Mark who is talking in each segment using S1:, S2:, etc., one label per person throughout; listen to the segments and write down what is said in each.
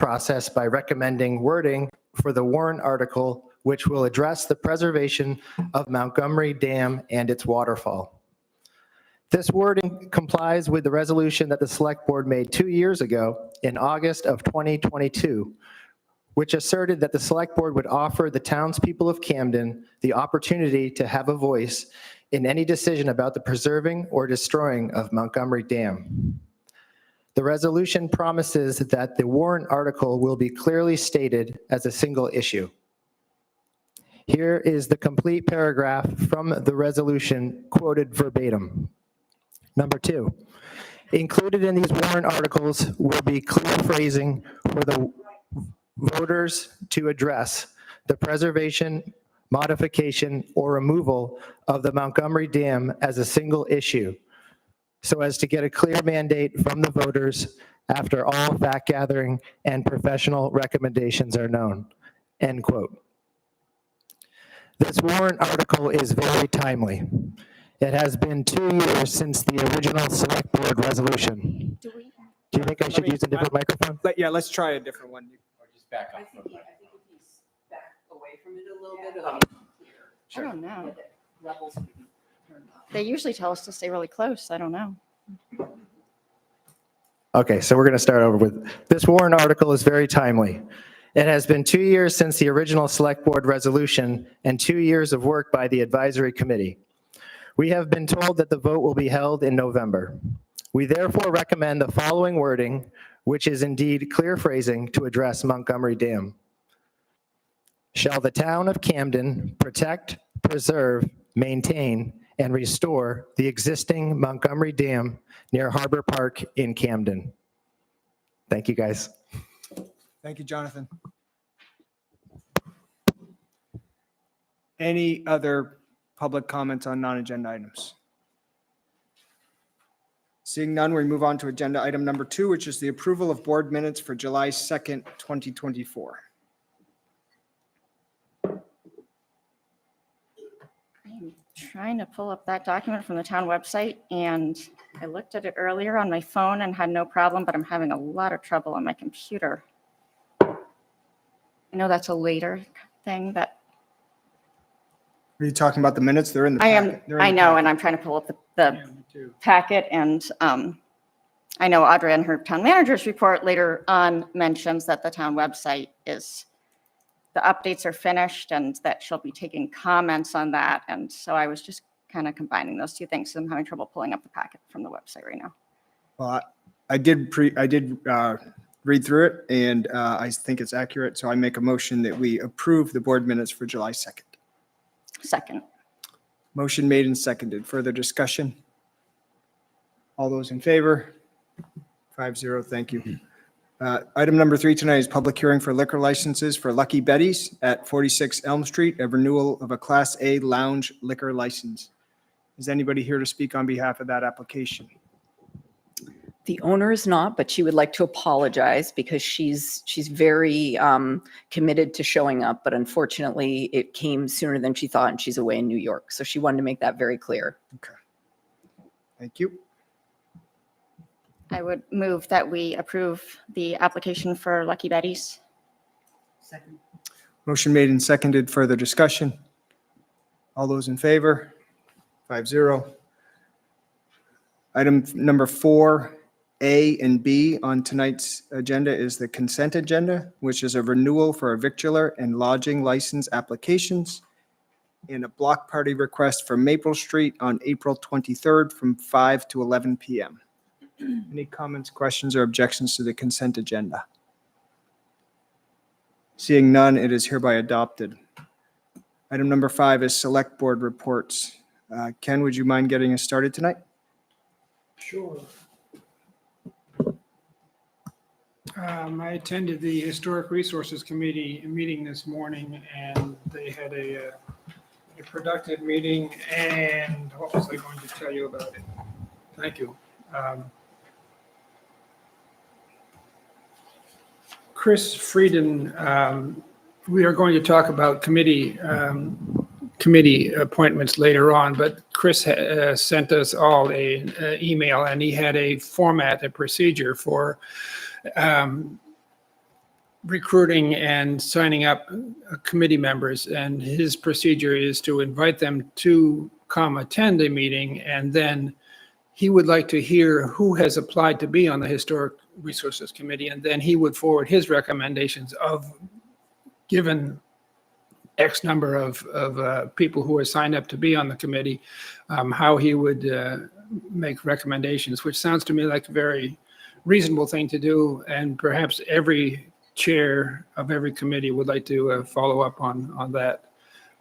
S1: process by recommending wording for the warrant article which will address the preservation of Montgomery Dam and its waterfall. This wording complies with the resolution that the Select Board made 2 years ago in August of 2022, which asserted that the Select Board would offer the townspeople of Camden the opportunity to have a voice in any decision about the preserving or destroying of Montgomery Dam. The resolution promises that the warrant article will be clearly stated as a single issue. Here is the complete paragraph from the resolution quoted verbatim. Number 2, included in these warrant articles will be clear phrasing for the voters to address the preservation, modification, or removal of the Montgomery Dam as a single issue, so as to get a clear mandate from the voters after all fact gathering and professional recommendations are known, end quote. This warrant article is very timely. It has been 2 years since the original Select Board resolution. Do you think I should use a different microphone?
S2: Yeah, let's try a different one.
S3: Or just back up.
S4: I think if he's back away from it a little bit, it'll
S3: Oh.
S4: be clearer.
S5: I don't know.
S4: Levels will be turned up.
S5: They usually tell us to stay really close. I don't know.
S1: Okay, so we're going to start over with, this warrant article is very timely. It has been 2 years since the original Select Board resolution and 2 years of work by the Advisory Committee. We have been told that the vote will be held in November. We therefore recommend the following wording, which is indeed clear phrasing to address Montgomery Dam. Shall the town of Camden protect, preserve, maintain, and restore the existing Montgomery Dam near Harbor Park in Camden? Thank you, guys.
S2: Thank you, Jonathan. Any other public comments on non-agenda items? Seeing none, we move on to agenda item number 2, which is the approval of board minutes for July 2nd, 2024.
S5: I'm trying to pull up that document from the town website, and I looked at it earlier on my phone and had no problem, but I'm having a lot of trouble on my computer. I know that's a later thing that
S2: Are you talking about the minutes? They're in the
S5: I am,
S2: packet. They're in
S5: I
S2: the
S5: know,
S2: packet.
S5: and I'm trying to pull up the
S2: Yeah, me too.
S5: packet, and I know Audra in her town manager's report later on mentions that the town website is, the updates are finished and that she'll be taking comments on that. And so I was just kind of combining those two things. So I'm having trouble pulling up the packet from the website right now.
S2: Well, I did read through it, and I think it's accurate. So I make a motion that we approve the board minutes for July 2nd.
S5: Second.
S2: Motion made and seconded. Further discussion? All those in favor? 5-0, thank you. Item number 3 tonight is public hearing for liquor licenses for Lucky Betty's at 46 Elm Street, a renewal of a Class A lounge liquor license. Is anybody here to speak on behalf of that application?
S6: The owner is not, but she would like to apologize because she's very committed to showing up, but unfortunately it came sooner than she thought and she's away in New York. So she wanted to make that very clear.
S2: Okay. Thank you.
S5: I would move that we approve the application for Lucky Betty's.
S4: Second.
S2: Motion made and seconded. Further discussion? All those in favor? 5-0. Item number 4, A and B on tonight's agenda is the consent agenda, which is a renewal for a victular and lodging license applications and a block party request for Maple Street on April 23rd from 5 to 11 p.m. Any comments, questions, or objections to the consent agenda? Seeing none, it is hereby adopted. Item number 5 is select board reports. Ken, would you mind getting us started tonight?
S7: Sure. I attended the Historic Resources Committee meeting this morning, and they had a productive meeting. And what was I going to tell you about it? Thank you. Chris Frieden, we are going to talk about committee appointments later on, but Chris sent us all an email, and he had a format, a procedure for recruiting and signing up committee members, and his procedure is to invite them to come attend a meeting, and then he would like to hear who has applied to be on the Historic Resources Committee, and then he would forward his recommendations of, given X number of people who are signed up to be on the committee, how he would make recommendations, which sounds to me like a very reasonable thing to do, and perhaps every chair of every committee would like to follow up on that.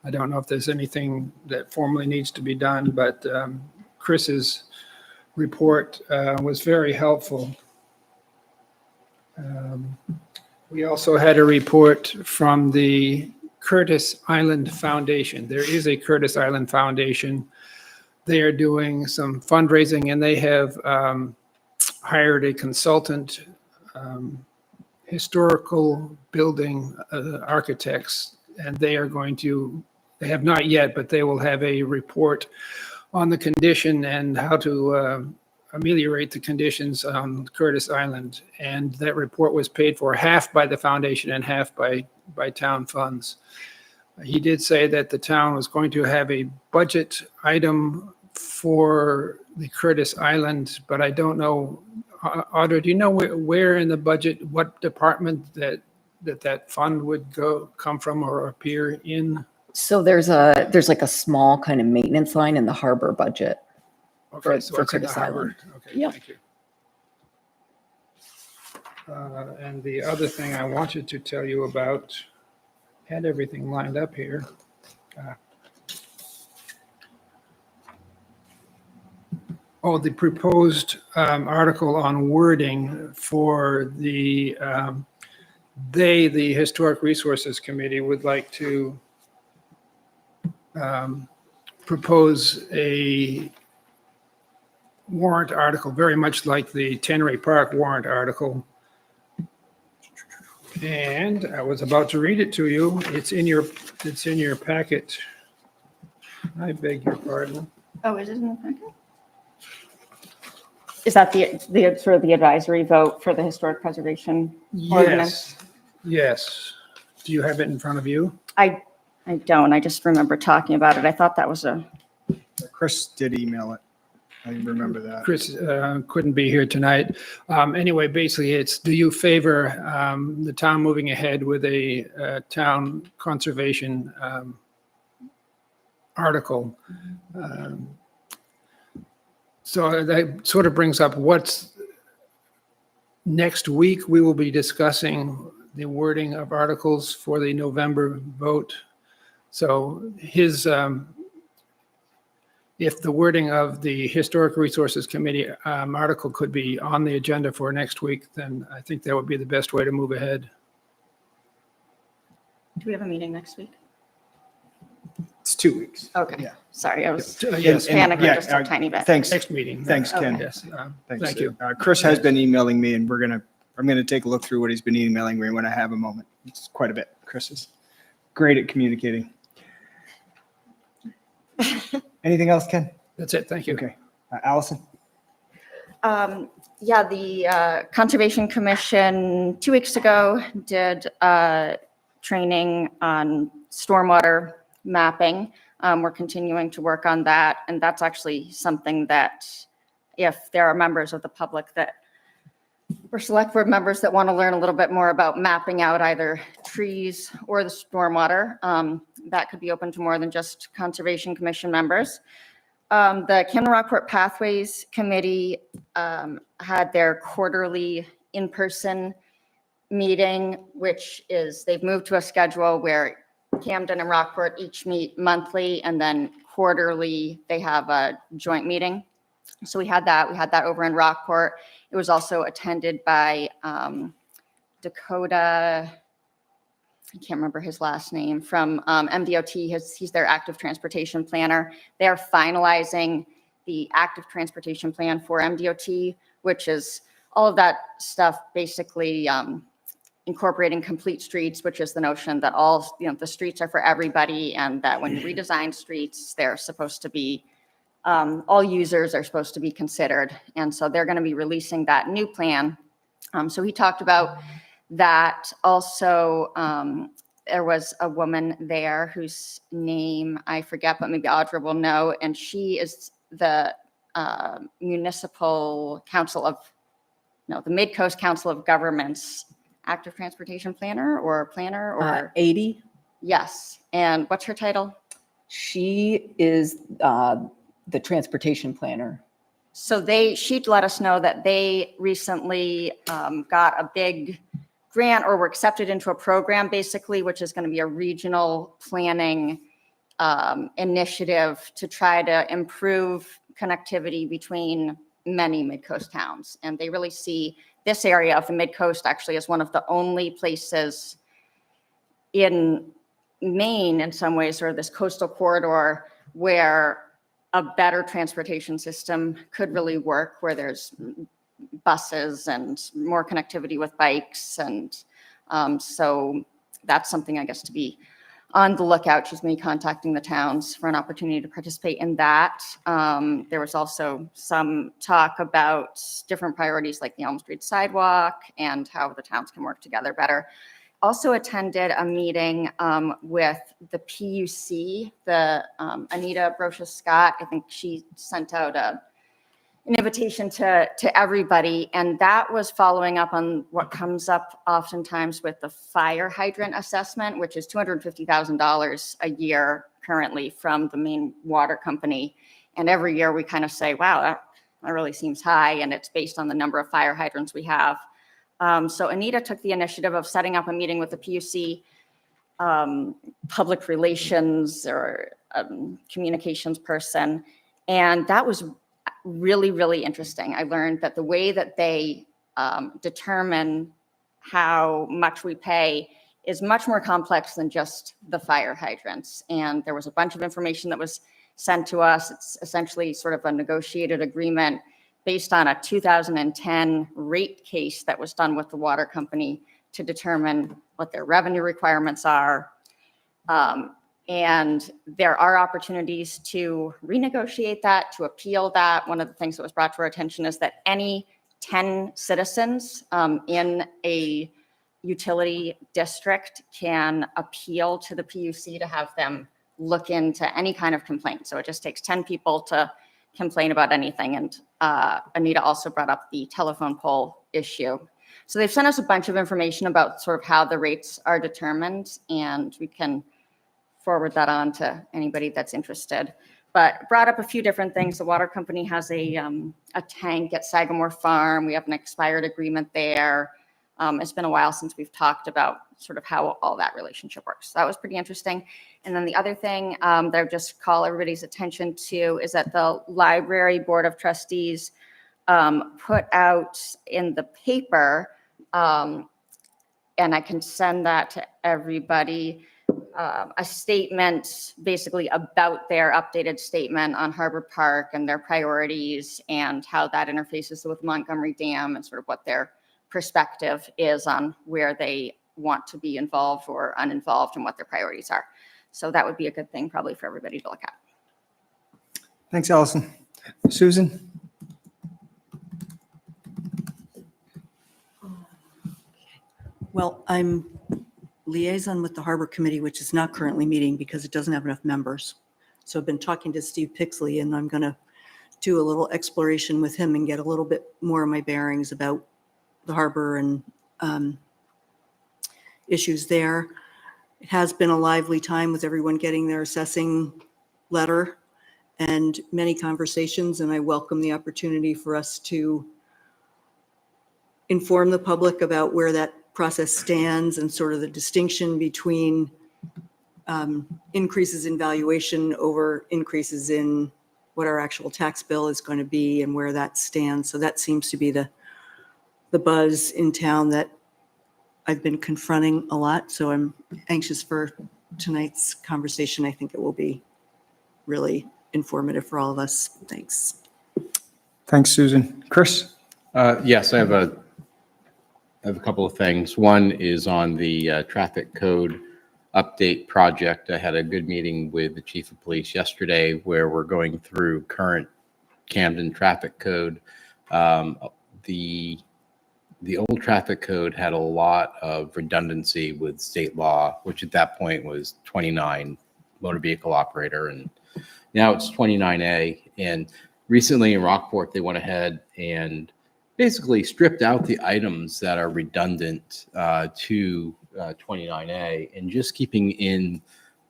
S7: I don't know if there's anything that formally needs to be done, but Chris's report was very helpful. We also had a report from the Curtis Island Foundation. There is a Curtis Island Foundation. They are doing some fundraising, and they have hired a consultant, historical building architects, and they are going to, they have not yet, but they will have a report on the condition and how to ameliorate the conditions on Curtis Island. And that report was paid for half by the foundation and half by town funds. He did say that the town was going to have a budget item for the Curtis Island, but I don't know. Audra, do you know where in the budget, what department that fund would come from or appear in?
S6: So there's like a small kind of maintenance line in the harbor budget.
S7: Okay, so
S6: for
S7: it's in the
S6: Curtis
S7: harbor.
S6: Island.
S7: Okay,
S6: Yep.
S7: thank you. And the other thing I wanted to tell you about, had everything lined up here. The proposed article on wording for the Historic Resources Committee would like to propose a warrant article, very much like the Tenray Park warrant article. And I was about to read it to you. It's in your packet. I beg your pardon.
S5: Oh, is it in the packet? Is that the sort of the advisory vote for the historic preservation ordinance?
S7: Yes. Do you have it in front of you?
S5: I don't. I just remember talking about it. I thought that was
S2: Chris did email it. I remember that.
S7: Chris couldn't be here tonight. Anyway, basically, it's, do you favor the town moving ahead with a town conservation article? So that sort of brings up what's next week. We will be discussing the wording of articles for the November vote. So his, if the wording of the Historic Resources Committee article could be on the agenda for next week, then I think that would be the best way to move ahead.
S5: Do we have a meeting next week?
S2: It's 2 weeks.
S5: Okay.
S2: Yeah.
S5: Sorry, I was
S7: Yes,
S5: panicking
S2: yeah,
S5: just a tiny bit.
S2: Thanks.
S7: next meeting.
S2: Thanks, Ken.
S5: Okay.
S7: Yes,
S2: Thanks.
S7: thank you.
S2: Chris has been emailing me, and I'm gonna take a look through what he's been emailing me when I have a moment. It's quite a bit. Chris is great at communicating. Anything else, Ken?
S7: That's it. Thank you.
S2: Okay. Allison?
S5: Yeah, the Conservation Commission 2 weeks ago did training on stormwater mapping. We're continuing to work on that, and that's actually something that if there are members of the public that, or select board members that want to learn a little bit more about mapping out either trees or the stormwater, that could be open to more than just Conservation Commission members. The Camden Rockport Pathways Committee had their quarterly in-person meeting, which is, they've moved to a schedule where Camden and Rockport each meet monthly, and then quarterly they have a joint meeting. So we had that over in Rockport. It was also attended by Dakota, I can't remember his last name, from MDOT. He's their active transportation planner. They are finalizing the active transportation plan for MDOT, which is all of that stuff basically incorporating complete streets, which is the notion that all, the streets are for everybody, and that when you redesign streets, they're supposed to be, all users are supposed to be considered. And so they're going to be releasing that new plan. So he talked about that. Also, there was a woman there whose name I forget, but maybe Audra will know, and she is the municipal council of, no, the Mid-Coast Council of Governments active transportation planner or,
S6: 80.
S5: yes. And what's her title?
S6: She is the transportation planner.
S5: So she'd let us know that they recently got a big grant or were accepted into a program, basically, which is going to be a regional planning initiative to try to improve connectivity between many Mid-Coast towns. And they really see this area of the Mid-Coast actually as one of the only places in Maine, in some ways, or this coastal corridor, where a better transportation system could really work, where there's buses and more connectivity with bikes. And so that's something, I guess, to be on the lookout. She's going to be contacting the towns for an opportunity to participate in that. There was also some talk about different priorities like the Elm Street sidewalk and how the towns can work together better. Also attended a meeting with the PUC, the Anita Brocious-Scott. I think she sent out an invitation to everybody, and that was following up on what comes up oftentimes with the fire hydrant assessment, which is $250,000 a year currently from the Maine Water Company. And every year we kind of say, wow, that really seems high, and it's based on the number of fire hydrants we have. So Anita took the initiative of setting up a meeting with the PUC public relations or communications person. And that was really, really interesting. I learned that the way that they determine how much we pay is much more complex than just the fire hydrants. And there was a bunch of information that was sent to us. It's essentially sort of a negotiated agreement based on a 2010 rate case that was done with the water company to determine what their revenue requirements are. And there are opportunities to renegotiate that, to appeal that. One of the things that was brought to our attention is that any 10 citizens in a utility district can appeal to the PUC to have them look into any kind of complaint. So it just takes 10 people to complain about anything. And Anita also brought up the telephone pole issue. So they've sent us a bunch of information about sort of how the rates are determined, and we can forward that on to anybody that's interested. But brought up a few different things. The water company has a tank at Sagamore Farm. We have an expired agreement there. It's been a while since we've talked about sort of how all that relationship works. So that was pretty interesting. And then the other thing that I would just call everybody's attention to is that the Library Board of Trustees put out in the paper, and I can send that to everybody, a statement basically about their updated statement on Harbor Park and their priorities and how that interfaces with Montgomery Dam and sort of what their perspective is on where they want to be involved or uninvolved and what their priorities are. So that would be a good thing probably for everybody to look at.
S2: Thanks, Allison. Susan?
S3: Well, I'm liaison with the Harbor Committee, which is not currently meeting because it doesn't have enough members. So I've been talking to Steve Pixley, and I'm going to do a little exploration with him and get a little bit more of my bearings about the harbor and issues there. It has been a lively time with everyone getting their assessing letter and many conversations, and I welcome the opportunity for us to inform the public about where that process stands and sort of the distinction between increases in valuation over increases in what our actual tax bill is going to be and where that stands. So that seems to be the buzz in town that I've been confronting a lot. So I'm anxious for tonight's conversation. I think it will be really informative for all of us. Thanks.
S2: Thanks, Susan. Chris?
S8: Yes, I have a couple of things. One is on the traffic code update project. I had a good meeting with the chief of police yesterday where we're going through current Camden traffic code. The the old traffic code had a lot of redundancy with state law, which at that point was 29 motor vehicle operator, and now it's 29A. And recently in Rockport, they went ahead and basically stripped out the items that are redundant to 29A and just keeping in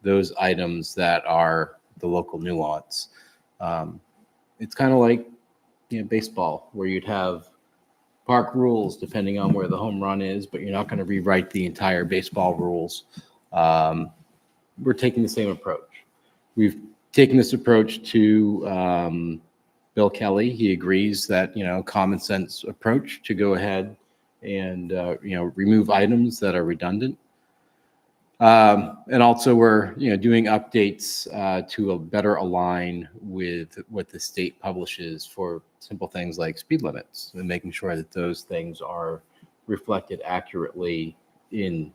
S8: those items that are the local nuance. It's kind of like baseball, where you'd have park rules depending on where the home run is, but you're not going to rewrite the entire baseball rules. We're taking the same approach. We've taken this approach to Bill Kelly. He agrees that, common sense approach to go ahead and, remove items that are redundant. And also we're, doing updates to better align with what the state publishes for simple things like speed limits, and making sure that those things are reflected accurately in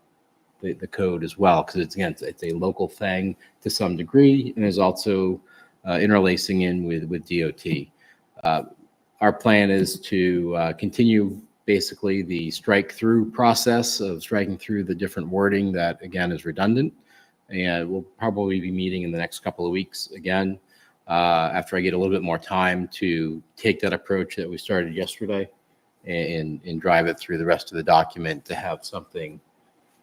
S8: the code as well. Because it's a local thing to some degree, and is also interlacing in with DOT. Our plan is to continue basically the strike through process of striking through the different wording that, again, is redundant. And we'll probably be meeting in the next couple of weeks again, after I get a little bit more time to take that approach that we started yesterday and drive it through the rest of the document to have something,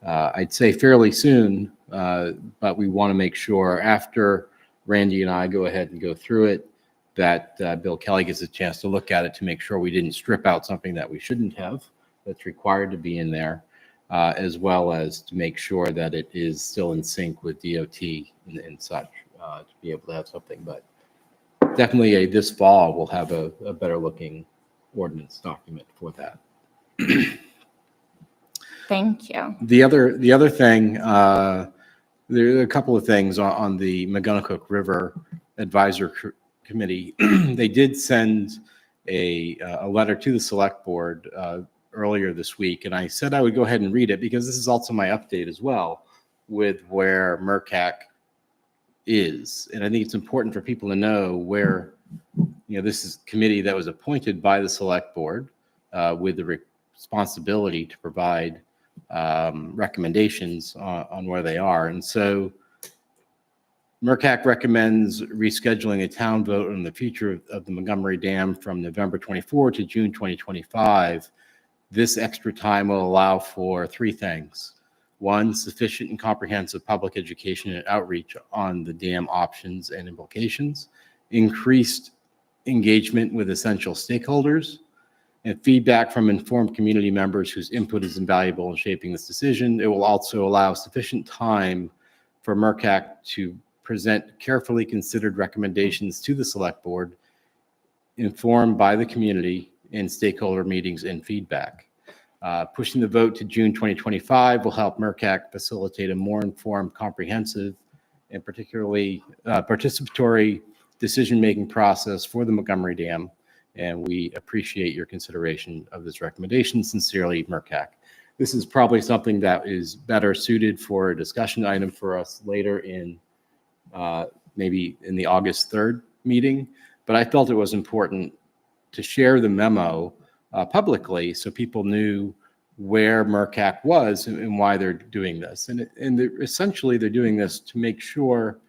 S8: I'd say fairly soon, but we want to make sure after Randy and I go ahead and go through it, that Bill Kelly gets a chance to look at it to make sure we didn't strip out something that we shouldn't have, that's required to be in there, as well as to make sure that it is still in sync with DOT and such, to be able to have something. But definitely this fall, we'll have a better looking ordinance document for that.
S5: Thank you.
S8: The other thing, there are a couple of things on the McGonagall River Advisor Committee. They did send a letter to the select board earlier this week, and I said I would go ahead and read it because this is also my update as well with where MRCAC is. And I think it's important for people to know where, this is a committee that was appointed by the select board with the responsibility to provide recommendations on where they are. And so MRCAC recommends rescheduling a town vote on the future of the Montgomery Dam from November 24 to June 2025. This extra time will allow for three things. One, sufficient and comprehensive public education and outreach on the dam options and implications, increased engagement with essential stakeholders, and feedback from informed community members whose input is invaluable in shaping this decision. It will also allow sufficient time for MRCAC to present carefully considered recommendations to the select board, informed by the community in stakeholder meetings and feedback. Pushing the vote to June 2025 will help MRCAC facilitate a more informed, comprehensive, and particularly participatory decision-making process for the Montgomery Dam. And we appreciate your consideration of this recommendation. Sincerely, MRCAC. This is probably something that is better suited for a discussion item for us later in maybe in the August 3rd meeting, but I felt it was important to share the memo publicly so people knew where MRCAC was and why they're doing this. And essentially they're doing this to make sure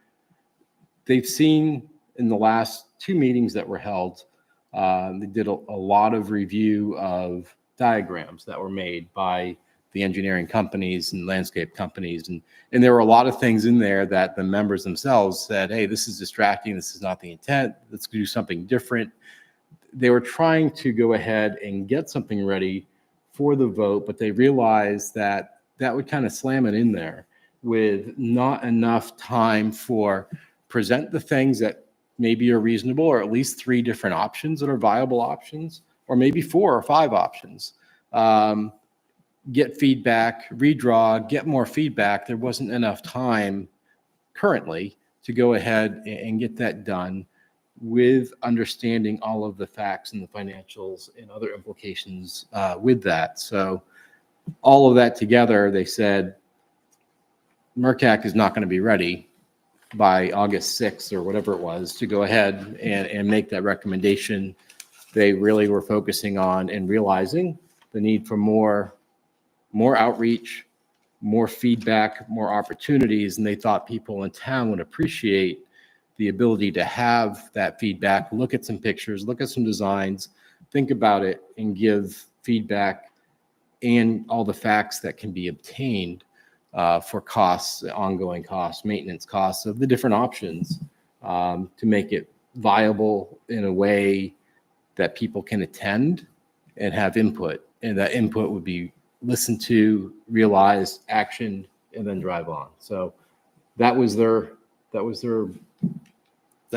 S8: they've seen in the last two meetings that were held, they did a lot of review of diagrams that were made by the engineering companies and landscape companies. And there were a lot of things in there that the members themselves said, hey, this is distracting. This is not the intent. Let's do something different. They were trying to go ahead and get something ready for the vote, but they realized that that would kind of slam it in there with not enough time for present the things that maybe are reasonable, or at least three different options that are viable options, or maybe 4 or 5 options. Get feedback, redraw, get more feedback. There wasn't enough time currently to go ahead and get that done with understanding all of the facts and the financials and other implications with that. So all of that together, they said, MRCAC is not going to be ready by August 6th or whatever it was to go ahead and make that recommendation. They really were focusing on and realizing the need for more outreach, more feedback, more opportunities, and they thought people in town would appreciate the ability to have that feedback, look at some pictures, look at some designs, think about it, and give feedback and all the facts that can be obtained for costs, ongoing costs, maintenance costs of the different options to make it viable in a way that people can attend and have input. And that input would be listened to, realized, actioned, and then drive on. So they've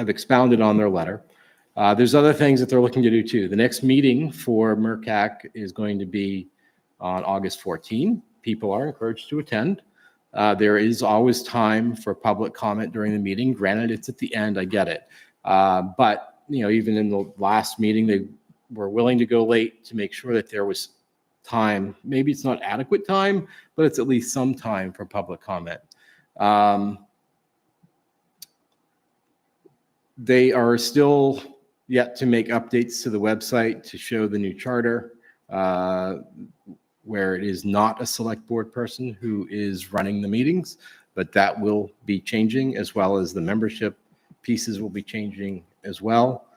S8: expounded on their letter. There's other things that they're looking to do too. The next meeting for MERCAC is going to be on August 14. People are encouraged to attend. There is always time for public comment during the meeting. Granted, it's at the end, I get it. But, even in the last meeting, they were willing to go late to make sure that there was time. Maybe it's not adequate time, but it's at least some time for public comment. They are still yet to make updates to the website to show the new charter, where it is not a select board person who is running the meetings, but that will be changing, as well as the membership pieces will be changing as well.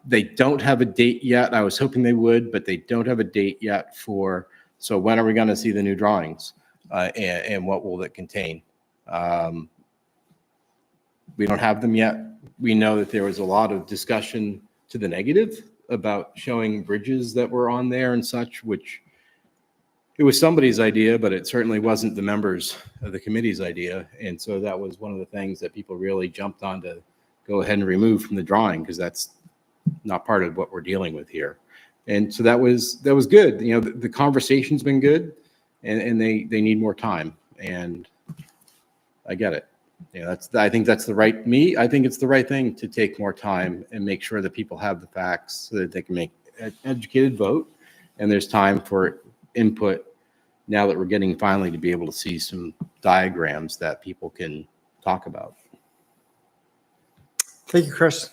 S8: They don't have a date yet. I was hoping they would, but they don't have a date yet so when are we going to see the new drawings and what will it contain? We don't have them yet. We know that there was a lot of discussion to the negative about showing bridges that were on there and such, which it was somebody's idea, but it certainly wasn't the members of the committee's idea. And so that was one of the things that people really jumped on to go ahead and remove from the drawing, because that's not part of what we're dealing with here. And so that was good. The conversation's been good, and they need more time. And I get it. I think it's the right thing to take more time and make sure that people have the facts so that they can make an educated vote. And there's time for input now that we're getting finally to be able to see some diagrams that people can talk about.
S2: Thank you, Chris.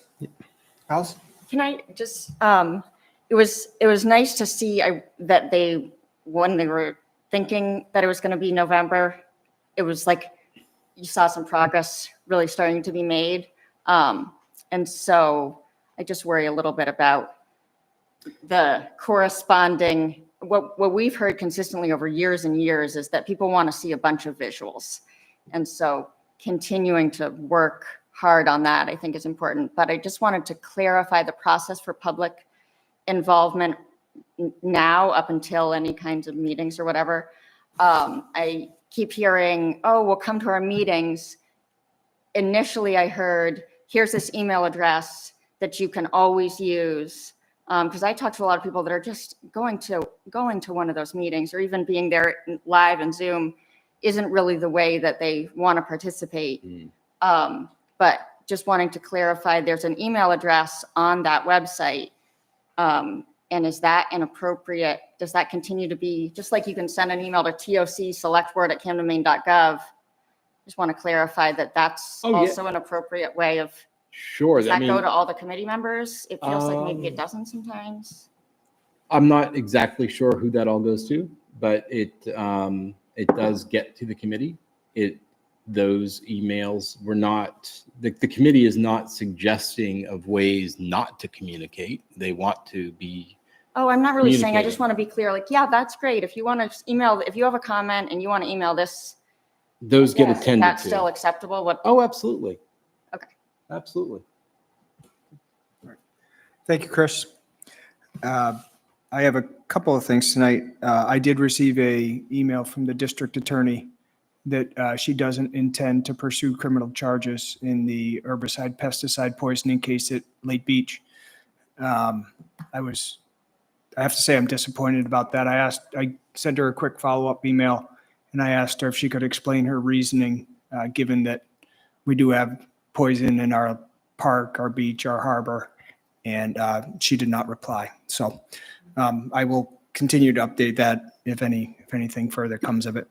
S2: Alice?
S5: Can I just, it was nice to see that when they were thinking that it was going to be November, it was like you saw some progress really starting to be made. And so I just worry a little bit about the corresponding, what we've heard consistently over years and years is that people want to see a bunch of visuals. And so continuing to work hard on that, I think, is important. But I just wanted to clarify the process for public involvement now up until any kinds of meetings or whatever. I keep hearing, oh, we'll come to our meetings. Initially, I heard, here's this email address that you can always use. Because I talk to a lot of people that are just going to one of those meetings, or even being there live and Zoom isn't really the way that they want to participate. But just wanting to clarify, there's an email address on that website. And is that inappropriate? Does that continue to be, just like you can send an email to TOC@selectboard@camdenmaine.gov? Just want to clarify that that's also an appropriate way of,
S8: Sure.
S5: does that go to all the committee members? It feels like maybe it doesn't sometimes.
S8: I'm not exactly sure who that all goes to, but it does get to the committee. Those emails were not, the committee is not suggesting of ways not to communicate. They want to be.
S5: Oh, I'm not really saying, I just want to be clear, like, yeah, that's great. If you want to email, if you have a comment and you want to email this.
S8: Those get attended
S5: That's
S8: to.
S5: still acceptable?
S8: Oh, absolutely.
S5: Okay.
S8: Absolutely.
S2: Thank you, Chris. I have a couple of things tonight. I did receive an email from the district attorney that she doesn't intend to pursue criminal charges in the herbicide pesticide poisoning case at Lake Beach. I have to say I'm disappointed about that. I sent her a quick follow-up email, and I asked her if she could explain her reasoning, given that we do have poison in our park, our beach, our harbor, and she did not reply. So I will continue to update that if anything further comes of it.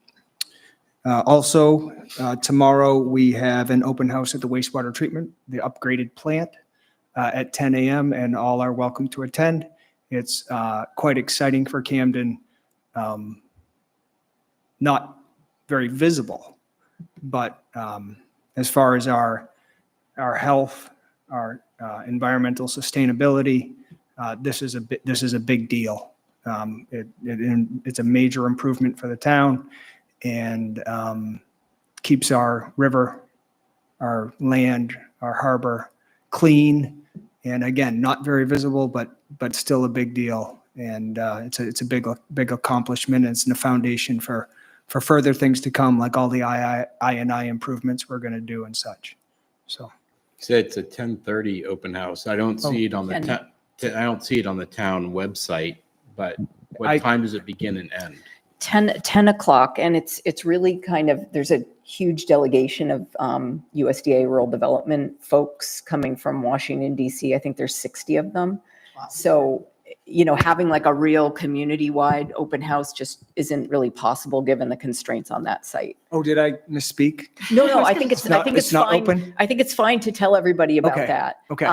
S2: Also, tomorrow we have an open house at the wastewater treatment, the upgraded plant at 10 a.m. and all are welcome to attend. It's quite exciting for Camden. Not very visible, but as far as our health, our environmental sustainability, this is a big deal. It's a major improvement for the town and keeps our river, our land, our harbor clean. And again, not very visible, but still a big deal. And it's a big accomplishment. And it's the foundation for further things to come, like all the I&I improvements we're going to do and such. So.
S8: Said it's a 10:30 open house. I don't see it on the I don't see it on the town website, but what time does it begin and end?
S6: 10 o'clock, and it's really kind of, there's a huge delegation of USDA rural development folks coming from Washington, DC. I think there's 60 of them. So, having like a real community-wide open house just isn't really possible given the constraints on that site.
S2: Oh, did I misspeak?
S6: No, I think it's
S2: It's not
S6: fine.
S2: open?
S6: I think it's fine to tell everybody about
S2: Okay,
S6: that.
S2: okay.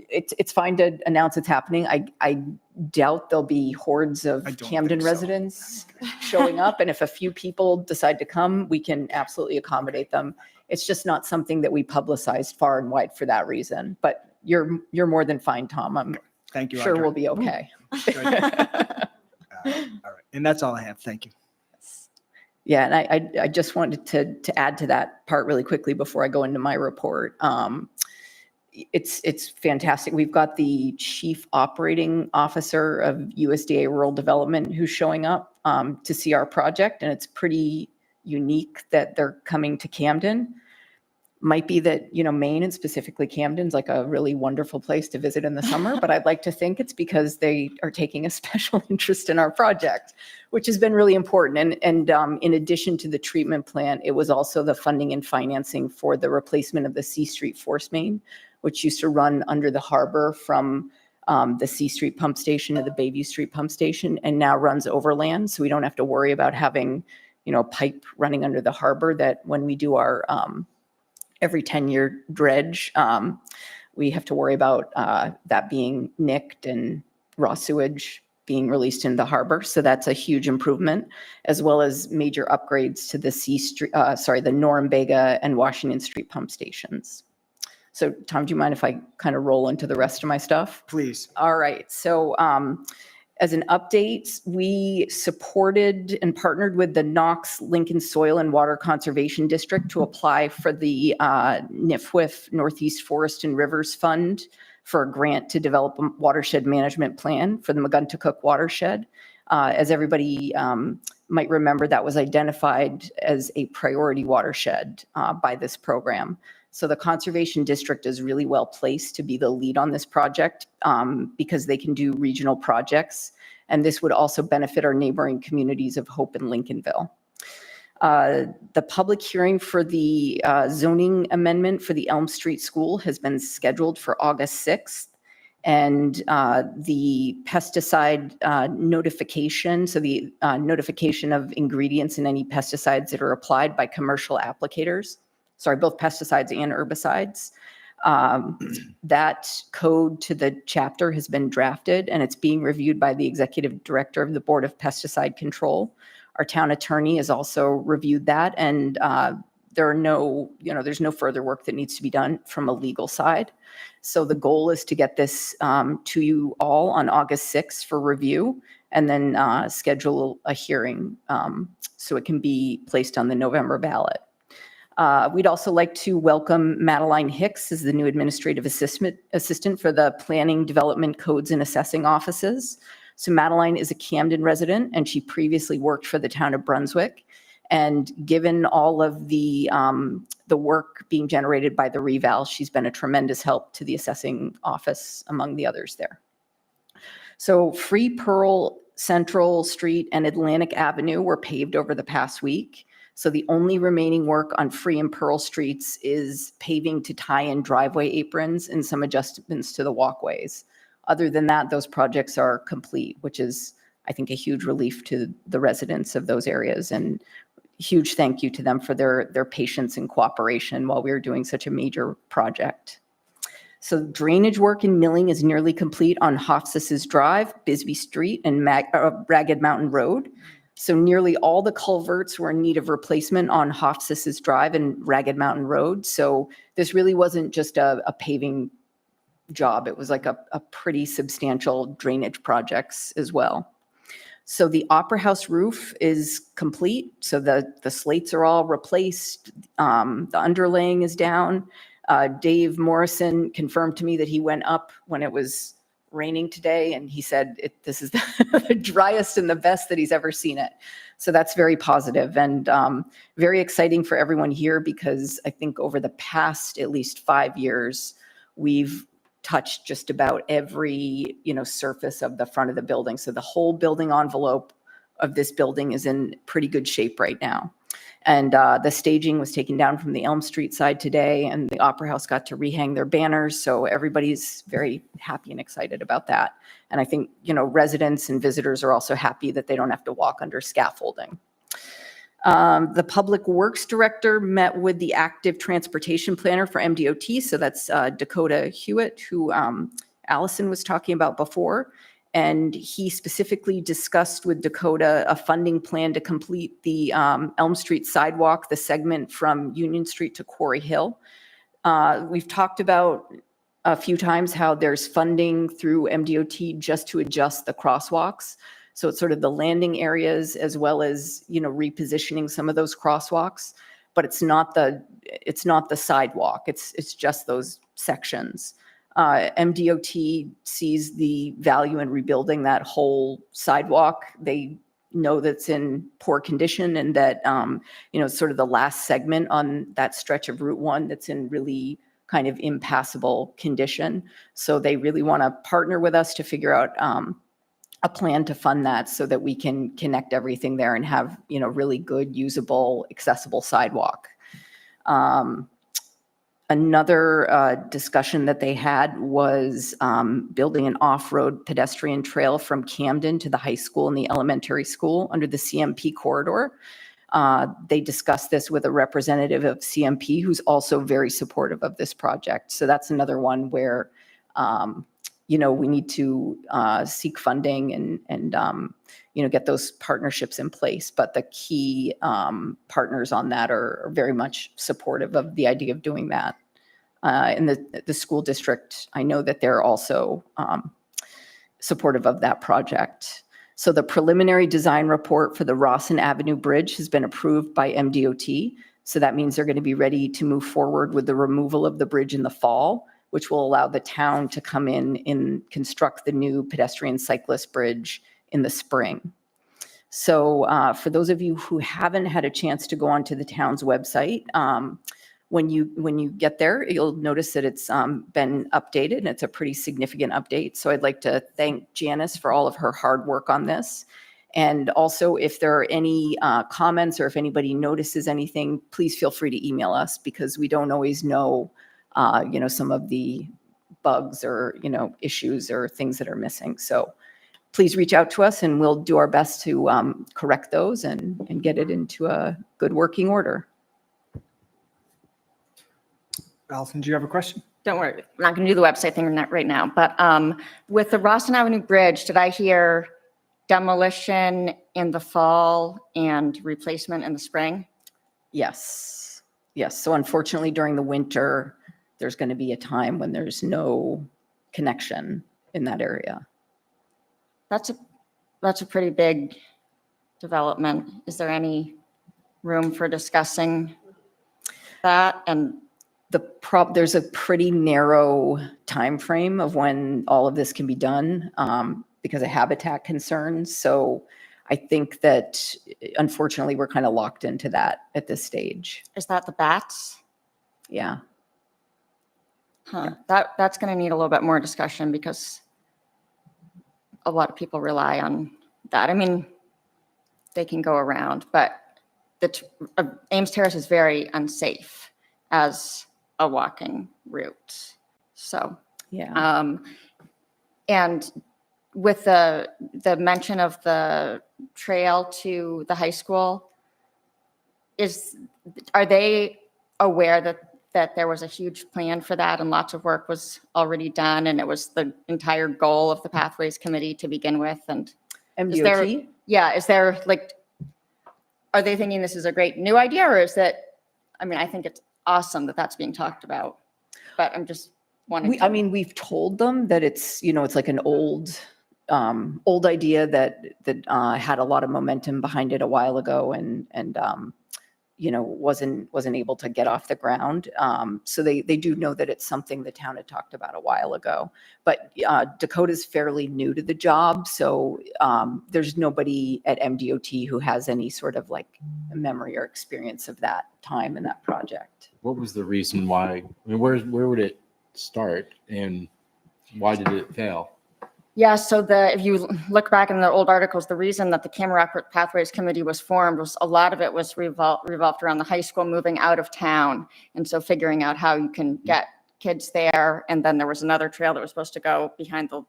S6: It's fine to announce it's happening. I doubt there'll be hordes of
S2: I don't
S6: Camden
S2: think so.
S6: residents showing up. And if a few people decide to come, we can absolutely accommodate them. It's just not something that we publicized far and wide for that reason. But you're more than fine, Tom. I'm
S2: Thank you,
S6: sure
S2: Audra.
S6: we'll be okay.
S2: All right. And that's all I have. Thank you.
S6: Yeah, and I just wanted to add to that part really quickly before I go into my report. It's fantastic. We've got the Chief Operating Officer of USDA Rural Development who's showing up to see our project, and it's pretty unique that they're coming to Camden. Might be that, Maine and specifically Camden's like a really wonderful place to visit in the summer, but I'd like to think it's because they are taking a special interest in our project, which has been really important. And in addition to the treatment plant, it was also the funding and financing for the replacement of the C Street force main, which used to run under the harbor from the C Street pump station to the Bayview Street pump station, and now runs overland. So we don't have to worry about having, pipe running under the harbor that when we do our every 10-year dredge, we have to worry about that being nicked and raw sewage being released into the harbor. So that's a huge improvement, as well as major upgrades to the the Norumbega and Washington Street pump stations. So Tom, do you mind if I kind of roll into the rest of my stuff?
S2: Please.
S6: All right. So as an update, we supported and partnered with the Knox Lincoln Soil and Water Conservation District to apply for the NIFWIF Northeast Forest and Rivers Fund for a grant to develop a watershed management plan for the Megunticook watershed. As everybody might remember, that was identified as a priority watershed by this program. So the Conservation District is really well placed to be the lead on this project because they can do regional projects. And this would also benefit our neighboring communities of Hope and Lincolnville. The public hearing for the zoning amendment for the Elm Street School has been scheduled for August 6th. And the pesticide notification, so the notification of ingredients in any pesticides that are applied by commercial applicators, both pesticides and herbicides. That code to the chapter has been drafted and it's being reviewed by the executive director of the Board of Pesticide Control. Our town attorney has also reviewed that, and there's no further work that needs to be done from a legal side. So the goal is to get this to you all on August 6th for review, and then schedule a hearing so it can be placed on the November ballot. We'd also like to welcome Madeline Hicks as the new administrative assistant for the Planning, Development, Codes, and Assessing Offices. So Madeline is a Camden resident, and she previously worked for the town of Brunswick. And given all of the work being generated by the reval, she's been a tremendous help to the assessing office, among the others there. So Free Pearl, Central Street, and Atlantic Avenue were paved over the past week. So the only remaining work on Free and Pearl Streets is paving to tie in driveway aprons and some adjustments to the walkways. Other than that, those projects are complete, which is, I think, a huge relief to the residents of those areas. And huge thank you to them for their patience and cooperation while we were doing such a major project. So drainage work and milling is nearly complete on Hofsis's Drive, Bisbee Street, and Ragged Mountain Road. So nearly all the culverts were in need of replacement on Hofsis's Drive and Ragged Mountain Road. So this really wasn't just a paving job. It was like a pretty substantial drainage projects as well. So the Opera House roof is complete. So the slates are all replaced. The underlaying is down. Dave Morrison confirmed to me that he went up when it was raining today, and he said this is the driest and the best that he's ever seen it. So that's very positive and very exciting for everyone here, because I think over the past at least 5 years, we've touched just about every surface of the front of the building. So the whole building envelope of this building is in pretty good shape right now. And the staging was taken down from the Elm Street side today, and the Opera House got to rehang their banners. So everybody's very happy and excited about that. And I think, residents and visitors are also happy that they don't have to walk under scaffolding. The Public Works Director met with the active transportation planner for MDOT. So that's Dakota Hewitt, who Allison was talking about before. And he specifically discussed with Dakota a funding plan to complete the Elm Street sidewalk, the segment from Union Street to Quarry Hill. We've talked about a few times how there's funding through MDOT just to adjust the crosswalks. So it's sort of the landing areas as well as, repositioning some of those crosswalks, but it's not the sidewalk. It's just those sections. MDOT sees the value in rebuilding that whole sidewalk. They know that's in poor condition and that, sort of the last segment on that stretch of Route 1 that's in really kind of impassable condition. So they really want to partner with us to figure out a plan to fund that so that we can connect everything there and have, really good, usable, accessible sidewalk. Another discussion that they had was building an off-road pedestrian trail from Camden to the high school and the elementary school under the CMP corridor. They discussed this with a representative of CMP who's also very supportive of this project. So that's another one where, we need to seek funding and get those partnerships in place. But the key partners on that are very much supportive of the idea of doing that. In the school district, I know that they're also supportive of that project. So the preliminary design report for the Rawson Avenue Bridge has been approved by MDOT. So that means they're going to be ready to move forward with the removal of the bridge in the fall, which will allow the town to come in and construct the new pedestrian cyclist bridge in the spring. So for those of you who haven't had a chance to go onto the town's website, when you get there, you'll notice that it's been updated, and it's a pretty significant update. So I'd like to thank Janice for all of her hard work on this. And also, if there are any comments or if anybody notices anything, please feel free to email us, because we don't always know, some of the bugs or, issues or things that are missing. So please reach out to us and we'll do our best to correct those and get it into a good working order.
S2: Allison, do you have a question?
S5: Don't worry, I'm not going to do the website thing right now, but with the Rawson Avenue Bridge, did I hear demolition in the fall and replacement in the spring?
S6: Yes. So unfortunately, during the winter, there's going to be a time when there's no connection in that area.
S5: That's a pretty big development. Is there any room for discussing that? And
S6: there's a pretty narrow time frame of when all of this can be done because of habitat concerns. So I think that unfortunately we're kind of locked into that at this stage.
S5: is that the bats?
S6: Yeah.
S5: Huh. That's going to need a little bit more discussion, because a lot of people rely on that. I mean, they can go around, but Ames Terrace is very unsafe as a walking route. So,
S6: Yeah.
S5: and with the mention of the trail to the high school, are they aware that that there was a huge plan for that and lots of work was already done. And it was the entire goal of the Pathways Committee to begin with. And is there,
S6: MDOT?
S5: yeah, is there like, are they thinking this is a great new idea or is that, I mean, I think it's awesome that that's being talked about, but I'm just wanting
S6: I
S5: to.
S6: mean, we've told them that it's, it's like an old idea that had a lot of momentum behind it a while ago and wasn't able to get off the ground. So they do know that it's something the town had talked about a while ago. But Dakota's fairly new to the job, so there's nobody at MDOT who has any sort of like memory or experience of that time and that project.
S8: What was the reason why? I mean, where would it start and why did it fail?
S5: Yeah, so if you look back in the old articles, the reason that the Camarac Pathways Committee was formed was a lot of it was revolved around the high school moving out of town. And so figuring out how you can get kids there. And then there was another trail that was supposed to go behind the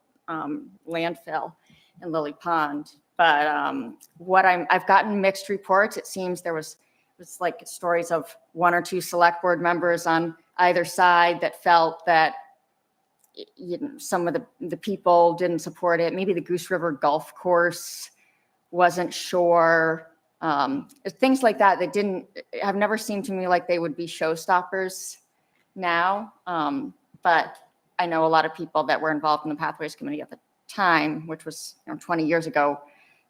S5: landfill in Lily Pond. But I've gotten mixed reports. It seems it's like stories of one or two select board members on either side that felt that some of the people didn't support it. Maybe the Goose River Golf Course wasn't sure. Things like that have never seemed to me like they would be showstoppers now. But I know a lot of people that were involved in the Pathways Committee at the time, which was 20 years ago,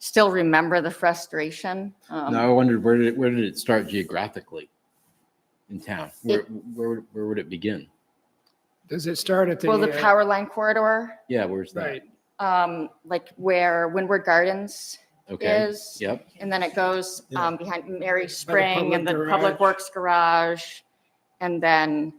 S5: still remember the frustration.
S8: Now I wondered where did it start geographically in town? Where would it begin?
S7: Does it start at the?
S5: Well, the power line corridor,
S8: Yeah, where's that?
S7: Right.
S5: like where Windward Gardens
S8: Okay.
S5: is.
S8: Yep.
S5: And then it goes behind Mary Spring
S7: Public
S5: and the
S7: Garage.
S5: Public Works Garage. And then,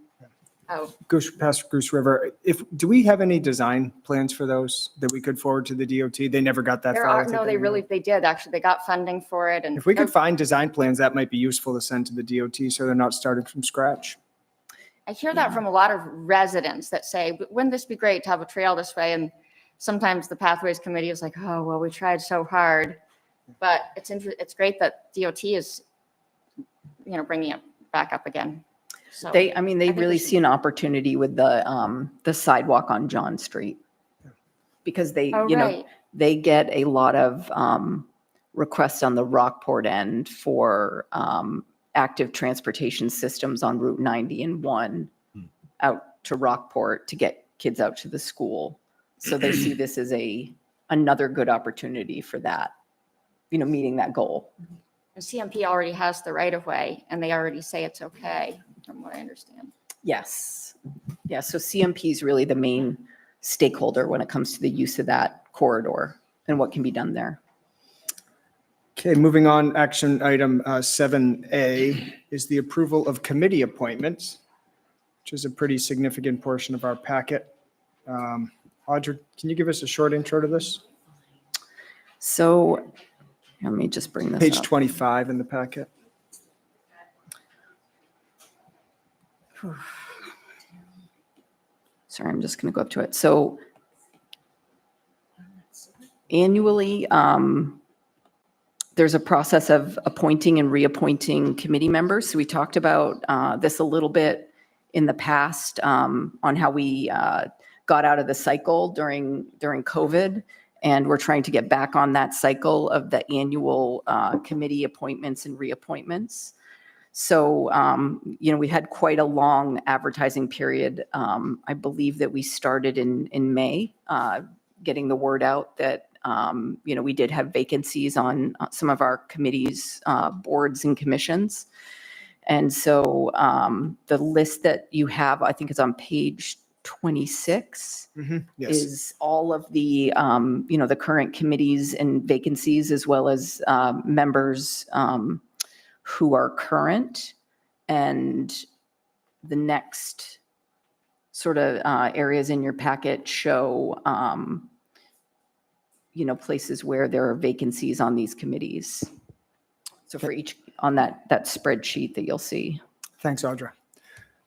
S2: Past Goose River. Do we have any design plans for those that we could forward to the DOT? They never got that
S5: there
S2: far.
S5: are,
S2: with it,
S5: no, they did actually. They got funding for it. And
S2: If we could find design plans, that might be useful to send to the DOT so they're not starting from scratch.
S5: I hear that from a lot of residents that say, wouldn't this be great to have a trail this way? And sometimes the Pathways Committee is like, oh, well, we tried so hard. But it's great that DOT is, bringing it back up again. So
S6: They
S5: I think
S6: really
S5: we
S6: see an opportunity with the sidewalk on John Street. Because they,
S5: Oh, right.
S6: they get a lot of requests on the Rockport end for active transportation systems on Route 90 and 1 out to Rockport to get kids out to the school. So they see this as another good opportunity for that, meeting that goal.
S5: And CMP already has the right of way and they already say it's okay, from what I understand.
S6: Yes. Yeah. So CMP is really the main stakeholder when it comes to the use of that corridor and what can be done there.
S2: Okay, moving on, action item 7A is the approval of committee appointments, which is a pretty significant portion of our packet. Audra, can you give us a short intro to this?
S6: So let me just bring this
S2: Page
S6: up.
S2: 25 in the packet.
S6: Sorry, I'm just going to go up to it. So annually, there's a process of appointing and reappointing committee members. So we talked about this a little bit in the past on how we got out of the cycle during COVID. And we're trying to get back on that cycle of the annual committee appointments and reappointments. So, we had quite a long advertising period. I believe that we started in May, getting the word out that, we did have vacancies on some of our committees, boards and commissions. And so the list that you have, I think is on page 26,
S2: Yes.
S6: is all of the, the current committees and vacancies, as well as members who are current. And the next sort of areas in your packet show, places where there are vacancies on these committees. So for each, on that spreadsheet that you'll see.
S2: Thanks, Audra.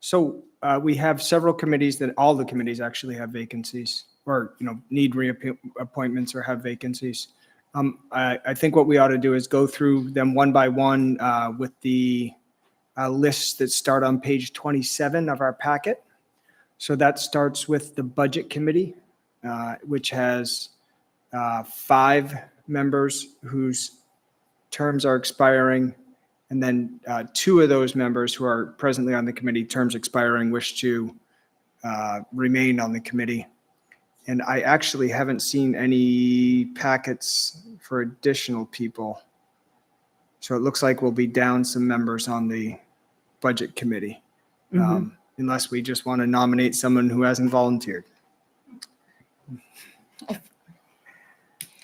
S2: So we have several committees that all the committees actually have vacancies or, need reappointments or have vacancies. I think what we ought to do is go through them one by one with the lists that start on page 27 of our packet. So that starts with the Budget Committee, which has 5 members whose terms are expiring, and then 2 of those members who are presently on the committee, terms expiring, wish to remain on the committee. And I actually haven't seen any packets for additional people. So it looks like we'll be down some members on the Budget Committee, unless we just want to nominate someone who hasn't volunteered.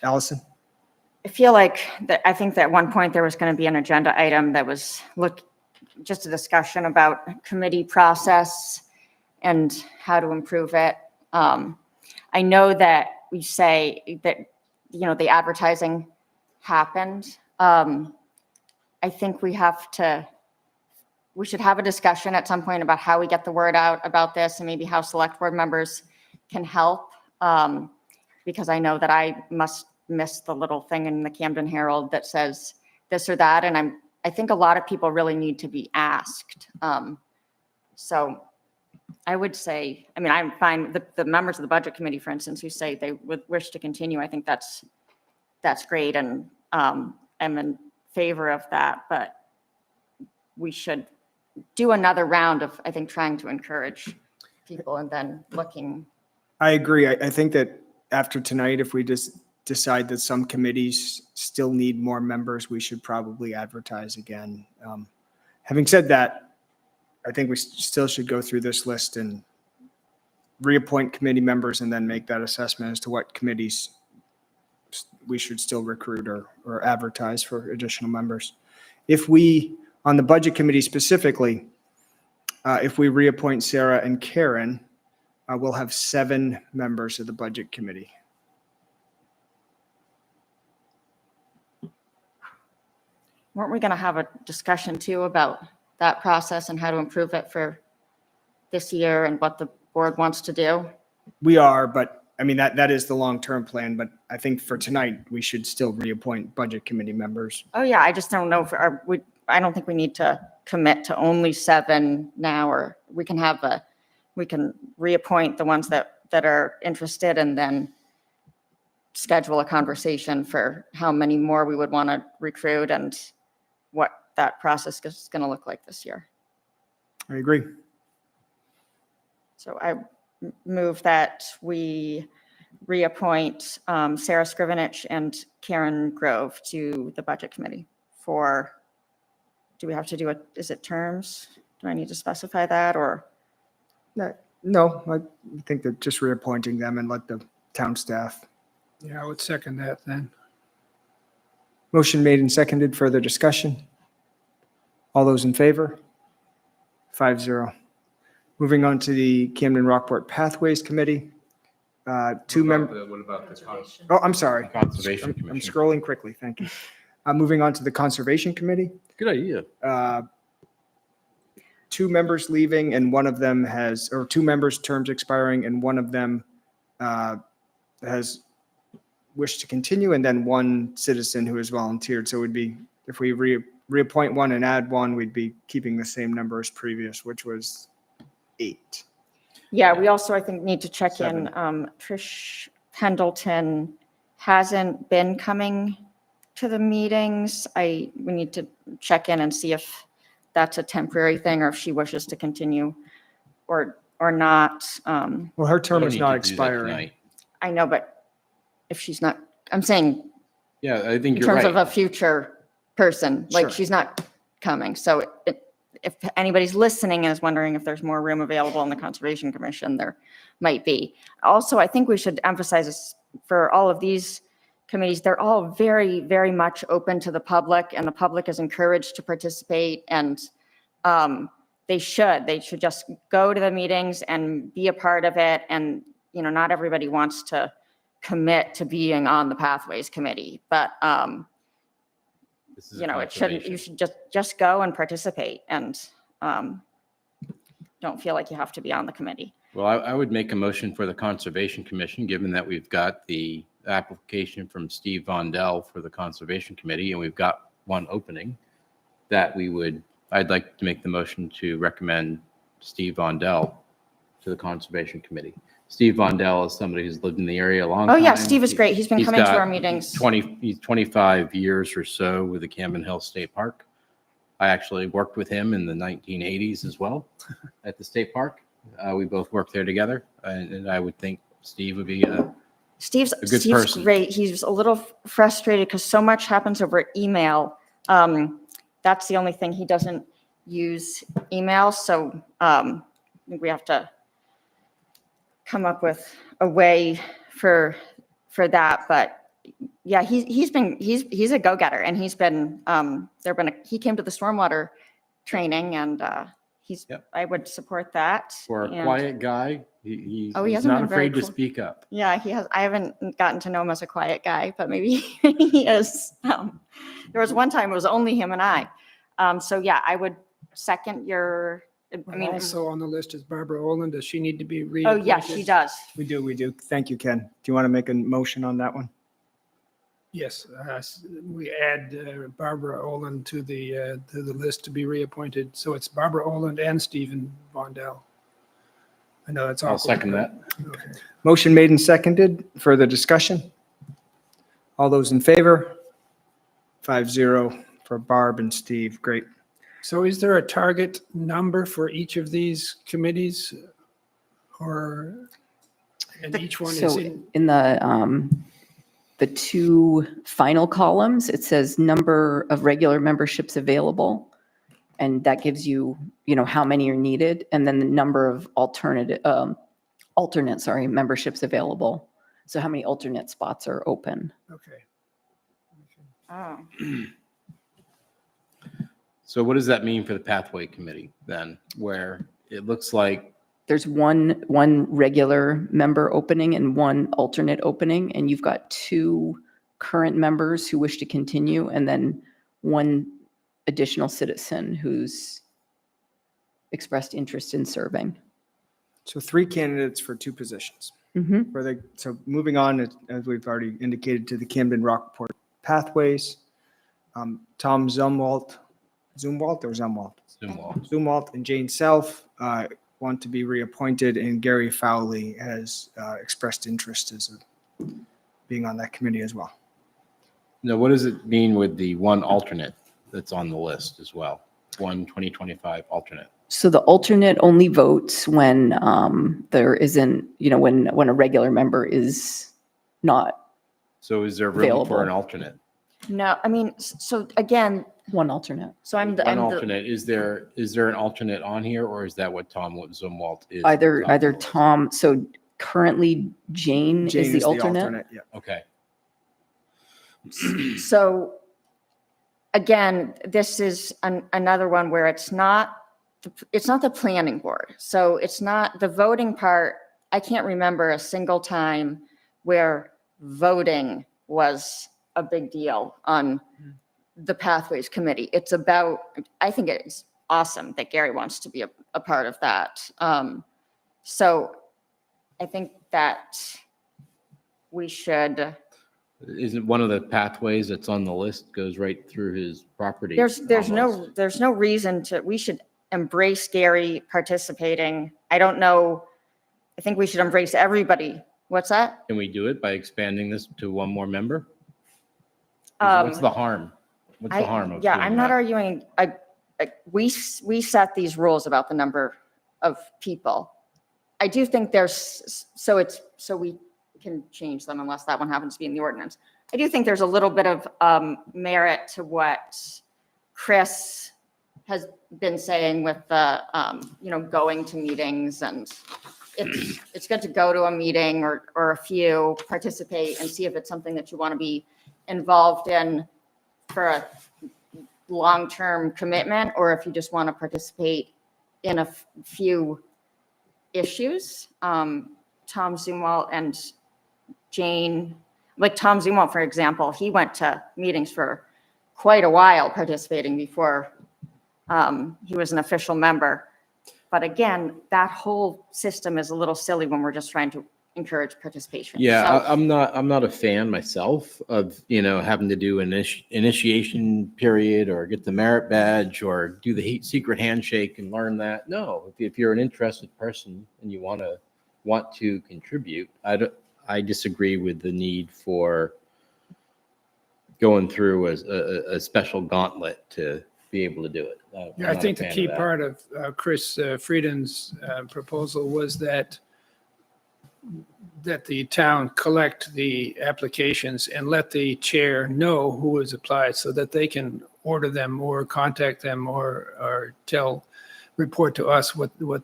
S2: Allison?
S5: I feel like that, I think that at one point there was going to be an agenda item that was just a discussion about committee process and how to improve it. I know that we say that, the advertising happened. I think we should have a discussion at some point about how we get the word out about this and maybe how select board members can help. Because I know that I must miss the little thing in the Camden Herald that says this or that. And I think a lot of people really need to be asked. So I would say, I'm fine, the members of the Budget Committee, for instance, who say they would wish to continue, I think that's great. And I'm in favor of that, but we should do another round of, I think, trying to encourage people and then looking.
S2: I agree. I think that after tonight, if we just decide that some committees still need more members, we should probably advertise again. Having said that, I think we still should go through this list and reappoint committee members and then make that assessment as to what committees we should still recruit or advertise for additional members. If we, on the Budget Committee specifically, if we reappoint Sarah and Karen, we'll have 7 members of the Budget Committee.
S5: Weren't we going to have a discussion too about that process and how to improve it for this year and what the board wants to do?
S2: We are, but that is the long-term plan, but I think for tonight, we should still reappoint Budget Committee members.
S5: Oh, yeah, I just don't know I don't think we need to commit to only 7 now, or we can reappoint the ones that are interested and then schedule a conversation for how many more we would want to recruit and what that process is going to look like this year.
S2: I agree.
S5: So I move that we reappoint Sarah Scrivenich and Karen Grove to the Budget Committee for, do we have to do it, is it terms? Do I need to specify that, or?
S2: No, I think that just reappointing them and let the town staff.
S7: Yeah, I would second that then.
S2: Motion made and seconded. Further discussion? All those in favor? 5-0. Moving on to the Camden Rockport Pathways Committee. 2 members.
S8: What about the
S2: Oh, I'm sorry.
S8: Conservation
S2: I'm
S8: Commission?
S2: scrolling quickly. Thank you. Moving on to the Conservation Committee.
S8: Good idea.
S2: 2 members leaving and one of them has, or 2 members' terms expiring and one of them has wished to continue, and then 1 citizen who has volunteered. So it would be, if we reappoint 1 and add 1, we'd be keeping the same number as previous, which was 8.
S5: Yeah, we also, I think, need to check in.
S2: 7.
S5: Trish Pendleton hasn't been coming to the meetings. We need to check in and see if that's a temporary thing or if she wishes to continue or not.
S2: Well, her term
S8: We
S2: is
S8: don't
S2: not
S8: need to do that
S2: expiring.
S8: tonight.
S5: I know, but if she's not, I'm saying
S8: Yeah, I think
S5: in
S8: you're
S5: terms of
S8: right.
S5: a future person, like
S2: Sure.
S5: she's not coming. So if anybody's listening and is wondering if there's more room available in the Conservation Commission, there might be. Also, I think we should emphasize this for all of these committees, they're all very, very much open to the public, and the public is encouraged to participate, and they should just go to the meetings and be a part of it. And, not everybody wants to commit to being on the Pathways Committee, but
S8: This is a
S5: it shouldn't,
S8: conservation.
S5: you should just go and participate and don't feel like you have to be on the committee.
S8: Well, I would make a motion for the Conservation Commission, given that we've got the application from Steve Vondell for the Conservation Committee, and we've got 1 opening, that we would I'd like to make the motion to recommend Steve Vondell to the Conservation Committee. Steve Vondell is somebody who's lived in the area a long
S5: Oh,
S8: time.
S5: yeah, Steve is great. He's been coming to
S8: got
S5: our meetings.
S8: 25 years or so with the Camden Hill State Park. I actually worked with him in the 1980s as well at the state park. We both worked there together, and I would think Steve would be
S5: Steve's
S8: good person.
S5: great. He's a little frustrated because so much happens over email. That's the only thing. He doesn't use email, so I think we have to come up with a way for that. But yeah, he's a go-getter, and he's been he came to the stormwater training, and
S8: Yep.
S5: I would support that.
S8: for a
S5: And-
S8: quiet guy. He's
S5: Oh, he
S8: he's
S5: hasn't
S8: not
S5: been very
S8: afraid to
S5: cool.
S8: speak up.
S5: Yeah, he has. I haven't gotten to know him as a quiet guy, but maybe he is. There was one time it was only him and I. So yeah, I would second your. I mean,
S7: Also on the list is Barbara Oland. Does she need to be
S5: oh
S7: reappointed?
S5: yes, she does.
S2: We do. Thank you, Ken. Do you want to make a motion on that one?
S7: Yes, we add Barbara Oland to the list to be reappointed. So it's Barbara Oland and Stephen Vondell. I know it's
S8: I'll
S7: awkward.
S8: second that.
S7: Okay.
S2: Motion made and seconded. Further discussion? All those in favor? 5-0 for Barb and Steve. Great.
S7: So is there a target number for each of these committees? Or, and each one is
S6: So
S7: in,
S6: in the two final columns, it says number of regular memberships available. And that gives you, how many are needed. And then the number of alternate memberships available. So how many alternate spots are open?
S7: okay.
S5: Oh.
S8: So what does that mean for the Pathway Committee then, where it looks like,
S6: There's one regular member opening and one alternate opening, and you've got two current members who wish to continue, and then one additional citizen who's expressed interest in serving.
S2: So 3 candidates for 2 positions. So moving on, as we've already indicated, to the Camden Rockport Pathways. Tom Zumwalt and Jane Self want to be reappointed, and Gary Fowley has expressed interest as being on that committee as well.
S8: no, what does it mean with the one alternate that's on the list as well? One 2025 alternate.
S6: So the alternate only votes when there isn't, when a regular member is not
S8: So is there room for an
S6: Available.
S8: alternate?
S5: No, I mean, so again,
S6: one alternate.
S5: so I'm
S8: One
S5: the,
S8: alternate, is there an alternate on here, or is that what Tom Zumwalt is?
S6: Either
S8: on the list?
S6: Tom, so currently Jane
S2: Jane
S6: is the alternate.
S2: Yeah.
S8: Okay,
S5: so again, this is another one where it's not the planning board. So it's not the voting part. I can't remember a single time where voting was a big deal on the Pathways Committee. It's about, I think it's awesome that Gary wants to be a part of that. So I think that we should,
S8: isn't one of the pathways that's on the list goes right through his property?
S5: there's
S8: almost?
S5: no reason we should embrace Gary participating. I don't know. I think we should embrace everybody. What's that?
S8: Can we do it by expanding this to one more member? What's the harm? What's the harm of
S5: Yeah,
S8: doing
S5: I'm not
S8: that?
S5: arguing. We set these rules about the number of people. I do think so we can change them unless that one happens to be in the ordinance. I do think there's a little bit of merit to what Chris has been saying with the, going to meetings, and it's good to go to a meeting or a few, participate and see if it's something that you want to be involved in for a long-term commitment, or if you just want to participate in a few issues. Tom Zumwalt and Jane, like Tom Zumwalt, for example, he went to meetings for quite a while participating before he was an official member. But again, that whole system is a little silly when we're just trying to encourage participation.
S8: Yeah,
S5: So-
S8: I'm not a fan myself of, having to do an initiation period or get the merit badge or do the secret handshake and learn that. No, if you're an interested person and you want to contribute, I disagree with the need for going through a special gauntlet to be able to do it. I'm
S7: Yeah, I
S8: not a
S7: think the
S8: fan
S7: key
S8: that.
S7: part of Chris Frieden's proposal was that the town collect the applications and let the chair know who has applied so that they can order them or contact them or report to us what the
S8: Well,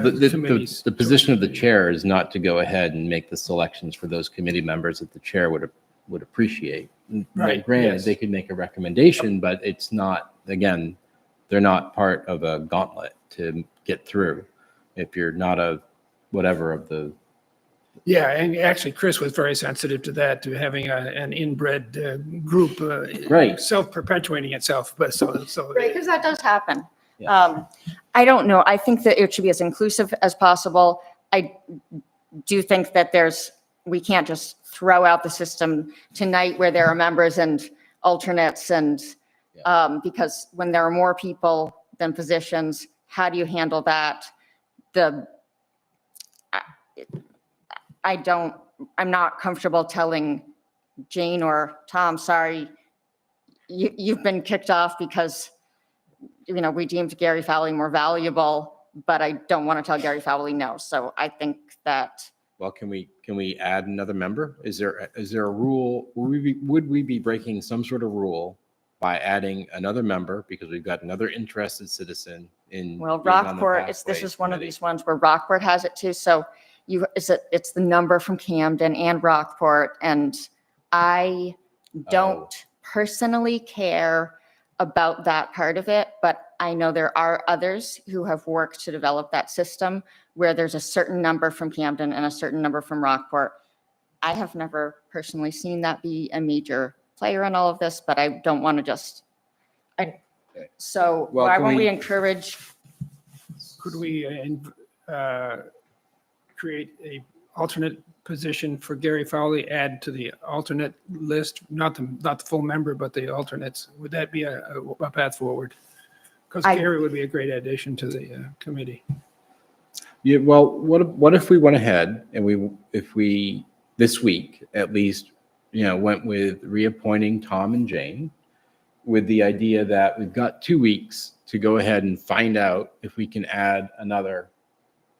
S8: the
S7: committees.
S8: position of the chair is not to go ahead and make the selections for those committee members that the chair would appreciate.
S7: Right,
S8: Granted,
S7: yes.
S8: they could make a recommendation, but it's not, again, they're not part of a gauntlet to get through. If you're not a whatever of the,
S7: Yeah, and actually Chris was very sensitive to that, to having an inbred group
S8: Right.
S7: self-perpetuating itself, but so.
S5: Right, because that does happen.
S8: Yeah.
S5: I don't know. I think that it should be as inclusive as possible. I do think that we can't just throw out the system tonight where there are members and alternates and, because when there are more people than positions, how do you handle that? I'm not comfortable telling Jane or Tom, sorry, you've been kicked off because, we deemed Gary Fowley more valuable, but I don't want to tell Gary Fowley no. So I think that,
S8: well, can we add another member? Is there a rule? Would we be breaking some sort of rule by adding another member because we've got another interested citizen in?
S5: well,
S8: being on the
S5: Rockport, this
S8: Pathways
S5: is one of
S8: Committee?
S5: these ones where Rockport has it too. So it's the number from Camden and Rockport. And I don't personally care about that part of it, but I know there are others who have worked to develop that system where there's a certain number from Camden and a certain number from Rockport. I have never personally seen that be a major player in all of this, but I don't want to so
S8: Well,
S5: why
S8: can
S5: won't we
S8: we-
S5: encourage?
S7: Could we create a alternate position for Gary Fowley, add to the alternate list, not the full member, but the alternates? Would that be a path forward? Because
S5: I-
S7: Gary would be a great addition to the committee.
S8: Yeah, well, what if we went ahead and if we this week at least, went with reappointing Tom and Jane with the idea that we've got 2 weeks to go ahead and find out if we can add another,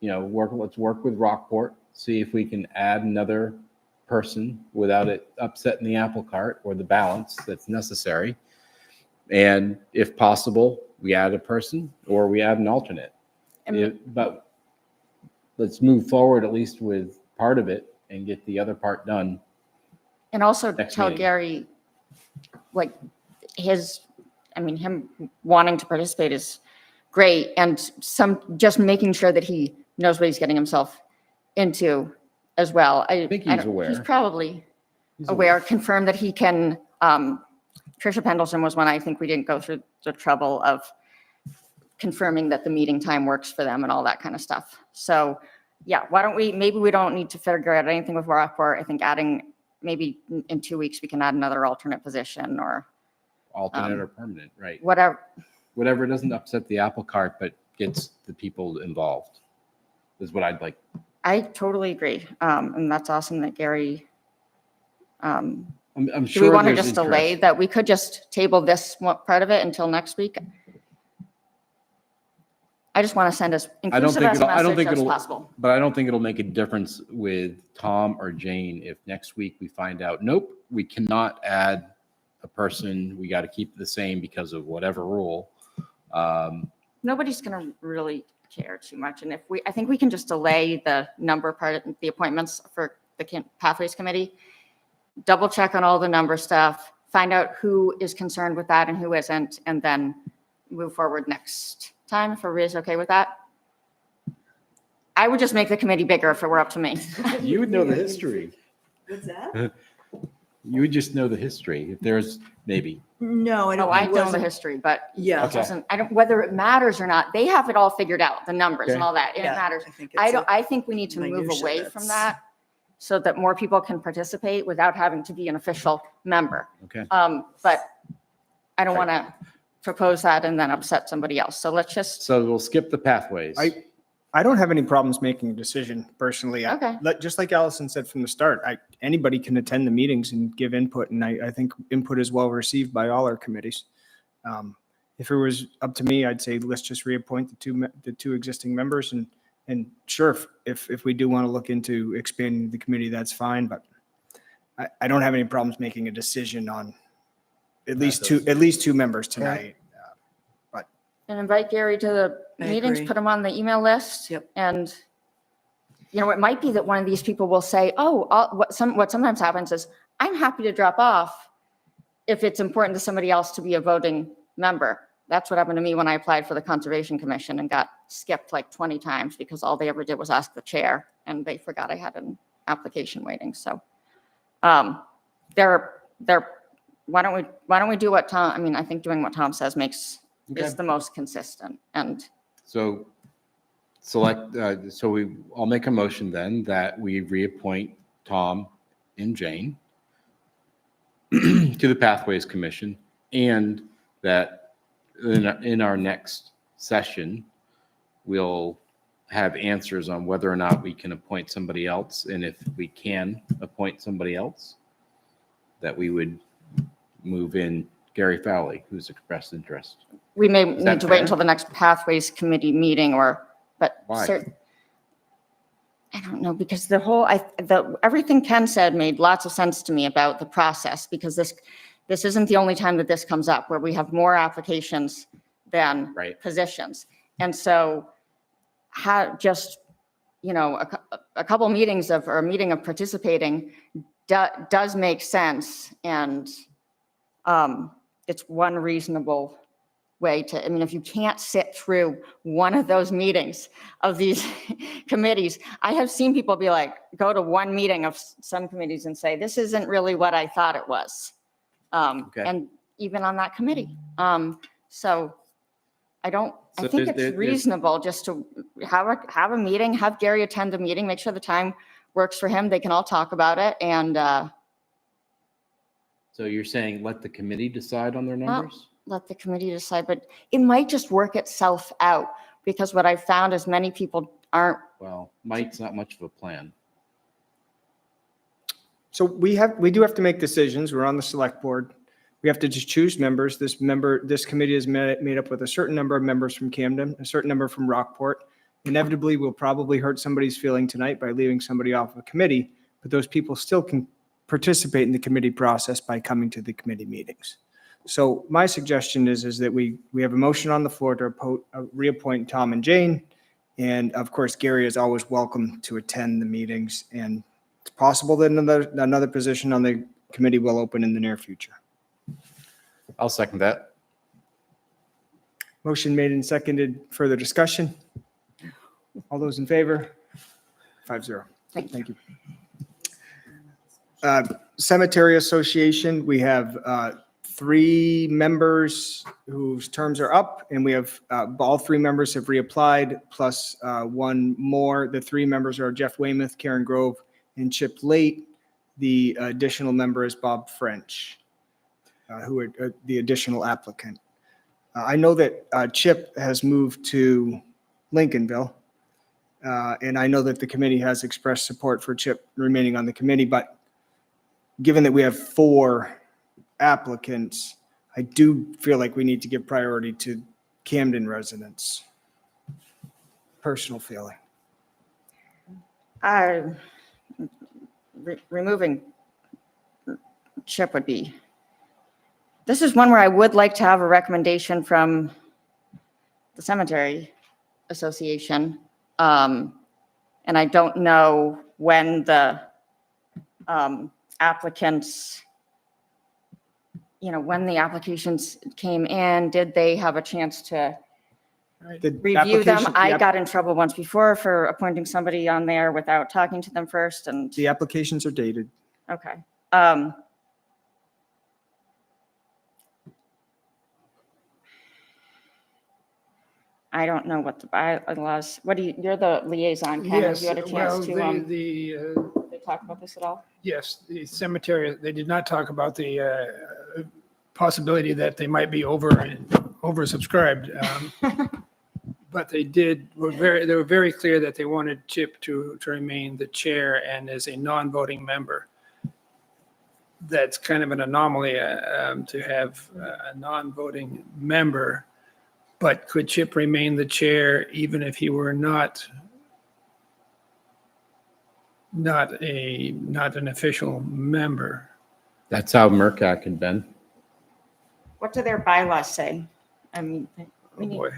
S8: let's work with Rockport, see if we can add another person without it upsetting the apple cart or the balance that's necessary. And if possible, we add a person or we add an alternate. But let's move forward at least with part of it and get the other part done.
S5: And also
S8: Next
S5: tell
S8: meeting.
S5: Gary, him wanting to participate is great. And just making sure that he knows what he's getting himself into as well. I
S8: think he's aware.
S5: He's probably aware, confirmed that he can, Tricia Pendleton was one I think we didn't go through the trouble of confirming that the meeting time works for them and all that kind of stuff. So yeah, maybe we don't need to figure out anything with Rockport. I think maybe in 2 weeks, we can add another alternate position or
S8: Alternate or permanent, right?
S5: whatever.
S8: Doesn't upset the apple cart, but gets the people involved is what I'd like.
S5: I totally agree. And that's awesome that Gary,
S8: I'm
S5: do
S8: sure
S5: we want to
S8: there's
S5: just delay
S8: interest.
S5: that? We could just table this part of it until next week. I just want to send as inclusive as a message as possible.
S8: But I don't think it'll make a difference with Tom or Jane if next week we find out, nope, we cannot add a person. We got to keep it the same because of whatever rule.
S5: Nobody's going to really care too much. And I think we can just delay the number part of the appointments for the Pathways Committee, double check on all the number stuff, find out who is concerned with that and who isn't, and then move forward next time, if everybody's okay with that. I would just make the committee bigger if it were up to me.
S8: You would know the history.
S4: What's that?
S8: You would just know the history. If there's maybe
S3: No, I don't.
S5: Oh, I
S3: it
S5: know the
S3: wasn't-
S5: history, but
S3: Yeah.
S5: it doesn't, I don't, whether it matters or not, they have it all figured out, the numbers and
S8: Okay.
S5: all that, and it
S3: Yeah,
S5: matters.
S3: I think
S5: I
S3: it's
S5: don't,
S3: a-
S5: I think we need to move
S3: minutia
S5: away from
S3: that's-
S5: that so that more people can participate without having to be an official member.
S8: Okay.
S5: But I don't want to propose that and then upset somebody else. So let's just,
S8: So we'll skip the pathways.
S2: I don't have any problems making a decision personally.
S5: Okay.
S2: Just like Allison said from the start, anybody can attend the meetings and give input, and I think input is well received by all our committees. If it was up to me, I'd say let's just reappoint the two existing members, and sure, if we do want to look into expanding the committee, that's fine, but I don't have any problems making a decision on at least two members tonight.
S5: and invite Gary to the
S3: I
S5: meetings,
S3: agree.
S5: put him on the email list.
S3: Yep.
S5: And, it might be that one of these people will say, oh, what sometimes happens is, I'm happy to drop off if it's important to somebody else to be a voting member. That's what happened to me when I applied for the Conservation Commission and got skipped like 20 times because all they ever did was ask the chair and they forgot I had an application waiting. So why don't we do what Tom, I mean, I think doing what Tom says is the most consistent. And
S8: So I'll make a motion then that we reappoint Tom and Jane to the Pathways Commission, and that in our next session, we'll have answers on whether or not we can appoint somebody else, and if we can appoint somebody else, that we would move in Gary Fowley, who's expressed interest.
S5: we may
S8: that
S5: need to wait
S8: fair?
S5: until the next Pathways Committee meeting but
S8: Why?
S5: I don't know, because everything Ken said made lots of sense to me about the process, because this isn't the only time that this comes up, where we have more applications than
S8: Right.
S5: positions. And so a couple meetings or a meeting of participating does make sense. And it's one reasonable way to, I mean, if you can't sit through one of those meetings of these committees, I have seen people be like, go to one meeting of some committees and say, this isn't really what I thought it was.
S8: Okay.
S5: And even on that committee. So I think it's
S8: there's-
S5: reasonable just to have a meeting, have Gary attend the meeting, make sure the time works for him. They can all talk about it. And
S8: So you're saying let the committee decide on their numbers?
S5: let the committee decide, but it might just work itself out, because what I've found is many people aren't.
S8: Well, might's not much of a plan.
S2: So we do have to make decisions. We're on the select board. We have to just choose members. This committee is made up with a certain number of members from Camden, a certain number from Rockport. Inevitably, we'll probably hurt somebody's feeling tonight by leaving somebody off a committee, but those people still can participate in the committee process by coming to the committee meetings. So my suggestion is that we have a motion on the floor to reappoint Tom and Jane. And of course, Gary is always welcome to attend the meetings, and it's possible that another position on the committee will open in the near future.
S8: I'll second that.
S2: Motion made and seconded. Further discussion? All those in favor? 5-0. Thank you. Cemetery Association, we have 3 members whose terms are up, and we have all 3 members have reapplied, plus 1 more. The 3 members are Jeff Weymouth, Karen Grove, and Chip Late. The additional member is Bob French, who are the additional applicant. I know that Chip has moved to Lincolnville, and I know that the committee has expressed support for Chip remaining on the committee, but given that we have 4 applicants, I do feel like we need to give priority to Camden residents. Personal feeling.
S5: Removing Chip would be, this is one where I would like to have a recommendation from the Cemetery Association. And I don't know when the applicants, when the applications came in, did they have a chance to
S2: The
S5: review them?
S2: application-
S5: I
S2: the
S5: got in trouble once before for appointing somebody on there without talking to them first, and,
S2: The applications are dated.
S5: okay. I don't know what the bylaws, what do you, you're the liaison, Ken, have
S7: Yes,
S5: you had a
S7: well,
S5: chance to, they talk about this at all?
S7: yes, the cemetery, they did not talk about the possibility that they might be oversubscribed. But they were very clear that they wanted Chip to remain the chair and as a non-voting member. That's kind of an anomaly to have a non-voting member. But could Chip remain the chair even if he were not an official member?
S8: That's how Mercac had been.
S5: What do their bylaws say? I mean,
S7: Oh,
S5: we need,
S7: boy.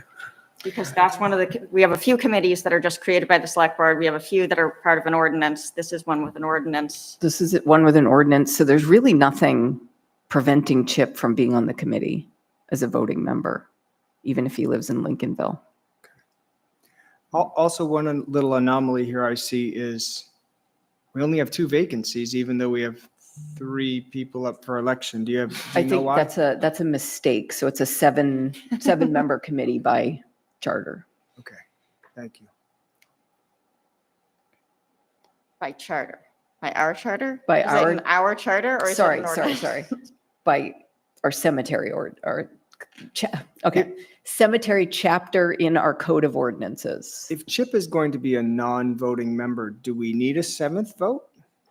S5: because that's one of the, we have a few committees that are just created by the select board. We have a few that are part of an ordinance. This is one with an ordinance.
S6: This is one with an ordinance, so there's really nothing preventing Chip from being on the committee as a voting member, even if he lives in Lincolnville.
S2: Also, one little anomaly here I see is we only have 2 vacancies, even though we have 3 people up for election. Do you know
S6: think
S2: why?
S6: that's a mistake. So it's a seven-member committee by charter.
S2: Okay, thank you.
S5: By charter, by our charter?
S6: By
S5: Is it in our charter or is it
S6: Sorry,
S5: an
S6: sorry,
S5: ordinance?
S6: sorry. By our cemetery okay, cemetery chapter in our code of ordinances.
S2: If Chip is going to be a non-voting member, do we need a 7th vote?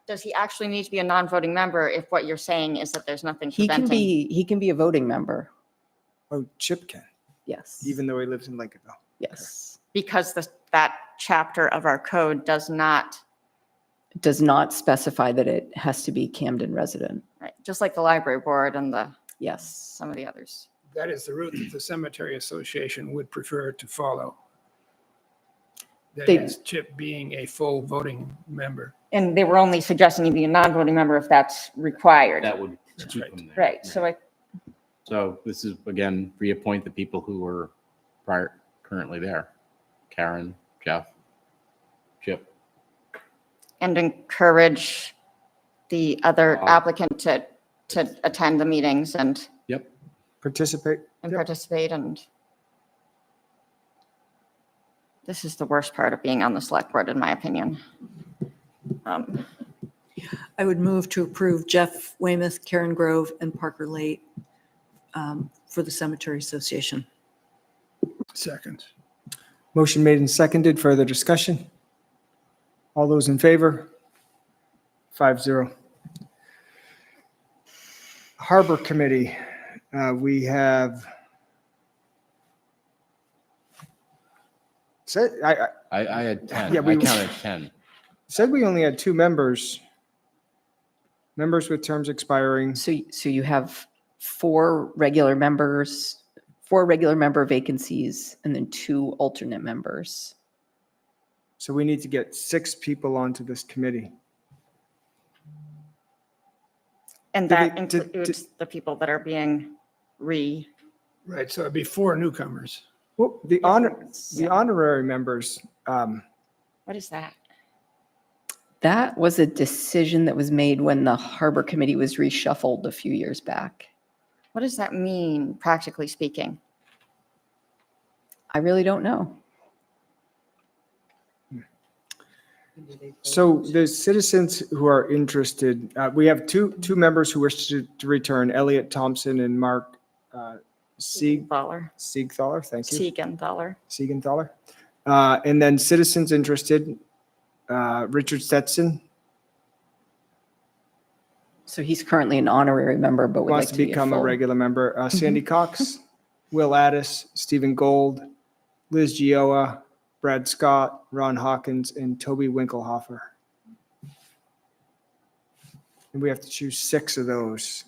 S5: Does he actually need to be a non-voting member if what you're saying is that there's nothing
S6: He can
S5: preventing?
S6: be a voting member.
S2: Oh, Chip can,
S6: Yes.
S2: even though he lives in Lincolnville.
S6: Yes.
S5: Because that chapter of our code does not,
S6: It does not specify that it has to be Camden resident.
S5: right, just like the library board and
S6: Yes.
S5: some of the others.
S7: That is the route that the Cemetery Association would prefer to follow. That
S6: They-
S7: is Chip being a full voting member.
S5: And they were only suggesting you be a non-voting member if that's required.
S8: That would
S7: That's
S8: keep
S7: right.
S8: them there.
S5: Right, so
S8: So this is, again, reappoint the people who were currently there. Karen, Jeff, Chip.
S5: and encourage the other
S8: Um,
S5: applicant to attend the meetings and
S8: Yep.
S2: Participate? Yep.
S5: participate and this is the worst part of being on the select board, in my opinion.
S3: I would move to approve Jeff Weymouth, Karen Grove, and Parker Late for the Cemetery Association.
S7: Second.
S2: Motion made and seconded. Further discussion? All those in favor? 5-0. Harbor Committee, we have.
S8: I had 10.
S2: Yeah,
S8: I
S2: we-
S8: counted 10.
S2: Said we only had 2 members. Members with terms expiring.
S6: So you have 4 regular members, 4 regular member vacancies, and then 2 alternate members.
S2: So we need to get 6 people onto this committee.
S5: And
S2: Did
S5: that
S2: we- did-
S5: includes the people that are being
S7: Right, so it'd be 4 newcomers.
S2: Well, the honorary members,
S5: what is that?
S6: That was a decision that was made when the Harbor Committee was reshuffled a few years back.
S5: What does that mean, practically speaking?
S6: I really don't know.
S2: so the citizens who are interested, we have two members who wish to return, Elliot Thompson and Mark
S5: Thaler,
S2: Siegenthaler, thank you.
S5: Siegenthaler.
S2: Siegenthaler. And then citizens interested, Richard Stetson
S6: So he's currently an honorary member, but would like
S2: wants
S6: to
S2: to
S6: be a
S2: become a
S6: full.
S2: regular member, Sandy Cox, Will Addis, Stephen Gold, Liz Gioa, Brad Scott, Ron Hawkins, and Toby Winkelhofer. And we have to choose 6 of those.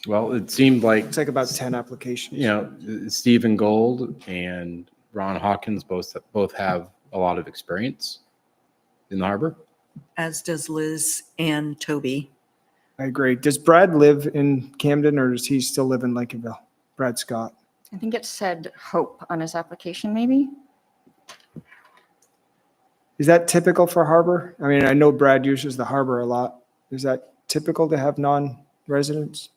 S8: Well, it seemed like,
S2: It's like about 10 applications.
S8: Stephen Gold and Ron Hawkins both have a lot of experience in the harbor.
S3: As does Liz and Toby.
S2: I agree. Does Brad live in Camden or does he still live in Lincolnville? Brad Scott.
S5: I think it said Hope on his application, maybe?
S2: Is that typical for harbor? I mean, I know Brad uses the harbor a lot. Is that typical to have non-residents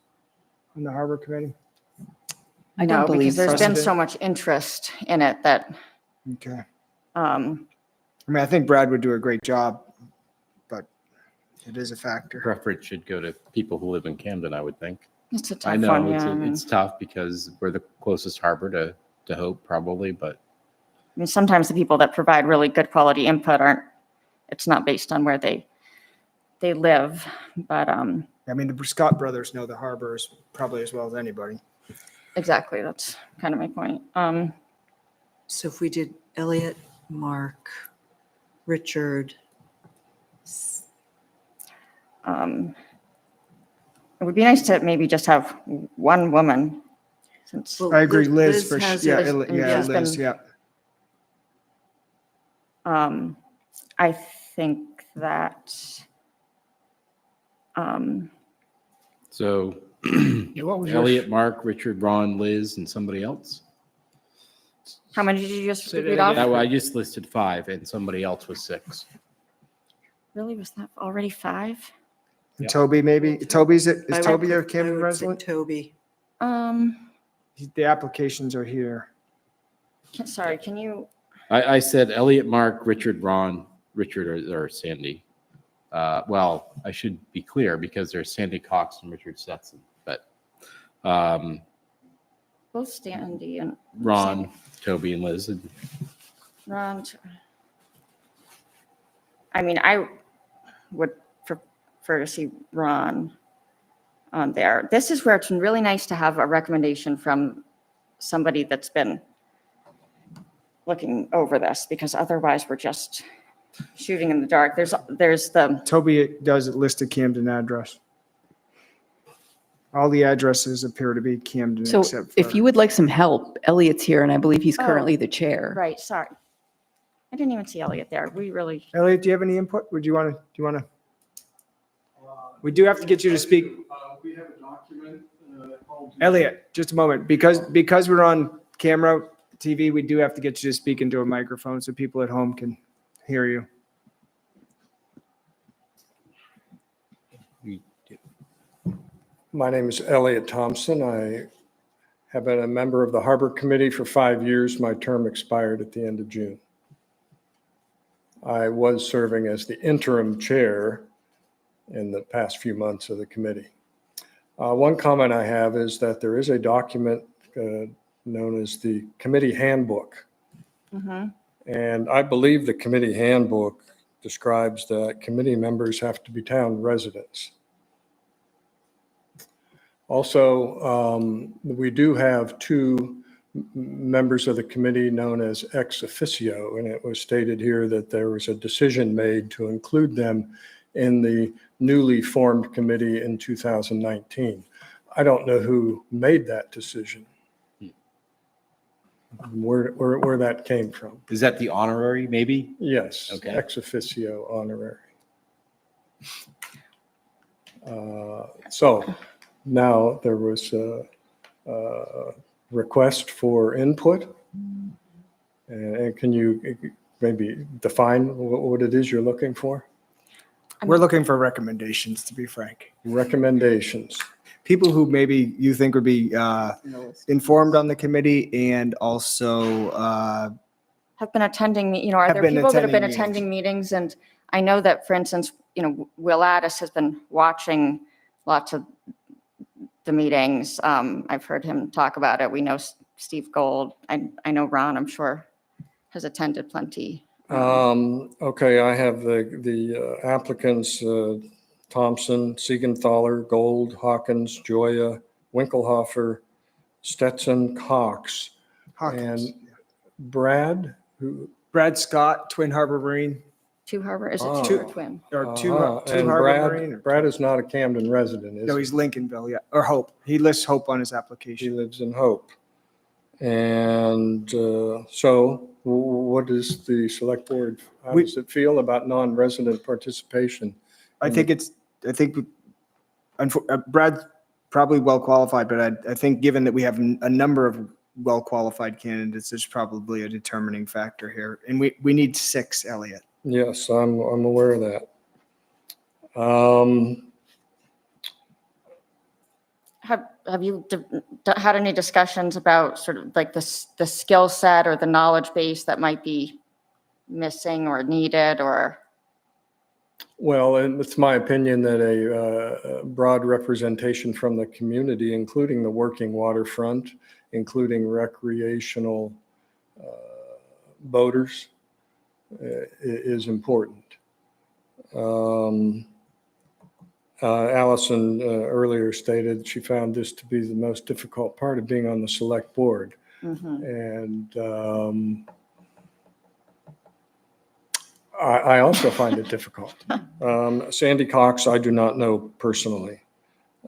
S2: on the harbor committee?
S6: I don't
S5: No, because
S6: believe
S5: there's
S6: so.
S5: been
S2: Precedent.
S5: so much interest in it that,
S2: Okay.
S5: um,
S2: I mean, I think Brad would do a great job, but it is a factor.
S8: Preference should go to people who live in Camden, I would think.
S5: it's a
S8: I
S5: tough one,
S8: know
S5: yeah. I mean,
S8: it's tough because we're the closest harbor to Hope probably, but
S5: sometimes the people that provide really good quality input it's not based on where they live, but,
S2: I mean, the Scott brothers know the harbor probably as well as anybody.
S5: exactly, that's kind of my point.
S3: So if we did Elliot, Mark, Richard,
S5: It would be nice to maybe just have one woman, since,
S3: well,
S2: I agree, Liz, for,
S3: has
S2: yeah,
S3: it.
S2: yeah,
S5: she's
S2: Liz,
S5: been-
S2: yeah.
S5: I think that,
S8: so
S7: What was your-
S8: Elliot, Mark, Richard, Ron, Liz, and somebody else.
S5: how many did you just
S7: Say that
S5: read off?
S8: That I just listed 5 and somebody else was 6.
S5: Really, was that already 5?
S8: Yeah.
S2: Toby, maybe? Is
S3: I
S2: Toby a
S3: would
S2: Camden
S3: say
S2: resident?
S3: Toby.
S2: The applications are here.
S5: Sorry, can you,
S8: I said Elliot, Mark, Richard, Ron, Richard or Sandy. Well, I should be clear because there's Sandy Cox and Richard Stetson, but
S5: both Sandy and
S8: Ron, Toby, and Liz.
S5: Ron. I mean, I would prefer to see Ron on there. This is where it's really nice to have a recommendation from somebody that's been looking over this, because otherwise we're just shooting in the dark. There's the,
S2: Toby does list a Camden address. All the addresses appear to be Camden
S6: So
S2: except for.
S6: if you would like some help, Elliot's here and I believe he's
S5: Oh,
S6: currently the chair.
S5: right, sorry. I didn't even see Elliot there. We really,
S2: Elliot, do you have any input? Do you want to? We do have to get you to speak.
S9: We have a document called.
S2: Elliot, just a moment. Because we're on camera, TV, we do have to get you to speak into a microphone so people at home can hear you.
S9: My name is Elliot Thompson. I have been a member of the Harbor Committee for 5 years. My term expired at the end of June. I was serving as the interim chair in the past few months of the committee. One comment I have is that there is a document known as the committee handbook. And I believe the committee handbook describes that committee members have to be town residents. Also, we do have 2 members of the committee known as ex officio, and it was stated here that there was a decision made to include them in the newly formed committee in 2019. I don't know who made that decision, where that came from.
S8: Is that the honorary, maybe?
S9: Yes,
S8: Okay.
S9: ex officio honorary. So now there was a request for input. And can you maybe define what it is you're looking for?
S2: We're looking for recommendations, to be frank.
S9: Recommendations.
S2: People who maybe you think would be informed on the committee and also,
S5: have been attending, are
S2: Have
S5: there
S2: been
S5: people that have been
S2: attending
S5: attending meetings? And I know that, for instance, Will Addis has been watching lots of the meetings. I've heard him talk about it. We know Steve Gold. I know Ron, I'm sure, has attended plenty.
S9: Okay, I have the applicants, Thompson, Siegenthaler, Gold, Hawkins, Joya, Winkelhofer, Stetson, Cox,
S2: Hawkins.
S9: and Brad, who,
S2: Brad Scott, Twin Harbor Marine,
S5: Two Harbor, is it
S9: Oh.
S5: two or twin?
S2: or two
S9: and
S2: Harbor Marine.
S9: Brad, Brad is not a Camden resident, is
S2: No,
S9: he?
S2: he's Lincolnville, yeah, or Hope. He lists Hope on his
S9: He
S2: application.
S9: lives in Hope. And so what does the select board, how
S2: We-
S9: does it feel about non-resident participation?
S2: I think Brad's probably well qualified, but I think given that we have a number of well qualified candidates, there's probably a determining factor here. And we need 6, Elliot.
S9: Yes, I'm aware of that.
S5: Have you had any discussions about sort of like the skill set or the knowledge base that might be missing or needed or?
S9: Well, and it's my opinion that a broad representation from the community, including the working waterfront, including recreational boaters, is important. Allison earlier stated she found this to be the most difficult part of being on the select board. And I also find it difficult. Sandy Cox, I do not know personally,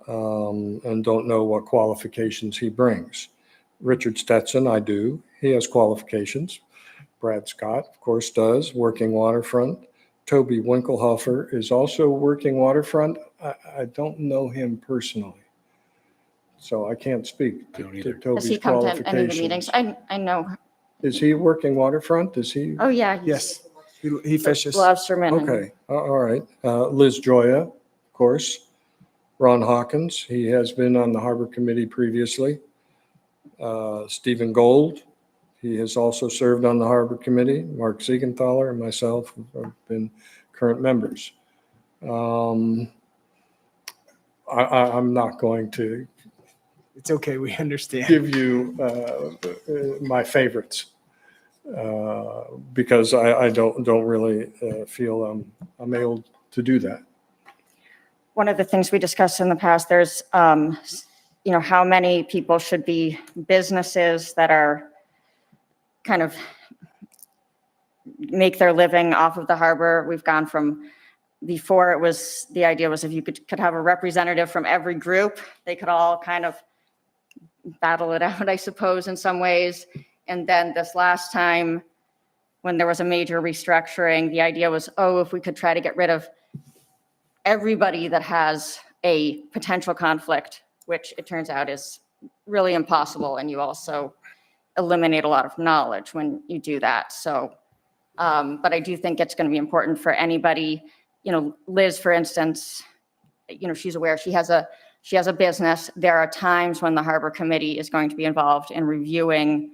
S9: and don't know what qualifications he brings. Richard Stetson, I do. He has qualifications. Brad Scott, of course, does, working waterfront. Toby Winkelhofer is also working waterfront. I don't know him personally, so I can't speak to
S5: Has
S9: Toby's
S5: he come to any of the
S9: qualifications.
S5: meetings? I know.
S9: Is he working waterfront? Is he?
S5: Oh, yeah. he's
S2: Yes, he fishes.
S5: Lobsterman. and-
S9: Okay, all right. Liz Joya, of course. Ron Hawkins, he has been on the Harbor Committee previously. Stephen Gold, he has also served on the Harbor Committee. Mark Siegenthaler and myself have been current members. I'm not going to
S2: It's okay, we understand.
S9: give you my favorites because I don't really feel I'm able to do that.
S5: One of the things we discussed in the past, there's, how many people should be businesses that are kind of make their living off of the harbor. We've gone from, before it was, the idea was if you could have a representative from every group, they could all kind of battle it out, I suppose, in some ways. And then this last time, when there was a major restructuring, the idea was, if we could try to get rid of everybody that has a potential conflict, which it turns out is really impossible. And you also eliminate a lot of knowledge when you do that. So, but I do think it's going to be important for anybody, Liz, for instance, she's aware she has a business. There are times when the Harbor Committee is going to be involved in reviewing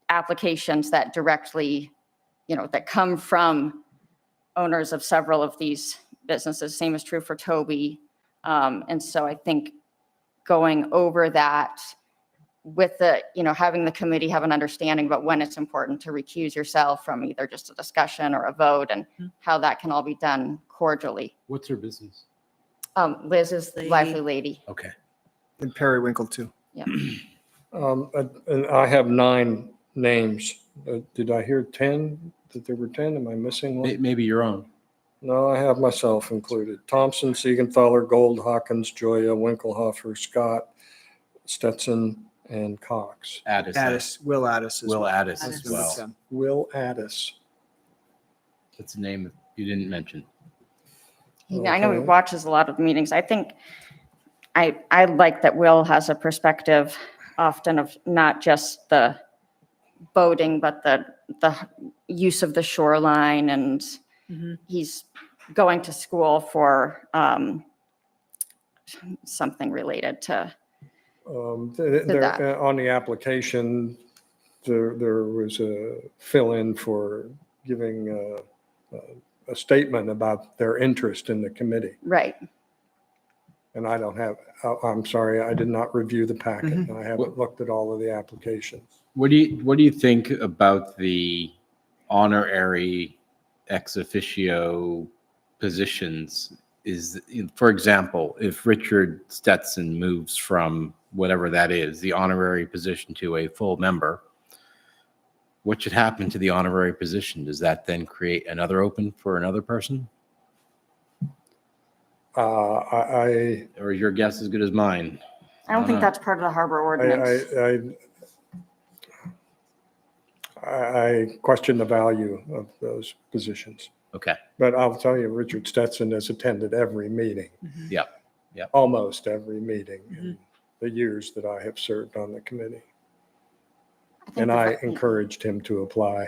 S5: applications that directly, that come from owners of several of these businesses. Same is true for Toby. And so I think going over that with the, having the committee have an understanding about when it's important to recuse yourself from either just a discussion or a vote and how that can all be done cordially.
S8: What's her business?
S5: Liz is the lively lady.
S8: Okay.
S2: And Periwinkle too.
S9: And I have 9 names. Did I hear 10? That there were 10? Am I missing one?
S8: Maybe your own.
S9: No, I have myself included. Thompson, Siegenthaler, Gold, Hawkins, Joya, Winkelhofer, Scott, Stetson, and Cox.
S8: Addis.
S2: Will Addis as well.
S8: Will Addis
S2: Has
S8: as
S2: been with
S8: well.
S2: them.
S9: Will Addis.
S8: That's a name you didn't mention.
S5: I know he
S9: Okay.
S5: watches a lot of meetings. I think I like that Will has a perspective often of not just the boating, but the use of the shoreline, and he's going to school for something related to.
S9: On the application, there was a fill-in for giving a statement about their interest in the committee.
S5: Right.
S9: And I don't have, I'm sorry, I did not review the packet. I haven't looked at all of the applications.
S8: What do you think about the honorary ex officio positions? Is, for example, if Richard Stetson moves from whatever that is, the honorary position, to a full member, what should happen to the honorary position? Does that then create another open for another person?
S9: I
S8: Or is your guess as good as mine?
S5: I don't think that's part of the harbor ordinance.
S9: I question the value of those positions.
S8: Okay.
S9: But I'll tell you, Richard Stetson has attended every meeting.
S8: Yep. Yep.
S9: Almost every meeting in the years that I have served on the committee.
S5: think
S9: And
S5: the
S9: I
S5: fa-
S9: encouraged him to apply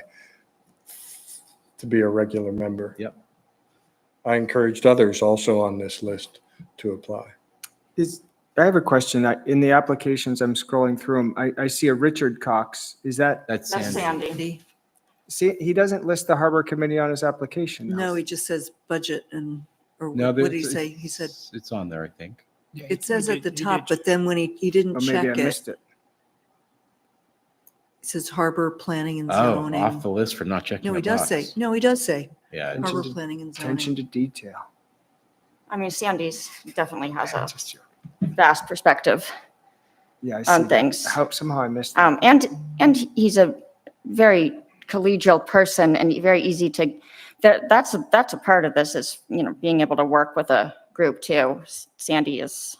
S9: to be a regular member.
S8: Yep.
S9: I encouraged others also on this list to apply.
S2: Is I have a question. In the applications, I'm scrolling through them. I see a Richard Cox. Is that,
S8: That's
S5: That's
S8: Sandy.
S5: Sandy.
S2: see, he doesn't list the Harbor Committee on his application. though.
S3: No, he just says budget and, or
S8: No,
S3: what did he
S8: there's-
S3: say? He said,
S8: It's on there, I think.
S7: Yeah,
S3: it says
S7: he
S3: at the
S7: did- he
S3: top,
S7: did-
S3: but then when he didn't
S2: Or maybe I
S3: check it,
S2: missed it.
S3: it says harbor planning and
S8: Oh,
S3: zoning.
S8: off the list for not checking
S3: No,
S8: the
S3: he does say,
S8: box.
S3: no, he does say
S8: Yeah,
S2: Attention
S3: harbor
S2: to-
S3: planning and
S2: Attention
S3: zoning.
S2: to detail.
S5: I mean, Sandy's definitely has a
S2: Just-
S5: vast perspective
S2: Yeah, I see.
S5: on
S2: that.
S5: things.
S2: Somehow I missed that.
S5: And he's a very collegial person and very easy to, that's a part of this is, you know, being able to work with a group too. Sandy is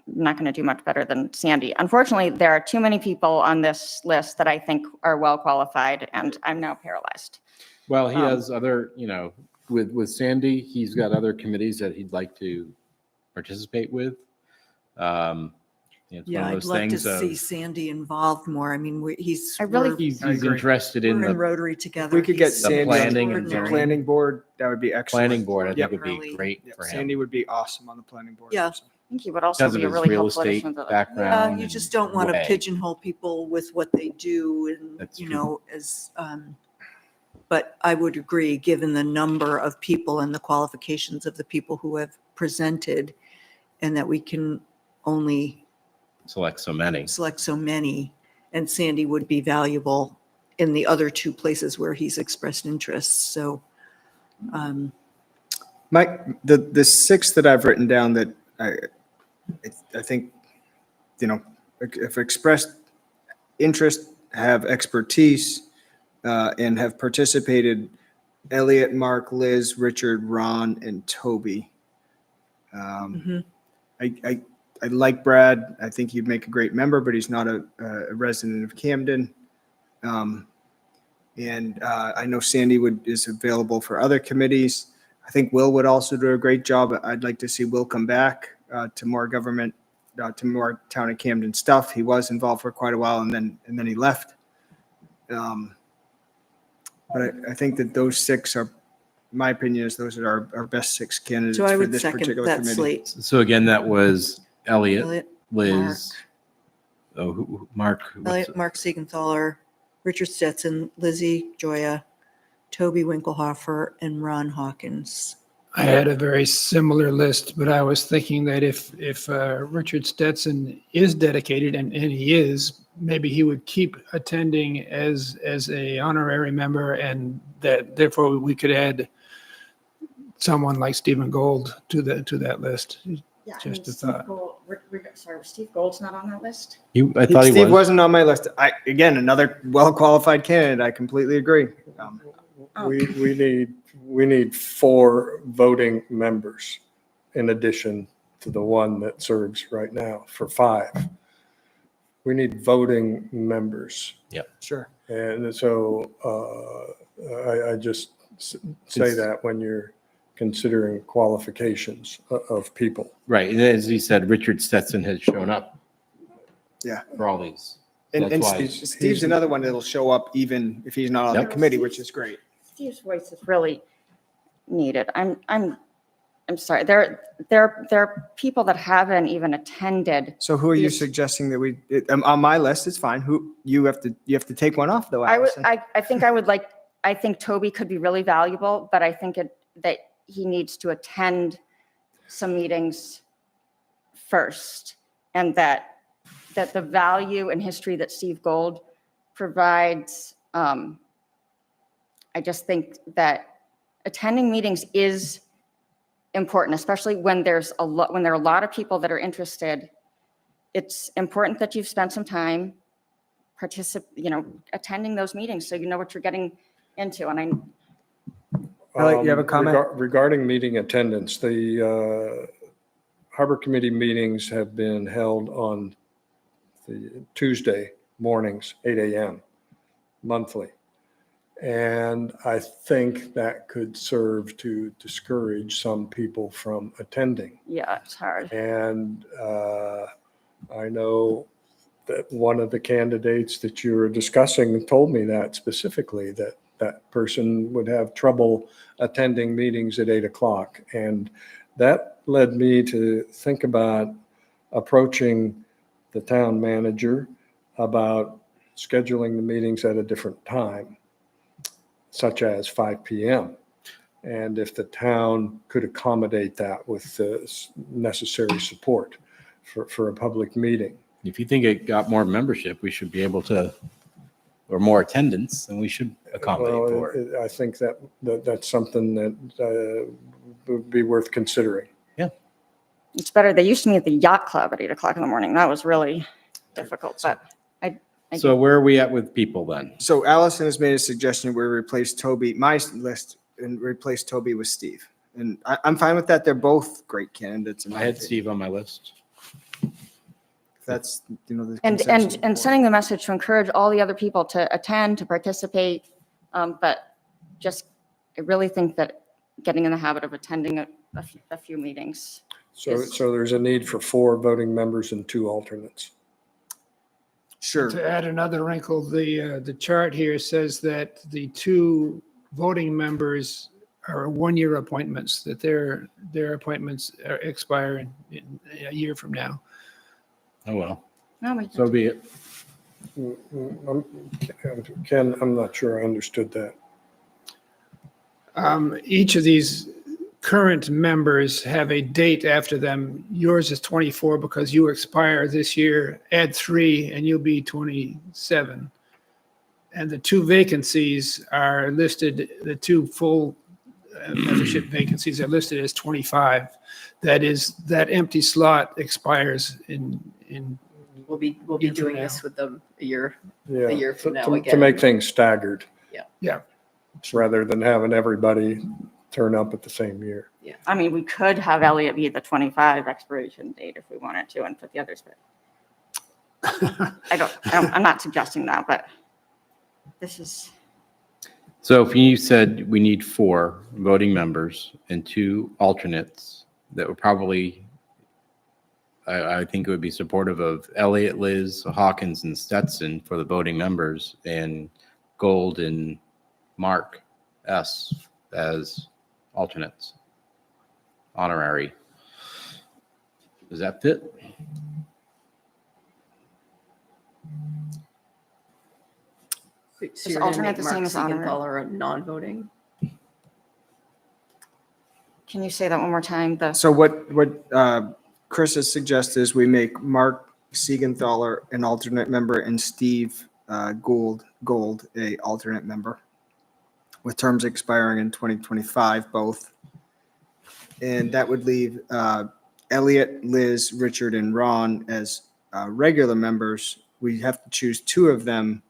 S5: not going to do much better than Sandy. Unfortunately, there are too many people on this list that I think are well qualified, and I'm now paralyzed.
S8: well, he
S5: Um,
S8: has other, with Sandy, he's got other committees that he'd like to participate with. It's one
S3: Yeah,
S8: of
S3: I'd
S8: those
S3: love to
S8: things of,
S3: see Sandy involved more. I mean,
S5: I really-
S3: we're
S8: he's
S2: I agree.
S8: interested in
S3: in
S8: the
S3: Rotary together.
S2: we could get
S3: He's
S2: Sandy on
S8: planning and
S2: the
S3: extraordinary.
S2: planning board, that would be excellent.
S8: planning board. I
S2: Yep.
S8: think would be
S3: Really.
S8: great
S2: Yep,
S8: for him.
S2: Sandy would be awesome on the planning board.
S3: Yeah.
S2: so.
S5: I think he would also
S8: Because of
S5: be a
S8: his
S5: really
S8: real
S5: helpful
S8: estate
S5: addition to the.
S3: Yeah,
S8: background.
S3: you just don't want to
S8: way.
S3: pigeonhole people with what they do and,
S8: That's
S3: you
S8: true.
S3: know, as, but I would agree, given the number of people and the qualifications of the people who have presented, and that we can only
S8: Select so many.
S3: select so many, and Sandy would be valuable in the other two places where he's expressed interest, so.
S2: The six that I've written down that I think, if expressed interest, have expertise, and have participated, Elliot, Mark, Liz, Richard, Ron, and Toby.
S3: Mhm.
S2: I like Brad. I think he'd make a great member, but he's not a resident of Camden. And I know Sandy is available for other committees. I think Will would also do a great job. I'd like to see Will come back to more government, to more town of Camden stuff. He was involved for quite a while and then he left. But I think that those six are, my opinion is those are our best six candidates
S3: So I
S2: for
S3: would
S2: this
S3: second
S2: particular
S3: that
S2: committee.
S3: slate.
S8: So again, that was Elliot,
S3: Elliot,
S8: Liz, Mark. what's
S3: Elliot,
S8: it?
S3: Mark Siegenthaler, Richard Stetson, Lizzie Joya, Toby Winkelhofer, and Ron Hawkins.
S7: I had a very similar list, but I was thinking that if Richard Stetson is dedicated, and he is, maybe he would keep attending as a honorary member, and that therefore we could add someone like Stephen Gold to that list.
S5: Yeah,
S7: Just a thought.
S5: Sorry, Steve Gold's not on that list?
S8: I thought he
S2: Steve
S8: was.
S2: wasn't on my list. Again, another well-qualified candidate. I completely agree.
S9: We need 4 voting members in addition to the one that serves right now for 5. We need voting members.
S2: Sure.
S9: And so I just say that when you're considering qualifications of people.
S8: Right, and as he said, Richard Stetson has shown up.
S2: Yeah.
S8: For all these.
S2: And
S8: That's why.
S2: Steve's another one that'll show up even if he's not on the
S8: Yep.
S2: committee, which is great.
S5: Steve's voice is really needed. I'm sorry. There are people that haven't even attended.
S2: So who are you
S5: Yes.
S2: suggesting that on my list, it's fine. Who, you have to take one off though,
S5: I would,
S2: Allison.
S5: I think Toby could be really valuable, but I think that he needs to attend some meetings first. And that the value and history that Steve Gold provides, I just think that attending meetings is important, especially when there are a lot of people that are interested. It's important that you've spent some time attending those meetings so you know what you're getting into. And
S2: Elliot, you have a comment?
S9: Regarding meeting attendance, the Harbor Committee meetings have been held on the Tuesday mornings, 8 a.m. monthly. And I think that could serve to discourage some people from attending.
S5: yeah, it's hard.
S9: And I know that one of the candidates that you were discussing told me that specifically, that that person would have trouble attending meetings at 8 o'clock. And that led me to think about approaching the town manager about scheduling the meetings at a different time, such as 5 PM. And if the town could accommodate that with the necessary support for a public meeting.
S8: If you think it got more membership, we should be able to, or more attendance, then we should accommodate
S9: Well,
S8: for it.
S9: I think that's something that would be worth considering.
S5: It's better. They used to meet at the yacht club at 8 o'clock in the morning. That was really difficult, but I
S8: So where are we at with people then?
S2: So Allison has made a suggestion where we replace Toby, my list, and replace Toby with Steve. And I'm fine with that. They're both great candidates. in
S8: I
S2: my
S8: had
S2: opinion.
S8: Steve on my list.
S2: That's, the
S5: and
S2: consensus.
S5: and sending the message to encourage all the other people to attend, to participate. But just, I really think that getting in the habit of attending a few meetings.
S9: So there's a need for 4 voting members and 2 alternates.
S2: Sure.
S7: To add another wrinkle, the chart here says that the 2 voting members are 1-year appointments, that their appointments expire in a year from now.
S8: Oh, well,
S5: No, we-
S8: so be it.
S9: Ken, I'm not sure I understood that.
S7: Each of these current members have a date after them. Yours is 24 because you expire this year. Add 3 and you'll be 27. And the 2 vacancies are listed, the 2 full membership vacancies are listed as 25. That is, that empty slot expires in
S6: We'll be
S7: Year from
S6: doing
S7: now.
S6: this with them a year
S9: Yeah,
S6: year from now
S9: to
S6: again.
S9: make things staggered.
S7: Yeah.
S9: Rather than having everybody turn up at the same year.
S5: I mean, we could have Elliot be the 25 expiration date if we wanted to and put the others, but I'm not suggesting that, but this is,
S8: So if you said we need 4 voting members and 2 alternates, that would probably, I think it would be supportive of Elliot, Liz, Hawkins, and Stetson for the voting members, and Gold and Mark S. as alternates, honorary. Does that fit?
S6: So you're gonna
S5: alternate
S6: make
S5: the
S6: Mark
S5: same as honorary?
S6: Siegenthaler a non-voting?
S5: can you say that one more time?
S2: So what Chris has suggested is we make Mark Siegenthaler an alternate member and Steve Gould a alternate member with terms expiring in 2025, both. And that would leave Elliot, Liz, Richard, and Ron as regular members. We have to choose 2 of them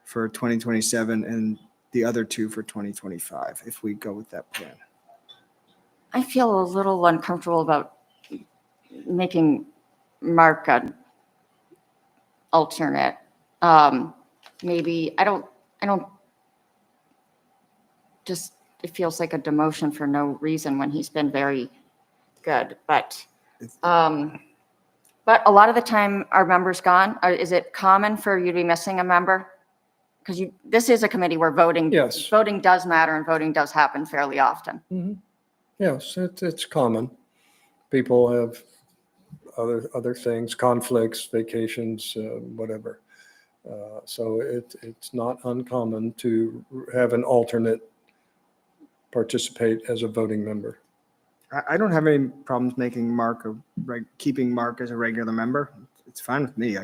S2: for 2027 and the other 2 for 2025, if we go with that plan.
S5: I feel a little uncomfortable about making Mark an alternate. Maybe, I don't, just, it feels like a demotion for no reason when he's been very good, but a lot of the time our member's gone. Is it common for you to be missing a member? Because this is a committee where voting does matter and voting does happen fairly often.
S9: Yes, it's common. People have other things, conflicts, vacations, whatever. So it's not uncommon to have an alternate participate as a voting member.
S2: I don't have any problems making Mark keeping Mark as a regular member. It's fine with me.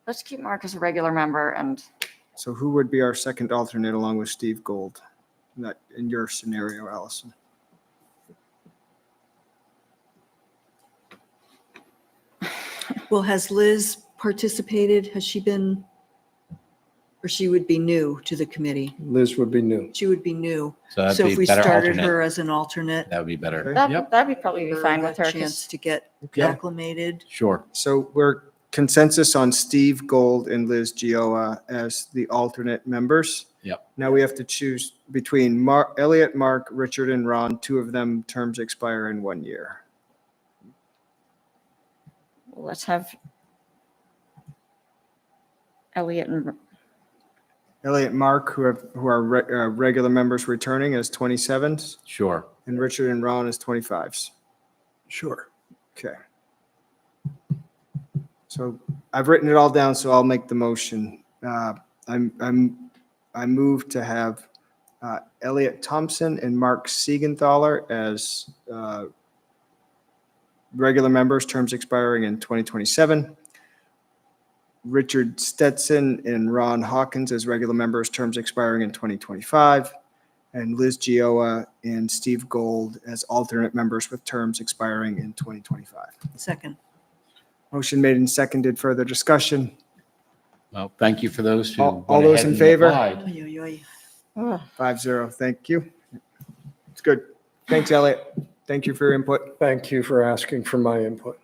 S5: Let's keep Mark as a regular member, and
S2: So who would be our second alternate along with Steve Gould? Not in your scenario, Allison.
S3: Well, has Liz participated? Has she been, or she would be new to the committee?
S9: Liz would be new.
S3: She would be new.
S8: So that'd
S3: So if
S8: be
S3: we
S8: better
S3: started
S8: alternate.
S3: her as an alternate,
S8: That would be better.
S2: Okay.
S8: Yep,
S5: that'd be probably be
S3: her
S5: fine with
S3: a
S5: her.
S3: chance
S5: 'Cause
S3: to get
S8: Yeah.
S3: acclimated.
S8: sure.
S2: So we're consensus on Steve Gould and Liz Gioa as the alternate members.
S8: Yep.
S2: Now we have to choose between Elliot, Mark, Richard, and Ron. 2 of them terms expire in 1 year.
S5: Let's have Elliot and
S2: Elliot, Mark, who are regular members returning as 27s,
S8: Sure.
S2: and Richard and Ron as 25s.
S9: Sure.
S2: Okay. So I've written it all down, so I'll make the motion. I move to have Elliot Thompson and Mark Siegenthaler as regular members, terms expiring in 2027. Richard Stetson and Ron Hawkins as regular members, terms expiring in 2025. And Liz Gioa and Steve Gold as alternate members with terms expiring in 2025.
S3: Second.
S2: Motion made and seconded. Further discussion?
S8: Well, thank you for those who.
S2: All
S8: went
S2: those
S8: ahead
S2: in
S8: and
S2: favor?
S8: applied.
S3: Oy, oy, oy.
S5: Ugh.
S2: 5-0. Thank you. It's good. Thanks, Elliot. Thank you for your input.
S9: Thank you for asking for my input.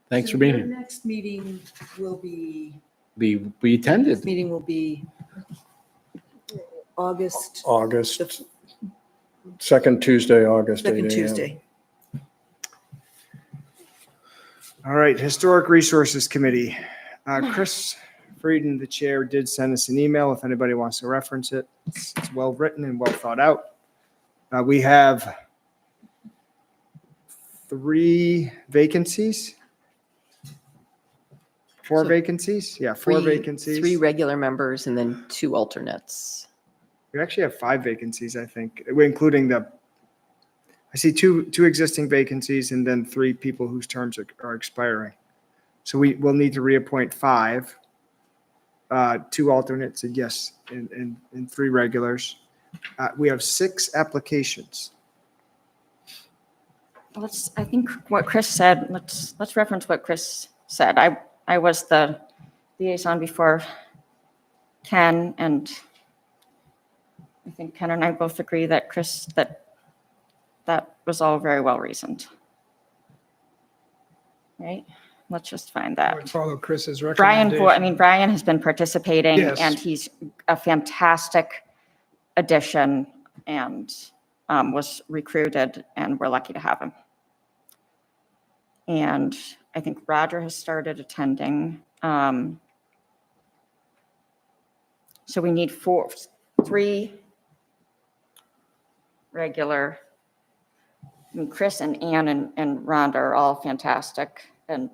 S8: Thanks for
S4: So
S8: being
S4: your
S8: here.
S4: Next meeting will be,
S8: We attended.
S4: this meeting will be August,
S9: August, second Tuesday, August 8
S3: Second
S9: a.m.
S3: Tuesday.
S2: All right, Historic Resources Committee. Chris Frieden, the chair, did send us an email if anybody wants to reference it. It's well-written and well thought out. We have 3 vacancies. 4
S6: So
S2: vacancies? Yeah, 4 vacancies.
S6: 3 regular members and then 2 alternates.
S2: We actually have 5 vacancies, I think, including I see two existing vacancies and then 3 people whose terms are expiring. So we will need to reappoint 5, 2 alternates, and yes, and 3 regulars. We have 6 applications.
S5: I think what Chris said, let's reference what Chris said. I was the liaison before Ken, and I think Ken and I both agree that that was all very well reasoned. Right? Let's just find
S7: I would
S5: that.
S7: follow Chris's
S5: Brian,
S7: recommendation.
S5: Brian has been participating,
S7: Yes.
S5: and he's a fantastic addition and was recruited, and we're lucky to have him. And I think Roger has started attending. So we need 3 regular. I mean, Chris and Ann and Rhonda are all fantastic and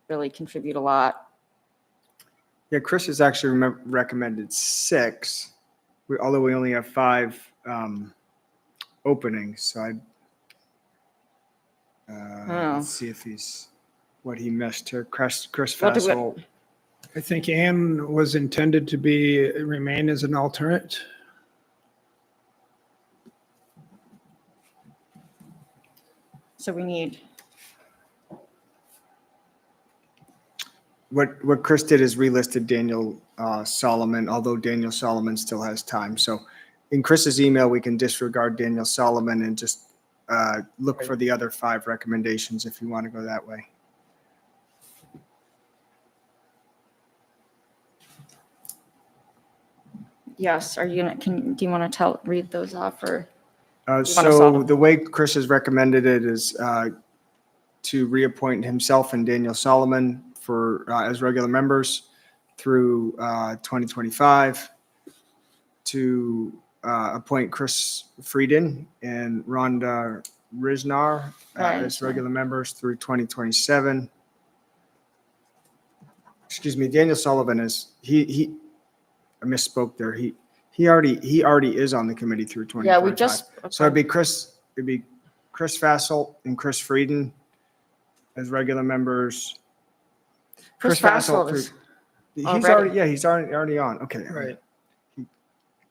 S5: really contribute a lot.
S2: Yeah, Chris has actually recommended 6, although we only have 5 openings. So let's see if what he missed here. Chris
S5: What do we-
S2: Fassel.
S7: I think Ann was intended to remain as an alternate.
S5: So we need,
S2: What Chris did is relisted Daniel Solomon, although Daniel Solomon still has time. So in Chris's email, we can disregard Daniel Solomon and just look for the other 5 recommendations if you want to go that way.
S5: yes, are you gonna, do you want to read those off or?
S2: So
S5: Solomon.
S2: the way Chris has recommended it is to reappoint himself and Daniel Solomon as regular members through 2025, to appoint Chris Frieden and Rhonda Riznar as regular members through 2027. Excuse me, Daniel Sullivan I misspoke there. He already is on the committee through 2025.
S5: Yeah, we just.
S2: So it'd be Chris Fassel and Chris Frieden as regular members.
S5: Chris Fassel
S2: through-
S5: is
S2: He's
S5: already-
S2: he's already on. Okay.
S7: Right.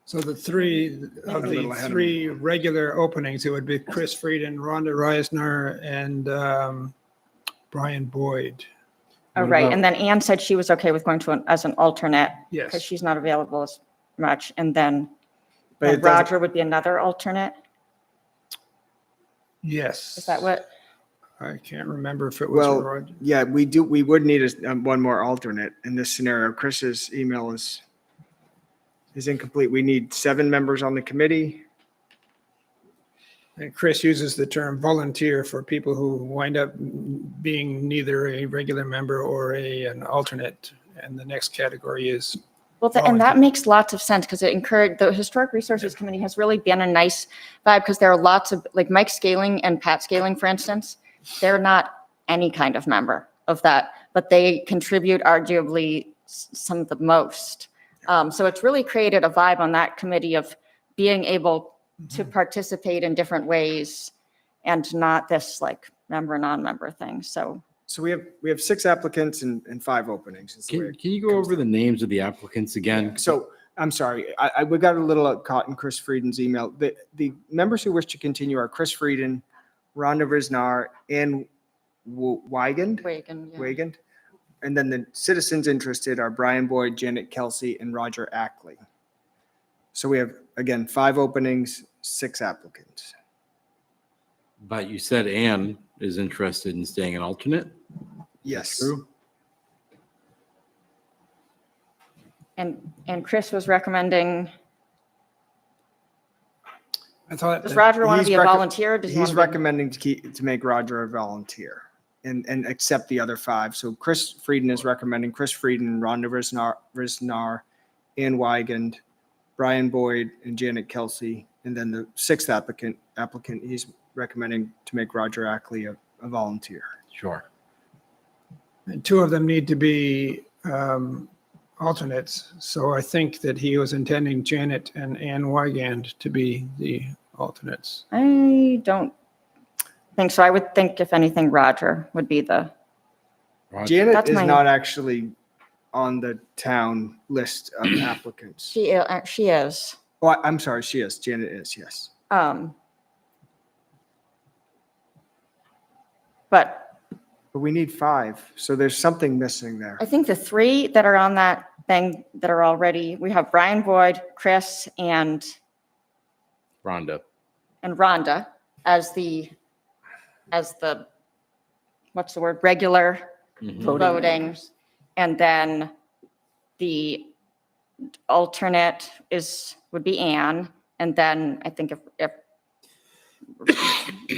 S7: So the 3 of
S2: A little
S7: the
S2: ahead of
S7: 3 regular openings, it would be Chris Frieden, Rhonda Reisner, and Brian Boyd.
S5: Oh, right, and then Ann said she was okay with going as an alternate because
S7: Yes.
S5: she's not available as much, and then
S2: But it
S5: and
S2: doesn't-
S5: Roger would be another alternate.
S7: Yes.
S5: Is that what?
S7: I can't remember if it was
S2: Well,
S7: Roger.
S2: yeah, we would need one more alternate in this scenario. Chris's email is incomplete. We need 7 members on the committee.
S7: And Chris uses the term volunteer for people who wind up being neither a regular member or an alternate. And the next category is,
S5: Well, and that makes lots of sense because the Historic Resources Committee has really been a nice vibe because there are lots of, like Mike Scaling and Pat Scaling, for instance, they're not any kind of member of that but they contribute arguably some of the most. So it's really created a vibe on that committee of being able to participate in different ways and not this like member, non-member thing. So
S2: So we have 6 applicants and 5 openings. is the way
S8: Can you go over the names of the applicants again?
S2: So I'm sorry, we got a little caught in Chris Frieden's email. The members who wish to continue are Chris Frieden, Rhonda Risnar, and Weigand.
S5: Wagon, yeah.
S2: Weigand. And then the citizens interested are Brian Boyd, Janet Kelsey, and Roger Ackley. So we have, again, 5 openings, 6 applicants.
S8: But you said Anne is interested in staying an alternate?
S2: Yes.
S8: True.
S5: And Chris was recommending,
S7: I thought.
S5: does Roger want to
S2: He's
S5: be a
S2: rec-
S5: volunteer? Does he
S2: He's
S5: wanna be-
S2: recommending to make Roger a volunteer and accept the other 5. So Chris Frieden is recommending Chris Frieden, Rhonda Risnar, Ann Weigand, Brian Boyd, and Janet Kelsey. And then the 6th applicant, he's recommending to make Roger Ackley a volunteer.
S8: Sure.
S7: And 2 of them need to be alternates. So I think that he was intending Janet and Ann Weigand to be the alternates.
S5: I don't think so. I would think if anything, Roger would be the,
S8: Roger.
S2: Janet
S5: That's
S2: is
S5: my-
S2: not actually on the town list of applicants.
S5: she is.
S2: Oh, I'm sorry, she is. Janet is, yes.
S5: But
S2: But we need 5, so there's something missing there.
S5: I think the 3 that are on that thing that are already, we have Brian Boyd, Chris, and
S8: Rhonda.
S5: Rhonda as the, what's the word, regular
S8: Mhm.
S5: voting. And then the alternate would be Anne. And then I think if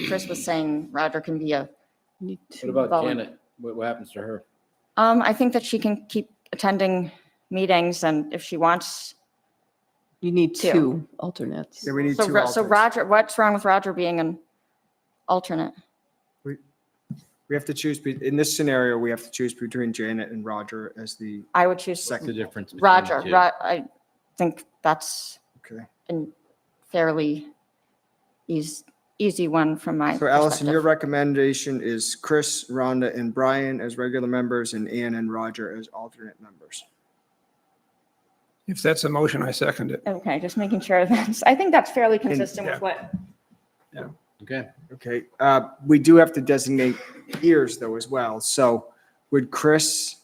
S5: Chris was saying Roger can be a,
S8: What about
S5: Volunteer.
S8: Janet? What happens to her?
S5: I think that she can keep attending meetings and if she wants.
S6: You need
S5: Two.
S6: 2 alternates.
S2: Yeah, we need 2
S5: So
S2: alternates.
S5: Roger, what's wrong with Roger being an alternate?
S2: We have to choose, in this scenario, we have to choose between Janet and Roger as the
S5: I would choose
S8: What's the difference between
S5: Roger.
S8: the two?
S5: I think that's
S2: okay.
S5: a fairly easy one from my
S2: So Allison, your
S5: perspective.
S2: recommendation is Chris, Rhonda, and Brian as regular members and Ann and Roger as alternate members.
S7: If that's a motion, I second it.
S5: Okay, just making sure I think that's fairly consistent with what,
S8: Okay.
S2: Okay, we do have to designate years though as well. So would Chris,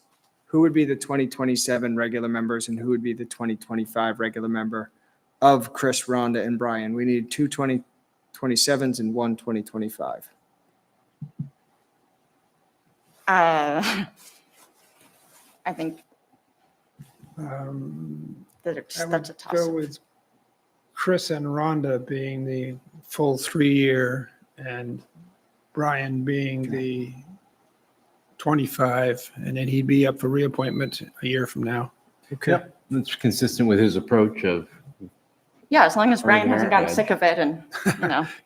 S2: who would be the 2027 regular members and who would be the 2025 regular member of Chris, Rhonda, and Brian? We need 2 2027s and 1 2025.
S5: I think that's
S7: I
S5: a
S7: would
S5: toss.
S7: go with Chris and Rhonda being the full 3-year and Brian being the 25, and then he'd be up for reappointment a year from now.
S2: Okay.
S8: That's consistent with his approach of,
S5: Yeah, as long as Ryan
S8: Regular
S5: hasn't gotten
S8: ed.
S5: sick of it and,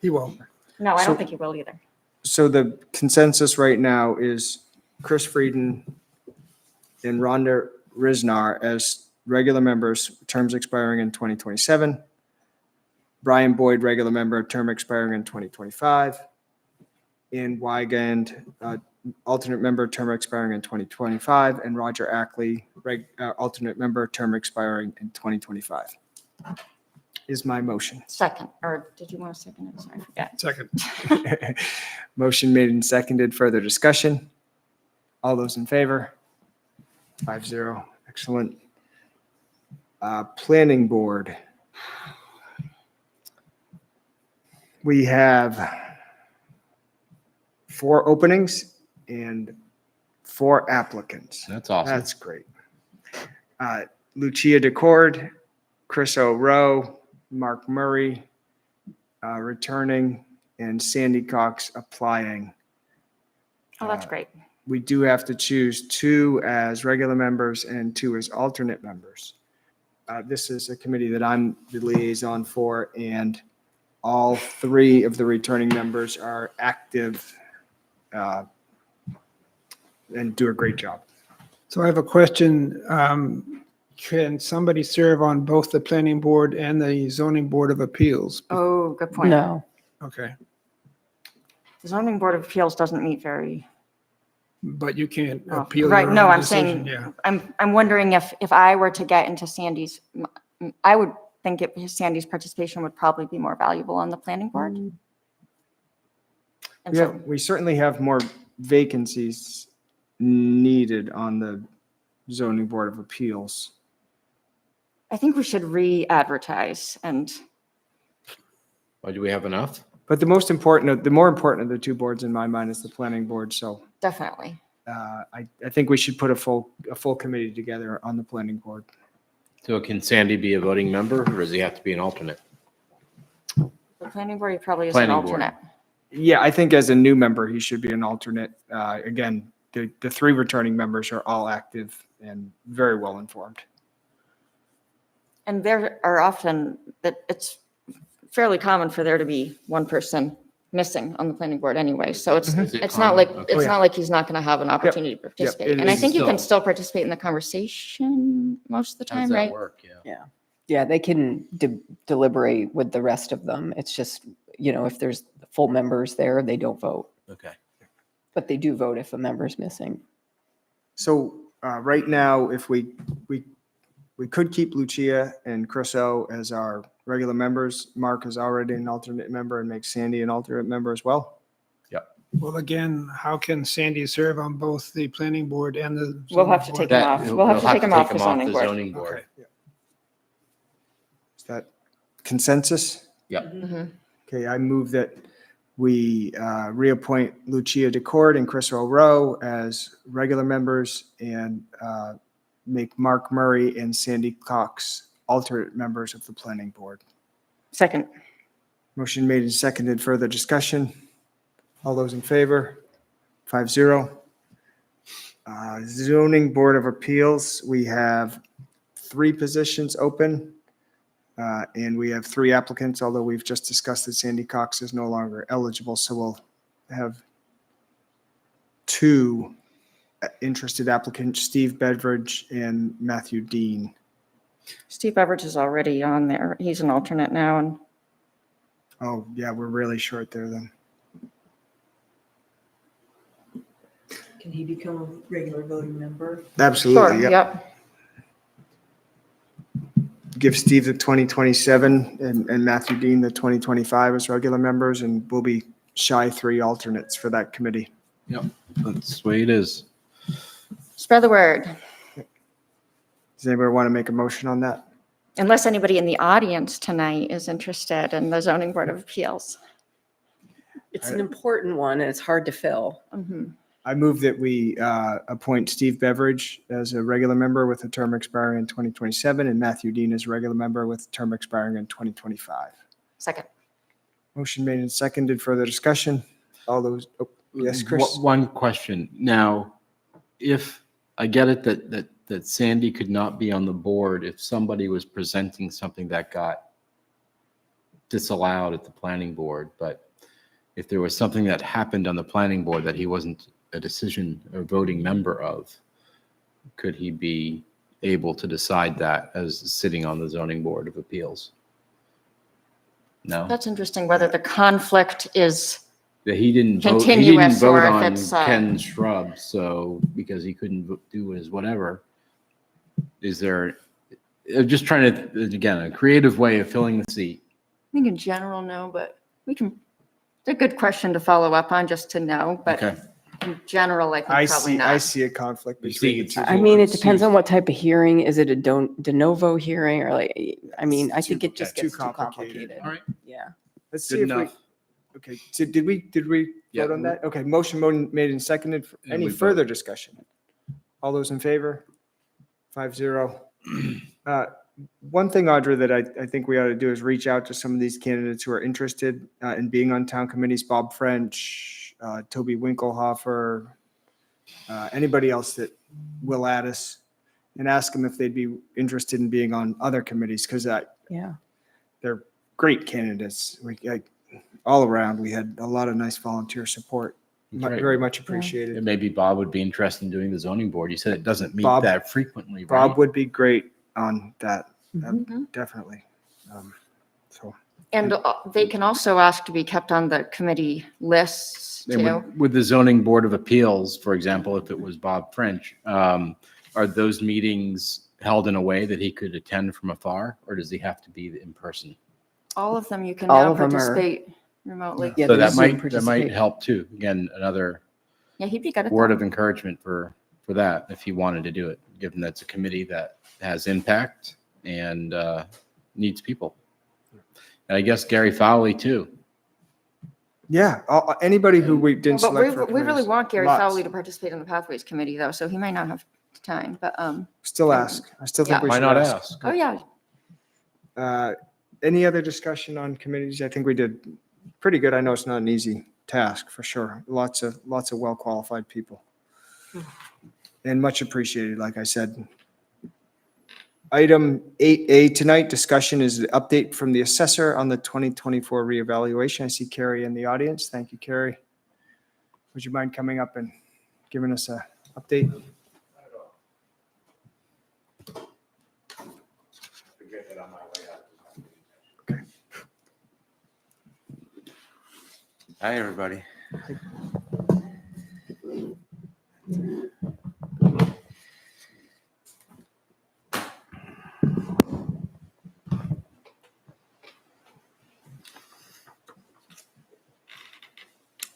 S7: He won't.
S5: no, I
S2: So-
S5: don't think he will either.
S2: So the consensus right now is Chris Frieden and Rhonda Risnar as regular members, terms expiring in 2027. Brian Boyd, regular member, term expiring in 2025. And Weigand, alternate member, term expiring in 2025. And Roger Ackley, alternate member, term expiring in 2025. Is my motion.
S5: Second, or did you want to second it? Sorry, I forgot.
S7: Second.
S2: Motion made and seconded. Further discussion? All those in favor? 5-0. Excellent. Planning Board. We have 4 openings and 4 applicants.
S8: that's awesome.
S2: That's great. Lucia DeCord, Chris O'Rowe, Mark Murray, returning, and Sandy Cox applying.
S5: Oh, that's great.
S2: We do have to choose 2 as regular members and 2 as alternate members. This is a committee that I'm the liaison for, and all 3 of the returning members are active and do a great job.
S7: So I have a question. Can somebody serve on both the planning board and the zoning board of appeals?
S5: Oh, good point.
S6: No.
S7: Okay,
S5: The zoning board of appeals doesn't meet very.
S7: but you can't
S5: Oh,
S7: appeal
S5: right,
S7: your
S5: no,
S7: own
S5: I'm
S7: decision,
S5: saying,
S7: yeah.
S5: I'm wondering if I were to get into Sandy's, I would think Sandy's participation would probably be more valuable on the planning board. And so,
S2: We certainly have more vacancies needed on the zoning board of appeals.
S5: I think we should re-advertise and,
S8: Why, do we have enough?
S2: But the more important of the two boards in my mind is the planning board. So
S5: definitely.
S2: I think we should put a full committee together on the planning board.
S8: So can Sandy be a voting member, or does he have to be an alternate?
S5: The planning board, he probably is an
S8: Planning board.
S5: alternate.
S2: Yeah, I think as a new member, he should be an alternate. Again, the three returning members are all active and very well informed.
S5: And there are often, that it's fairly common for there to be one person missing on the planning board anyway. So it's
S8: Is it
S5: not like,
S8: common?
S5: it's
S8: Okay.
S5: not like he's not going to have an opportunity to participate.
S2: it
S5: And I
S2: is
S5: think you can
S8: still-
S5: still participate in the conversation most of the
S8: How does
S5: time,
S8: that
S5: right?
S8: work? Yeah.
S6: Yeah, they can deliberate with the rest of them. It's just, if there's full members there, they don't vote.
S8: Okay.
S6: But they do vote if a member's missing.
S2: So right now, if we could keep Lucia and Chris O as our regular members. Mark is already an alternate member and make Sandy an alternate member as well.
S7: Well, again, how can Sandy serve on both the planning board and the?
S5: We'll have to
S7: zoning
S5: take
S7: board?
S5: him off. We'll have to take him off the zoning board.
S8: zoning board.
S7: Okay.
S2: Is that consensus?
S5: Mhm.
S2: Okay, I move that we reappoint Lucia DeCord and Chris Rowe as regular members and make Mark Murray and Sandy Cox alternate members of the planning board.
S5: Second.
S2: Motion made and seconded. Further discussion? All those in favor? 5-0. Zoning Board of Appeals, we have 3 positions open. And we have 3 applicants, although we've just discussed that Sandy Cox is no longer eligible, so we'll have 2 interested applicants, Steve Bedford and Matthew Dean.
S5: Steve Beveridge is already on there. He's an alternate now, and
S2: Oh, yeah, we're really short there then.
S4: Can he become a regular voting member?
S5: sure,
S2: Absolutely, yeah.
S5: yep.
S2: Give Steve the 2027 and Matthew Dean the 2025 as regular members, and we'll be shy 3 alternates for that committee.
S8: That's the way it is.
S5: Spread the word.
S2: Does anybody want to make a motion on that?
S5: Unless anybody in the audience tonight is interested in the zoning board of appeals.
S6: It's an important one and it's hard to fill.
S5: Mhm.
S2: I move that we appoint Steve Beveridge as a regular member with a term expiring in 2027 and Matthew Dean as a regular member with a term expiring in 2025.
S5: Second.
S2: Motion made and seconded. Further discussion? All those, oh, yes, Chris?
S8: One question. Now, if I get it that Sandy could not be on the board if somebody was presenting something that got disallowed at the planning board, but if there was something that happened on the planning board that he wasn't a decision or voting member of, could he be able to decide that as sitting on the zoning board of appeals? No?
S5: That's interesting, whether the conflict is,
S8: That he didn't vote, he didn't
S5: Continuous, or
S8: vote
S5: if
S8: on
S5: it's,
S8: Ken Shrub, so, because he couldn't do his whatever. Is there, I'm just trying to, again, a creative way of filling the seat.
S5: I think in general, no, but we can, it's a good question to follow up on, just to know, but
S8: Okay.
S5: in general, I
S2: I
S5: think probably
S2: see, I
S5: not.
S2: see a conflict
S8: You
S2: between
S8: see,
S2: the two.
S6: I mean, it depends on what type of hearing. Is it a de novo hearing or I think it just
S2: too
S6: gets too
S2: complicated.
S6: complicated.
S8: All right,
S6: Yeah.
S2: Let's see
S8: good
S2: if we,
S8: enough.
S2: okay, so did we
S8: Yeah.
S2: vote on that? Okay, motion made and seconded.
S8: Yeah,
S2: Any
S8: we
S2: further
S8: voted.
S2: discussion? All those in favor? 5-0. One thing, Audra, that I think we ought to do is reach out to some of these candidates who are interested in being on town committees, Bob French, Toby Winkelhofer, anybody else that will add us, and ask them if they'd be interested in being on other committees, because
S6: Yeah.
S2: they're great candidates. All around, we had a lot of nice volunteer support.
S8: Great.
S2: Very much
S8: And
S2: appreciated.
S8: maybe Bob would be interested in doing the zoning board. You said it doesn't meet
S2: Bob-
S8: that frequently, right?
S2: Bob would be great on that,
S5: Mhm.
S2: definitely. So
S5: And they can also ask to be kept on the committee lists
S8: They
S5: too.
S8: With the zoning board of appeals, for example, if it was Bob French, are those meetings held in a way that he could attend from afar, or does he have to be in person?
S5: All of them, you can
S6: All
S5: now
S6: of them are-
S5: participate remotely.
S6: Yeah,
S8: So
S6: there's
S8: that
S6: Zoom
S8: might
S6: participation.
S8: help too. Again, another
S5: Yeah, he'd be good at
S8: word
S5: that.
S8: of encouragement for that if he wanted to do it, given that's a committee that has impact and needs people. And I guess Gary Fowley too.
S2: yeah, anybody who we didn't
S5: But
S2: select for.
S5: we really
S2: committees,
S5: want Gary
S2: lots.
S5: Fowley to participate in the Pathways Committee though, so he might not have time, but,
S2: Still ask. I still think
S5: Yeah.
S2: we
S8: Why
S2: should
S8: not
S2: ask.
S8: ask?
S5: oh yeah,
S2: Any other discussion on committees? I think we did pretty good. I know it's not an easy task, for sure. Lots of well-qualified people. And much appreciated, like I said. Item 8A tonight, discussion is the update from the assessor on the 2024 reevaluation. I see Carrie in the audience. Thank you, Carrie. Would you mind coming up and giving us a update?
S10: Hi, everybody.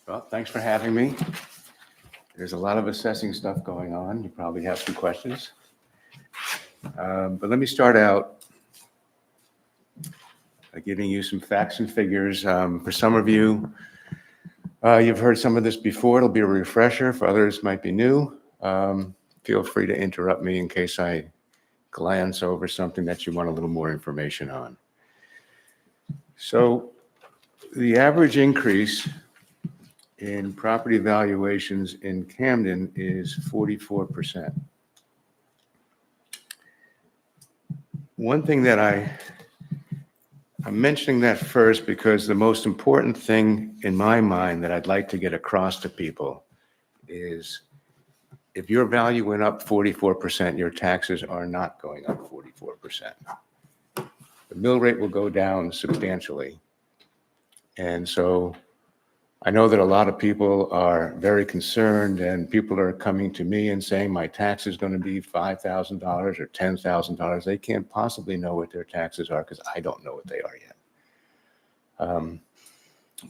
S10: Well, thanks for having me. There's a lot of assessing stuff going on. You probably have some questions. But let me start out by giving you some facts and figures. For some of you, you've heard some of this before. It'll be a refresher. For others, it might be new. Feel free to interrupt me in case I glance over something that you want a little more information on. So the average increase in property valuations in Camden is 44%. One thing that I'm mentioning that first because the most important thing in my mind that I'd like to get across to people is if your value went up 44%, your taxes are not going up 44%. The mill rate will go down substantially. And so I know that a lot of people are very concerned and people are coming to me and saying my tax is going to be $5,000 or $10,000. They can't possibly know what their taxes are because I don't know what they are yet.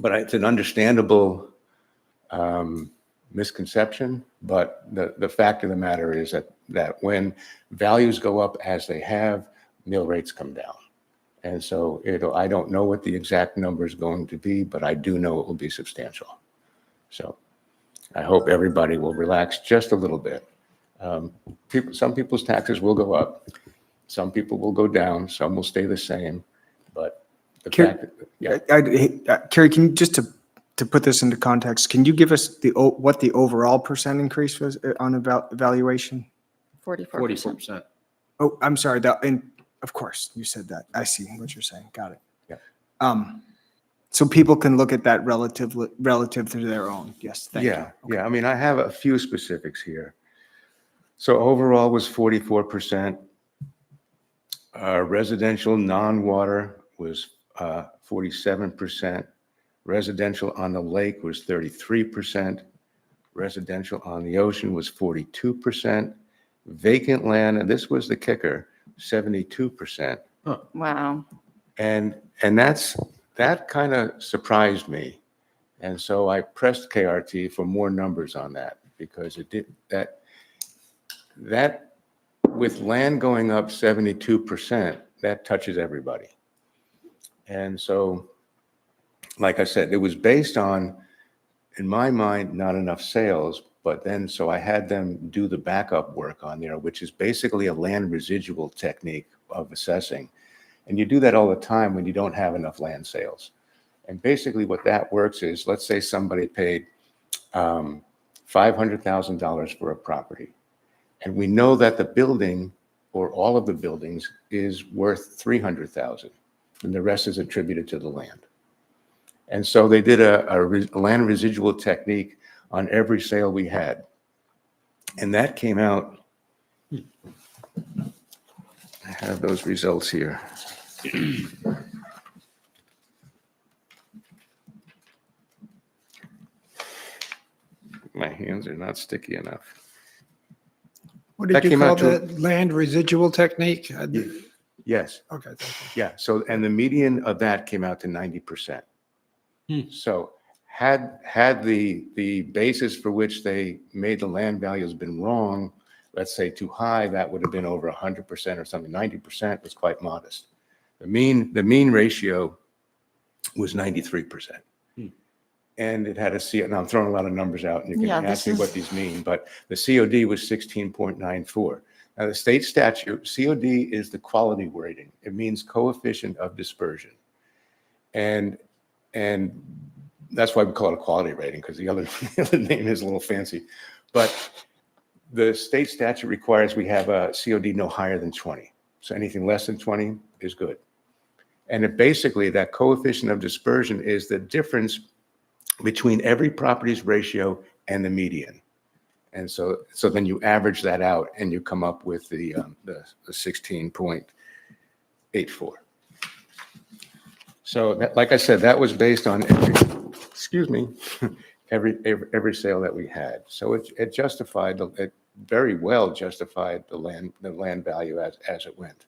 S10: But it's an understandable misconception. But the fact of the matter is that when values go up as they have, mill rates come down. And so I don't know what the exact number is going to be, but I do know it will be substantial. So I hope everybody will relax just a little bit. Some people's taxes will go up. Some people will go down. Some will stay the same. But the fact that, yeah.
S2: Carrie, can you just to put this into context, can you give us what the overall percent increase was on evaluation?
S5: 44%.
S8: 44%.
S2: Oh, I'm sorry. Of course, you said that. I see what you're saying. Got it.
S10: Yeah.
S2: So people can look at that relative to their own. Yes, thank you.
S10: Yeah. I mean, I have a few specifics here. So overall was 44%. Residential non-water was 47%. Residential on the lake was 33%. Residential on the ocean was 42%. Vacant land, and this was the kicker, 72%.
S5: Wow.
S10: And that kind of surprised me. And so I pressed KRT for more numbers on that because it did that with land going up 72%, that touches everybody. And so, like I said, it was based on, in my mind, not enough sales, but then so I had them do the backup work on there, which is basically a land residual technique of assessing. And you do that all the time when you don't have enough land sales. And basically what that works is, let's say somebody paid $500,000 for a property. And we know that the building or all of the buildings is worth $300,000 and the rest is attributed to the land. And so they did a land residual technique on every sale we had. And that came out, I have those results here. My hands are not sticky enough.
S7: What
S10: That
S7: did you
S10: came
S7: call
S10: out to-
S7: that, land residual technique?
S10: Yes.
S7: Okay, thank you.
S10: Yeah, so, and the median of that came out to 90%. So had the basis for which they made the land values been wrong, let's say too high, that would have been over 100% or something. 90% was quite modest. The mean ratio was 93%. And it had a C, and I'm throwing a lot of numbers out, and you can
S5: Yeah,
S10: ask
S5: this
S10: me what
S5: is-
S10: these mean, but the COD was 16.94. Now, the state statute, COD is the quality rating. It means coefficient of dispersion. And that's why we call it a quality rating, because the other name is a little fancy. But the state statute requires we have a COD no higher than 20. So anything less than 20 is good. And it basically, that coefficient of dispersion is the difference between every property's ratio and the median. And so then you average that out and you come up with the 16.84. So that, like I said, that was based on every sale that we had. So it justified, it very well justified the land value as it went.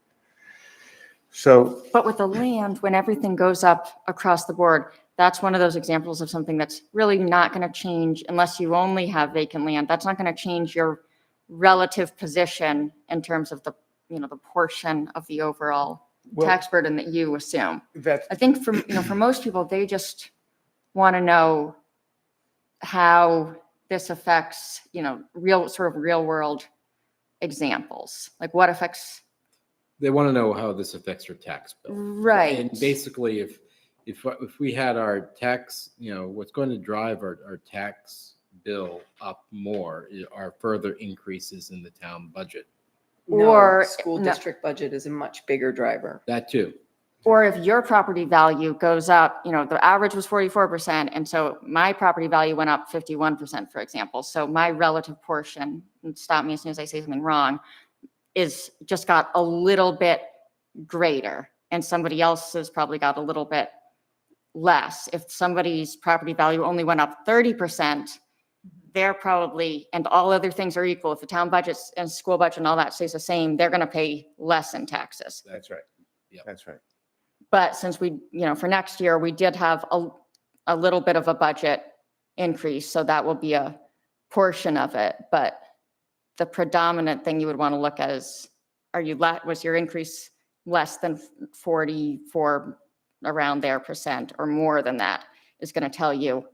S10: So
S5: But with the land, when everything goes up across the board, that's one of those examples of something that's really not going to change unless you only have vacant land. That's not going to change your relative position in terms of the, the portion of the overall
S10: Well-
S5: tax burden that you assume.
S10: that's,
S5: I think for most people, they just want to know how this affects, real world examples. Like what affects,
S11: They want to know how this affects your tax bill.
S5: right?
S11: And basically, if we had our tax, what's going to drive our tax bill up more are further increases in the town budget.
S6: No,
S5: Or-
S6: school
S5: no.
S6: district budget is a much bigger driver.
S11: That too.
S5: Or if your property value goes up, the average was 44%, and so my property value went up 51%, for example. So my relative portion, and stop me as soon as I say something wrong, is just got a little bit greater, and somebody else's probably got a little bit less. If somebody's property value only went up 30%, they're probably, and all other things are equal, if the town budgets and school budget and all that stays the same, they're going to pay less in taxes.
S10: that's right.
S11: Yep.
S10: That's right.
S5: But since we, for next year, we did have a little bit of a budget increase, so that will be a portion of it. But the predominant thing you would want to look at is, was your increase less than 44 around there percent or more than that, is going to tell you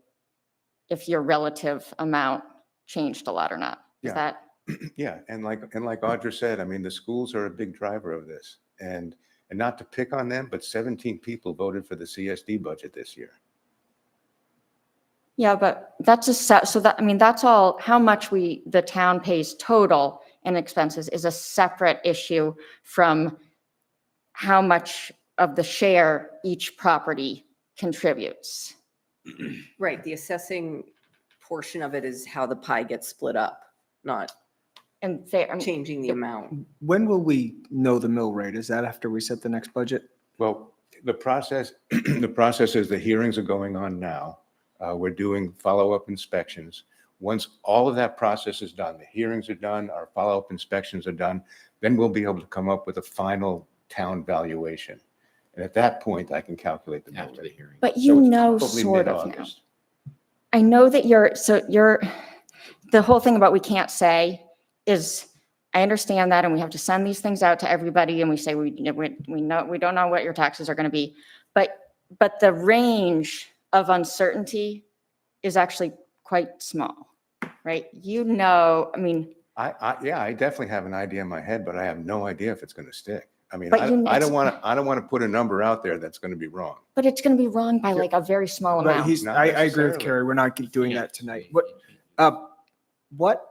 S5: if your relative amount changed a lot or not. Is
S10: Yeah.
S5: that?
S10: Yeah, and like Audra said, I mean, the schools are a big driver of this. And not to pick on them, but 17 people voted for the CSD budget this year.
S5: Yeah, but that's that's all, how much the town pays total in expenses is a separate issue from how much of the share each property contributes.
S6: Right, the assessing portion of it is how the pie gets split up, not
S5: And
S6: changing the amount.
S2: When will we know the mill rate? Is that after we set the next budget?
S10: Well, the process is the hearings are going on now. We're doing follow-up inspections. Once all of that process is done, the hearings are done, our follow-up inspections are done, then we'll be able to come up with a final town valuation. And at that point, I can calculate the mill
S11: After the
S10: rate.
S11: hearing.
S5: but
S10: So
S5: you
S10: it's
S5: know,
S10: probably
S5: sort of now.
S10: mid-August.
S5: I know that the whole thing about we can't say is, I understand that, and we have to send these things out to everybody, and we say, we know, we don't know what your taxes are going to be. But the range of uncertainty is actually quite small, right? I mean,
S10: I definitely have an idea in my head, but I have no idea if it's going to stick. I mean,
S5: But
S10: I don't want to put a number out there that's going to be wrong.
S5: but it's going to be wrong by like a very small
S2: But
S5: amount.
S10: Not
S2: I agree with
S10: necessarily.
S2: Carrie. We're not doing that tonight.
S11: Yeah.
S2: What,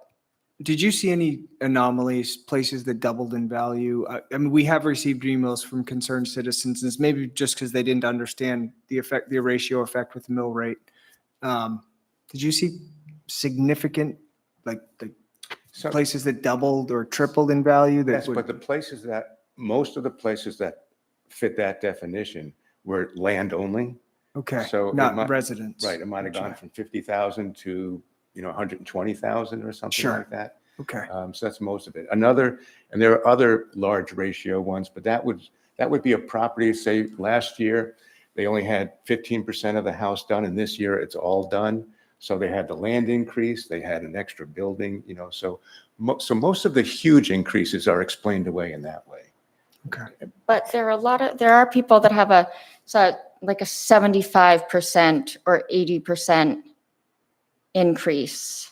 S2: did you see any anomalies, places that doubled in value? I mean, we have received emails from concerned citizens, and it's maybe just because they didn't understand the ratio effect with the mill rate. Did you see significant, like the
S10: So
S2: places that doubled or tripled in value that
S10: yes,
S2: would?
S10: but most of the places that fit that definition were land only.
S2: Okay,
S10: so it
S2: not
S10: might-
S2: residents.
S10: Right, it might have gone
S2: Okay.
S10: from 50,000 to, 120,000 or something
S2: Sure.
S10: like that.
S2: Okay,
S10: So that's most of it. And there are other large ratio ones, but that would be a property, say, last year, they only had 15% of the house done, and this year it's all done. So they had the land increase, they had an extra building, so most of the huge increases are explained away in that way.
S2: okay.
S5: But there are people that have like a 75% or 80% increase.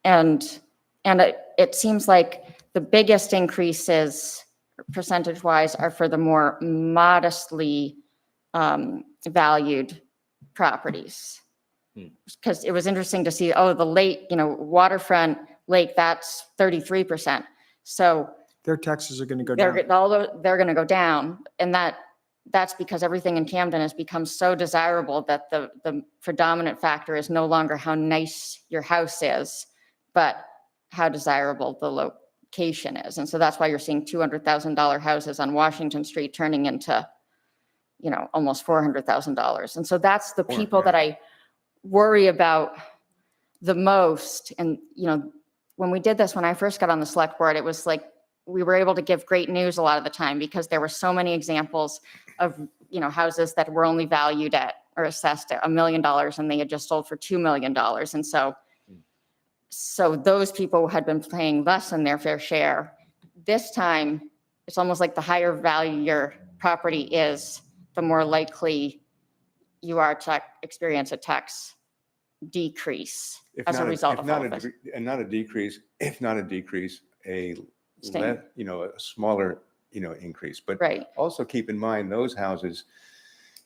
S5: And it seems like the biggest increases percentage-wise are for the more modestly valued properties. Because it was interesting to see, the lake, waterfront lake, that's 33%. So
S2: Their taxes are going to go down.
S5: they're going to go down. And that's because everything in Camden has become so desirable that the predominant factor is no longer how nice your house is, but how desirable the location is. And so that's why you're seeing $200,000 houses on Washington Street turning into, almost $400,000. And so that's the people that I worry about the most. And, when we did this, when I first got on the select board, it was like, we were able to give great news a lot of the time because there were so many examples of, houses that were only valued at or assessed at $1 million and they had just sold for $2 million. And so those people had been paying less than their fair share. This time, it's almost like the higher value your property is, the more likely you are to experience a tax decrease as a result of all of this.
S10: And not a decrease, if not a decrease, a
S5: Same.
S10: a smaller, increase. But
S5: Right.
S10: also keep in mind those houses,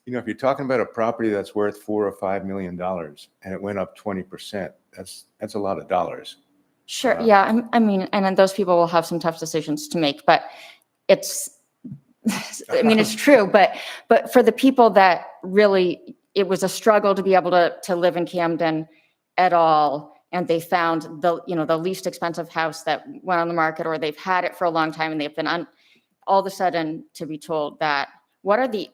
S10: if you're talking about a property that's worth $4 or $5 million and it went up 20%, that's a lot of dollars.
S5: Sure. Yeah. I mean, and then those people will have some tough decisions to make, but it's true. But for the people that really, it was a struggle to be able to live in Camden at all. And they found the least expensive house that went on the market, or they've had it for a long time and they've been all of a sudden to be told that, what are the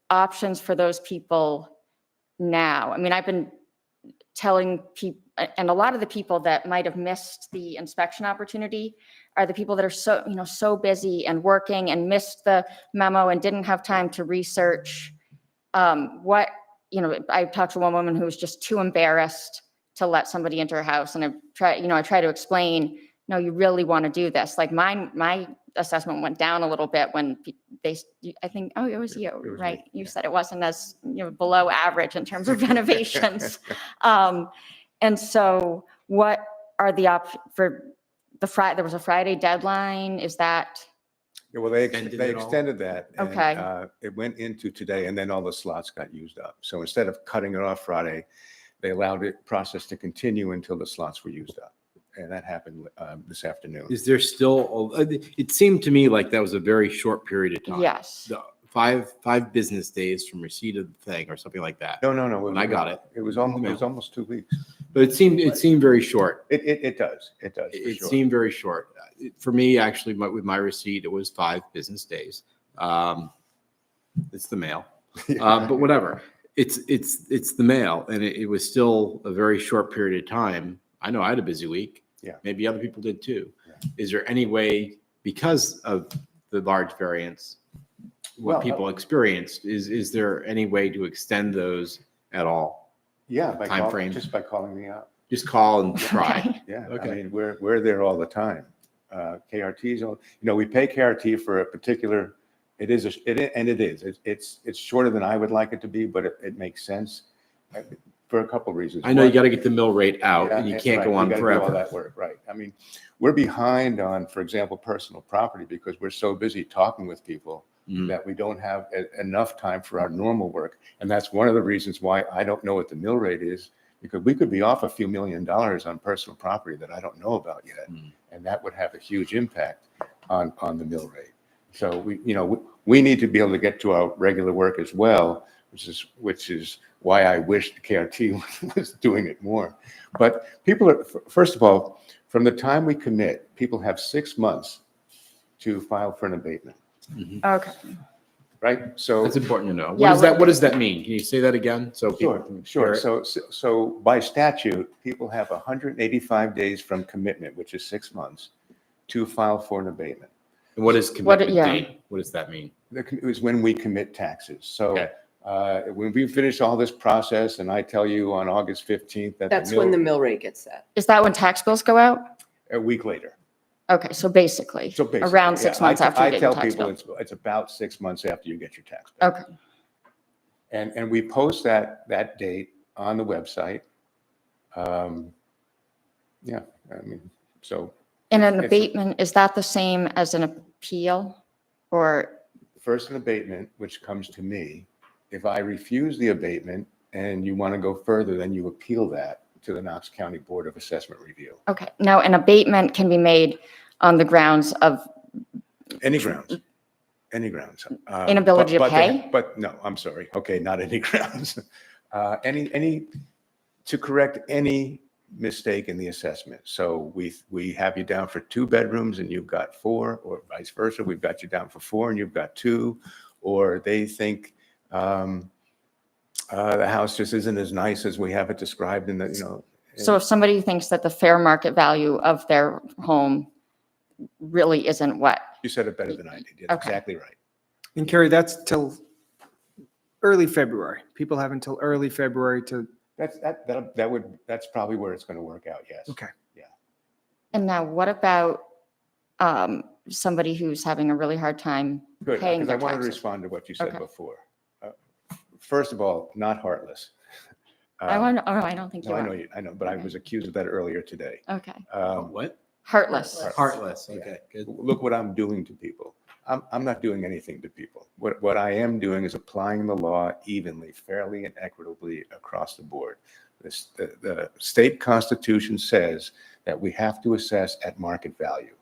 S5: options for those people now? I mean, I've been telling people, and a lot of the people that might have missed the inspection opportunity are the people that are so busy and working and missed the memo and didn't have time to research I talked to one woman who was just too embarrassed to let somebody into her house. And I try to explain, no, you really want to do this. Like my assessment went down a little bit when I think, it was you,
S10: It was
S5: right?
S10: me,
S5: You said it wasn't as, below average in terms of renovations. And so what are the options for there was a Friday deadline? Is that?
S10: Yeah, well, they
S11: Extended it all?
S10: extended that. and,
S5: Okay.
S10: It went into today, and then all the slots got used up. So instead of cutting it off Friday, they allowed the process to continue until the slots were used up. And that happened this afternoon.
S11: Is there still, it seemed to me like that was a very short period of time.
S5: Yes.
S11: The five business days from receipt of the thing or something like that.
S10: No.
S11: When I got it.
S10: It was almost 2 weeks.
S11: But it seemed very short.
S10: It does. It does. for
S11: It
S10: sure.
S11: seemed very short. For me, actually, with my receipt, it was 5 business days. It's the mail, but whatever. It's the mail, and it was still a very short period of time. I know I had a busy week.
S10: Yeah.
S11: Maybe other people did too.
S10: Yeah.
S11: Is there any way, because of the large variance, what
S10: Well,
S11: people experienced, is there any way to extend those at all?
S10: Yeah,
S11: timeframe.
S10: just by calling me up.
S11: Just call and try.
S10: Yeah, I
S11: Okay.
S10: mean, we're there all the time. KRT's, we pay KRT for a particular, it is. It's shorter than I would like it to be, but it makes sense for a couple of reasons.
S11: I know you
S10: One,
S11: got to get the mill rate out, and you can't
S10: right,
S11: go
S10: we
S11: on
S10: gotta do all
S11: forever.
S10: that work, right. I mean, we're behind on, for example, personal property because we're so busy talking with people
S11: Mhm.
S10: that we don't have enough time for our normal work. And that's one of the reasons why I don't know what the mill rate is, because we could be off a few $1 million on personal property that I don't know about yet.
S11: Mm.
S10: And that would have a huge impact on the mill rate. So we need to be able to get to our regular work as well. which is why I wish the KRT was doing it more. But people are, first of all, from the time we commit, people have 6 months to file for an abatement,
S5: Okay.
S10: right? So.
S11: That's important to know.
S5: Yeah,
S11: What does that mean? Can you say that again? So people
S10: Sure,
S11: can
S10: sure.
S11: hear it?
S10: So by statute, people have 185 days from commitment, which is 6 months, to file for an abatement.
S11: And what is commitment
S5: yeah.
S11: date? What does that mean?
S10: It was when we commit taxes. So
S11: Okay.
S10: when we finish all this process and I tell you on August 15th that
S6: That's when the mill rate gets set.
S5: Is that when tax bills go out?
S10: a week later.
S5: Okay, so basically,
S10: So basically,
S5: around 6
S10: yeah,
S5: months after you get your
S10: I
S5: tax
S10: tell
S5: bill.
S10: people it's about 6 months after you get your tax bill.
S5: Okay,
S10: And we post that date on the website. Yeah, I mean, so
S5: and an
S10: It's-
S5: abatement, is that the same as an appeal? Or,
S10: first an abatement, which comes to me. If I refuse the abatement and you want to go further, then you appeal that to the Knox County Board of Assessment Review.
S5: okay, now an abatement can be made on the grounds of,
S10: Any grounds, any grounds.
S5: Inability to
S10: but they-
S5: pay?
S10: But no, I'm sorry. Okay, not any grounds. To correct any mistake in the assessment. So we have you down for 2 bedrooms and you've got 4, or vice versa. We've got you down for 4 and you've got 2, or they think the house just isn't as nice as we have it described in the,
S5: so if somebody thinks that the fair market value of their home really isn't what,
S10: You said it better than I did. That's
S5: Okay.
S10: exactly right.
S2: And Carrie, that's till early February. People have until early February to,
S10: That's probably where it's going to work out, yes.
S2: okay.
S5: and now what about somebody who's having a really hard time
S10: Good,
S5: paying
S10: because I
S5: their
S10: wanted to
S5: taxes?
S10: respond to what you said
S5: Okay.
S10: before. First of all, not heartless.
S5: I want, oh, I don't think you
S10: No,
S5: are.
S10: I know, but I
S5: Okay.
S10: was accused of that earlier today.
S5: Okay,
S11: What?
S5: heartless.
S11: Heartless.
S10: Yeah.
S11: Okay, good.
S10: Look what I'm doing to people. I'm not doing anything to people. What I am doing is applying the law evenly, fairly, and equitably across the board. The state constitution says that we have to assess at market value.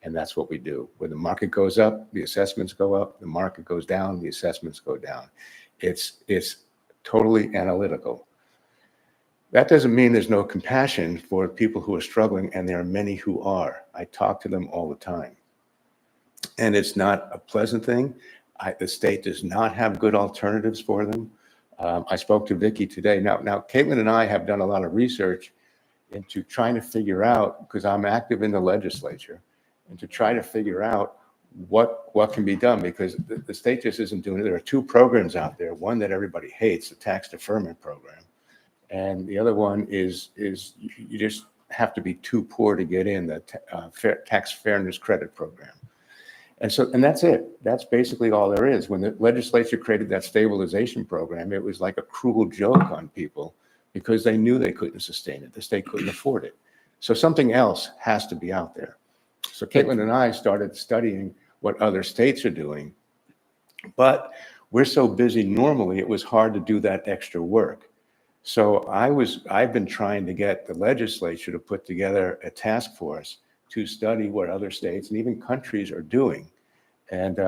S10: And that's what we do. When the market goes up, the assessments go up. The market goes down, the assessments go down. It's totally analytical. That doesn't mean there's no compassion for people who are struggling, and there are many who are. I talk to them all the time. And it's not a pleasant thing. The state does not have good alternatives for them. I spoke to Vicki today. Now, Caitlin and I have done a lot of research into trying to figure out, because I'm active in the legislature, and to try to figure out what can be done, because the state just isn't doing it. There are 2 programs out there, one that everybody hates, the tax deferment program. And the other one is you just have to be too poor to get in, the tax fairness credit program. And that's it. That's basically all there is. When the legislature created that stabilization program, it was like a cruel joke on people because they knew they couldn't sustain it. The state couldn't afford it. So something else has to be out there. So Caitlin and I started studying what other states are doing, but we're so busy normally, it was hard to do that extra work. So I've been trying to get the legislature to put together a task force to study what other states and even countries are doing. And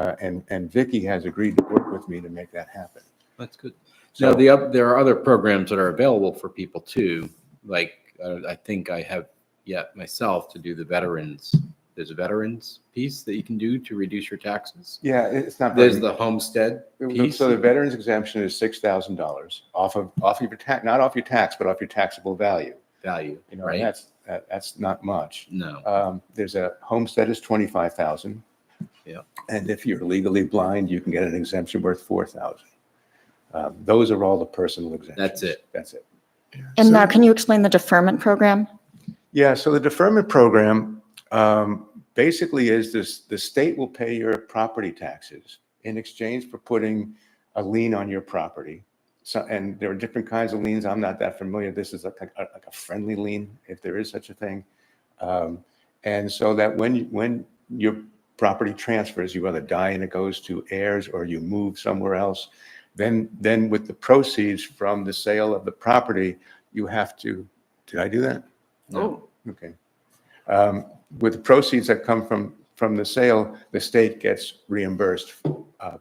S10: Vicki has agreed to work with me to make that happen.
S11: That's good.
S10: So-
S11: Now, there are other programs that are available for people too. Like, I think I have yet myself to do the veterans. There's a veterans piece that you can do to reduce your taxes.
S10: Yeah, it's not.
S11: There's the homestead piece.
S10: So the veterans exemption is $6,000 off of your tax, not off your tax, but off your taxable value.
S11: Value,
S10: You know,
S11: right?
S10: and that's not much.
S11: No.
S10: There's a homestead is 25,000.
S11: Yeah.
S10: And if you're legally blind, you can get an exemption worth 4,000. Those are all the personal exemptions.
S11: That's it.
S10: That's it.
S5: And now, can you explain the deferment program?
S10: Yeah, so the deferment program basically is this: the state will pay your property taxes in exchange for putting a lien on your property. So, and there are different kinds of liens. I'm not that familiar. This is like a friendly lien, if there is such a thing. And so that when your property transfers, you either die and it goes to heirs or you move somewhere else, then with the proceeds from the sale of the property, you have to, did I do that?
S11: No.
S10: Okay. With the proceeds that come from the sale, the state gets reimbursed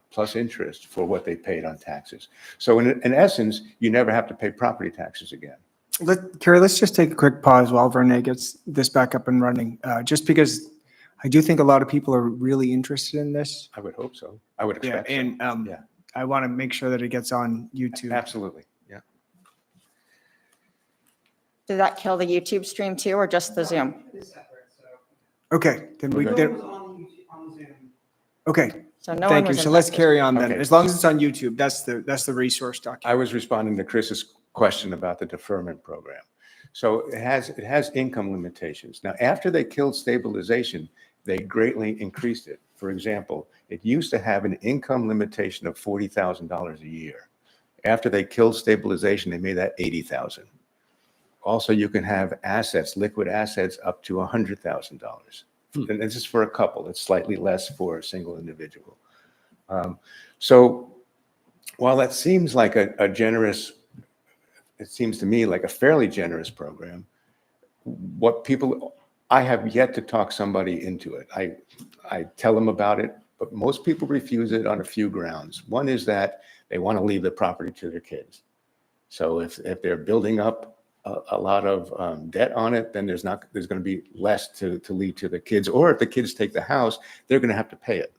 S10: plus interest for what they paid on taxes. So in essence, you never have to pay property taxes again.
S2: Carrie, let's just take a quick pause while Verne gets this back up and running, just because I do think a lot of people are really interested in this.
S10: I would hope so. I would
S2: Yeah,
S10: expect so.
S2: and
S10: Yeah.
S2: I want to make sure that it gets on YouTube.
S10: Absolutely, yeah.
S5: Did that kill the YouTube stream too, or just the Zoom?
S2: Okay, then we,
S10: Okay.
S2: okay,
S5: So no one
S2: thank you.
S5: was
S2: So let's
S5: infected.
S2: carry on then.
S10: Okay.
S2: As long as it's on YouTube, that's the resource
S10: I
S2: document.
S10: was responding to Chris's question about the deferment program. So it has income limitations. Now, after they killed stabilization, they greatly increased it. For example, it used to have an income limitation of $40,000 a year. After they killed stabilization, they made that 80,000. Also, you can have assets, liquid assets, up to $100,000. And this is for a couple. It's slightly less for a single individual. So while that seems like a generous, it seems to me like a fairly generous program, I have yet to talk somebody into it. I tell them about it, but most people refuse it on a few grounds. One is that they want to leave the property to their kids. So if they're building up a lot of debt on it, then there's going to be less to leave to the kids. Or if the kids take the house, they're going to have to pay it.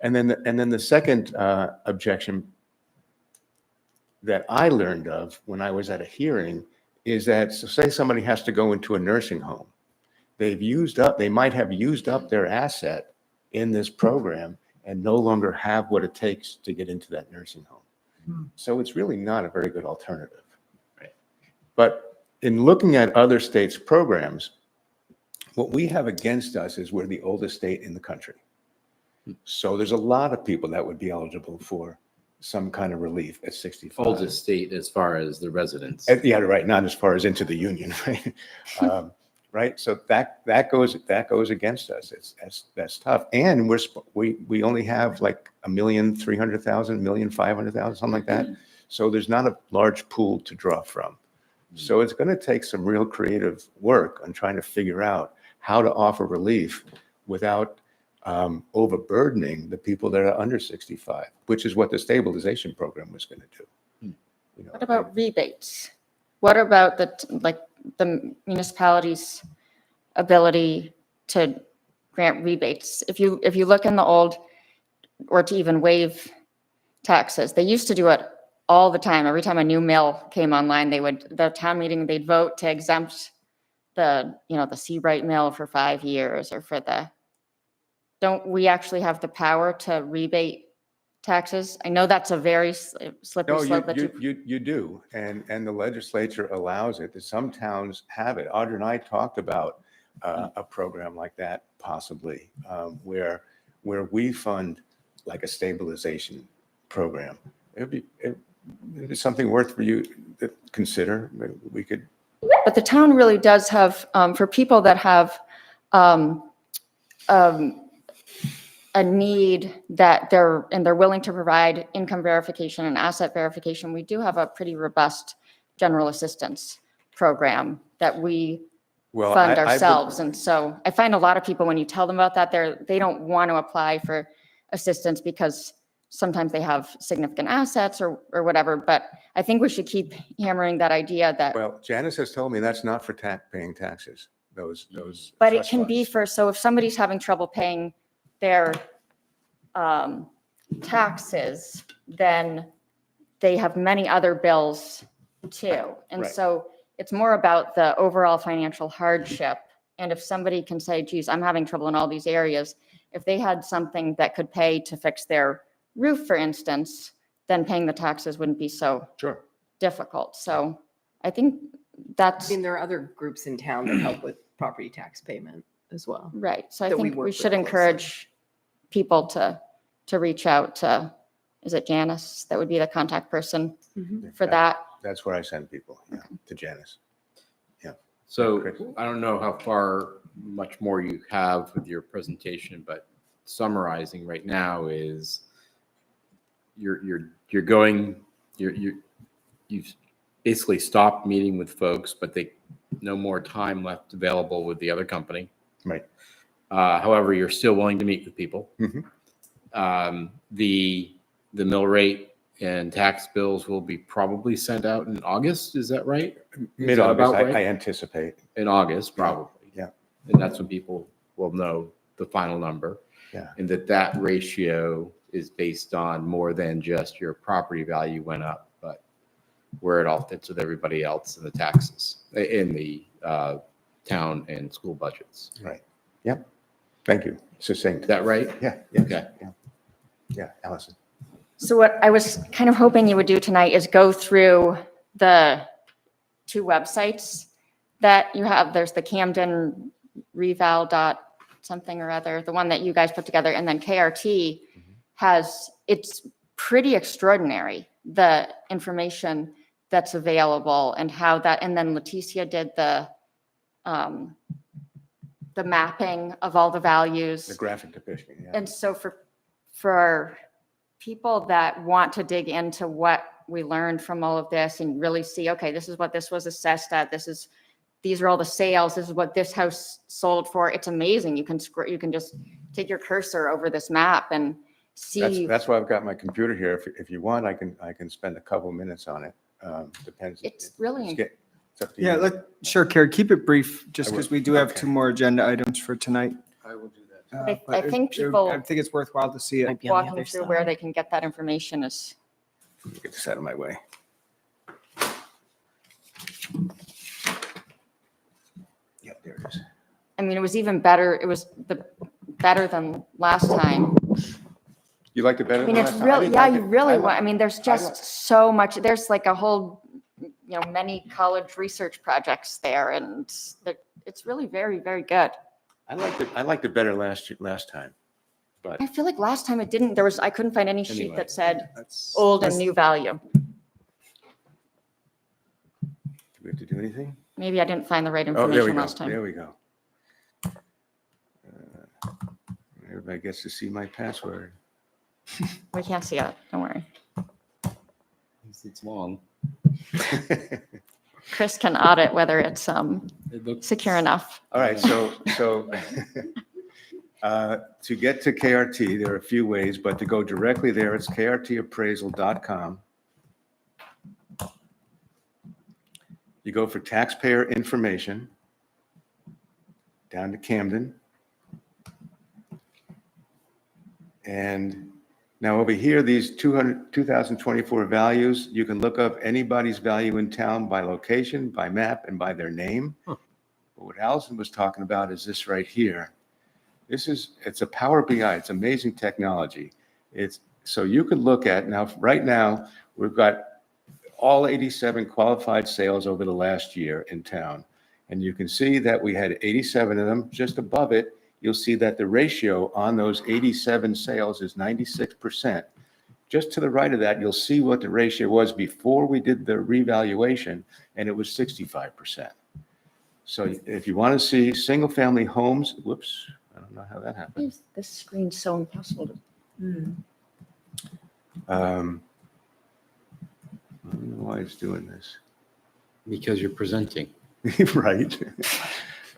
S10: And then the second objection that I learned of when I was at a hearing is that, so say somebody has to go into a nursing home. They might have used up their asset in this program and no longer have what it takes to get into that nursing home. So it's really not a very good alternative. But in looking at other states' programs, what we have against us is we're the oldest state in the country. So there's a lot of people that would be eligible for some kind of relief at 65.
S11: Oldest state as far as the residents.
S10: Yeah, right. Not as far as into the union, right? Right. So that goes against us. That's tough. And we only have like 1,300,000, 1,500,000, something like that. So there's not a large pool to draw from. So it's going to take some real creative work on trying to figure out how to offer relief without overburdening the people that are under 65, which is what the stabilization program was going to do. You know,
S5: What about rebates? What about the municipality's ability to grant rebates? If you look in the old, or to even waive taxes, they used to do it all the time. Every time a new mill came online, the town meeting, they'd vote to exempt the Seabright mill for 5 years, or don't we actually have the power to rebate taxes? I know that's a very slippery
S10: No,
S5: slope.
S10: you do, and the legislature allows it. Some towns have it. Audra and I talked about a program like that, possibly, where we fund like a stabilization program. It'd be something worth for you to consider. We could.
S5: But the town really does have, for people that have a need that they're willing to provide income verification and asset verification, we do have a pretty robust general assistance program that we
S10: Well,
S5: fund
S10: I would-
S5: ourselves. And so I find a lot of people, when you tell them about that, they don't want to apply for assistance because sometimes they have significant assets or whatever. But I think we should keep hammering that idea that,
S10: Well, Janice has told me that's not for paying taxes, those.
S5: but it
S10: trust
S5: can be
S10: funds.
S5: so if somebody's having trouble paying their taxes, then they have many other bills too. And
S10: Right.
S5: so it's more about the overall financial hardship. And if somebody can say, geez, I'm having trouble in all these areas, if they had something that could pay to fix their roof, for instance, then paying the taxes wouldn't be so
S10: Sure.
S5: difficult. So I think that's
S6: I mean, there are other groups in town that help with property tax payment as well.
S5: right. So I
S6: that we
S5: think
S6: work
S5: we
S6: with
S5: should
S6: closely.
S5: encourage people to reach out to, is it Janice? That would be the contact person for that.
S10: That's where I send people, to Janice.
S11: So
S10: Chris.
S11: I don't know how much more you have with your presentation, but summarizing right now is you've basically stopped meeting with folks, but no more time left available with the other company.
S10: Right.
S11: However, you're still willing to meet with people.
S10: Mhm.
S8: The mill rate and tax bills will be probably sent out in August. Is that right?
S10: Mid-August,
S8: about right?
S10: I anticipate.
S8: In August, probably.
S10: Yeah.
S8: And that's when people will know the final number.
S10: Yeah.
S8: And that ratio is based on more than just your property value went up, but where it all fits with everybody else in the taxes, in the town and school budgets.
S10: Right. Yep. Thank you. Succinct.
S8: Is that right?
S10: Yeah. Yes,
S8: Okay.
S10: Yeah. Yeah, Allison.
S5: So what I was kind of hoping you would do tonight is go through the two websites that you have. There's the Camden Reval dot something or other, the one that you guys put together, and then KRT has, it's pretty extraordinary, the information that's available and how that, and then Leticia did the mapping of all the values.
S10: The graphic depiction, yeah.
S5: And so for people that want to dig into what we learned from all of this and really see, okay, this is what this was assessed at, these are all the sales, this is what this house sold for. It's amazing. You can just take your cursor over this map and see.
S10: That's why I've got my computer here. If you want, I can spend a couple minutes on it. Depends.
S5: It's really,
S10: It's up to you.
S2: Yeah, sure, Carrie, keep it brief, just
S10: I will.
S2: because we do have
S10: Okay.
S2: 2 more agenda items for tonight.
S10: I will do that.
S5: I
S2: But
S5: think
S2: I
S5: people
S2: think it's worthwhile to see it.
S6: Might be on the
S5: walking
S6: other
S5: through
S6: side.
S5: where they can get that information is,
S10: Get this out of my way. Yeah, there it is.
S5: I mean, it was even better. It was better than last time.
S10: You liked it better
S5: I mean,
S10: than
S5: it's
S10: last time? I
S5: really,
S10: didn't
S5: yeah,
S10: like
S5: you
S10: it.
S5: really
S10: I
S5: want, I mean, there's just so much, there's like a whole, many college research projects there, and it's really very, very good.
S10: I liked it better last time.
S5: I feel like last time it didn't, I couldn't find any sheet
S10: Anyway.
S5: that said
S2: That's-
S5: old and
S2: that's-
S5: new value.
S10: Do we have to do anything?
S5: Maybe I didn't find the right
S10: Oh, there we
S5: information
S10: go.
S5: last time.
S10: There we go. Everybody gets to see my password.
S5: We can't see it, don't worry.
S8: It's long.
S5: Chris can audit whether it's
S8: It looks
S5: secure enough.
S10: All right, so to get to KRT, there are a few ways, but to go directly there, it's krtappraisal.com. You go for taxpayer information, down to Camden. And now over here, these 2024 values, you can look up anybody's value in town by location, by map, and by their name. But what Allison was talking about is this right here. It's a Power BI. It's amazing technology. So you can look at right now, we've got all 87 qualified sales over the last year in town. And you can see that we had 87 of them. Just above it, you'll see that the ratio on those 87 sales is 96%. Just to the right of that, you'll see what the ratio was before we did the revaluation, and it was 65%. So if you want to see single-family homes, whoops, I don't know how that happened.
S5: This screen's so impossible to.
S10: I don't know why it's doing this.
S8: because you're presenting.
S10: Right.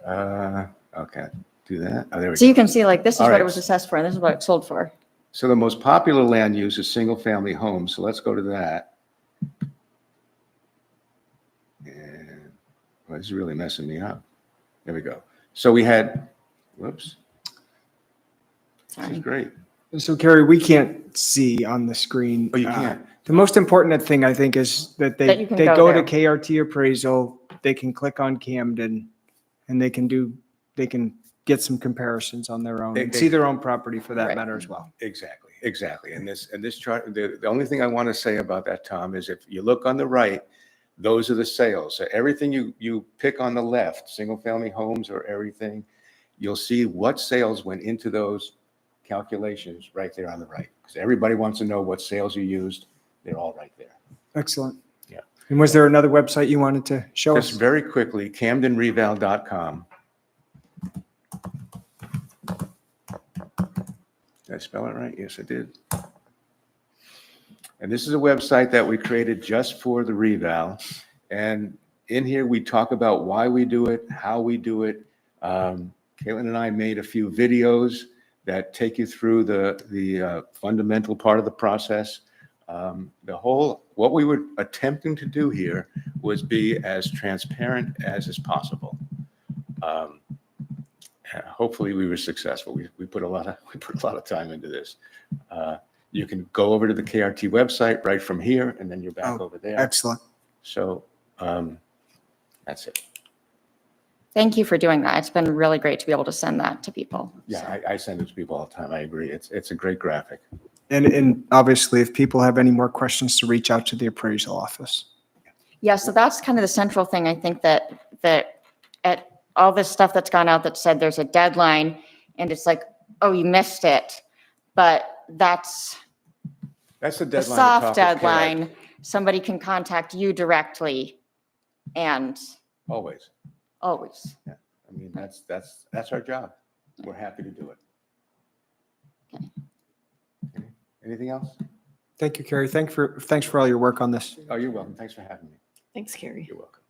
S10: Okay, do that. Oh, there we
S5: So
S10: go.
S5: you can see like this is
S10: All
S5: what
S10: right.
S5: it was assessed for and this is what it sold for.
S10: So the most popular land use is single-family homes, so let's go to that. And, well, this is really messing me up. There we go. So we had, whoops, this is
S5: Sorry.
S10: great.
S2: So Carrie, we can't see on the screen.
S10: Oh, you can't?
S2: The most important thing, I think, is that
S5: That you can
S2: they
S5: go
S2: go to
S5: there.
S2: KRT appraisal, they can click on Camden, and they can get some comparisons on their own, and see their own property for that
S5: Right.
S2: matter as well.
S10: Exactly. And this chart, the only thing I want to say about that, Tom, is if you look on the right, those are the sales. So everything you pick on the left, single-family homes or everything, you'll see what sales went into those calculations right there on the right. Because everybody wants to know what sales you used. They're all right there.
S2: Excellent.
S10: Yeah.
S2: And was there another website you wanted to show us?
S10: Just very quickly, CamdenReval.com. Did I spell it right? Yes, I did. And this is a website that we created just for the reval. And in here, we talk about why we do it, how we do it. Caitlin and I made a few videos that take you through the fundamental part of the process. What we were attempting to do here was be as transparent as is possible. Hopefully we were successful. We put a lot of time into this. You can go over to the KRT website right from here, and then you're back over there.
S2: Excellent.
S10: So that's it.
S5: Thank you for doing that. It's been really great to be able to send that to people.
S10: Yeah, I send it to people all the time. I agree. It's a great graphic.
S2: And obviously, if people have any more questions, to reach out to the appraisal office.
S5: Yeah, so that's kind of the central thing. I think that at all this stuff that's gone out that said there's a deadline, and it's like, oh, you missed it. But that's
S10: That's the
S5: the
S10: deadline.
S5: soft deadline. Somebody can contact you directly and
S10: Always.
S5: always.
S10: I mean, that's our job. We're happy to do it.
S5: Okay.
S10: Okay. Anything else?
S2: Thank you, Carrie. Thanks for all your work on this.
S10: Oh, you're welcome. Thanks for having me.
S6: Thanks, Carrie.
S10: You're welcome.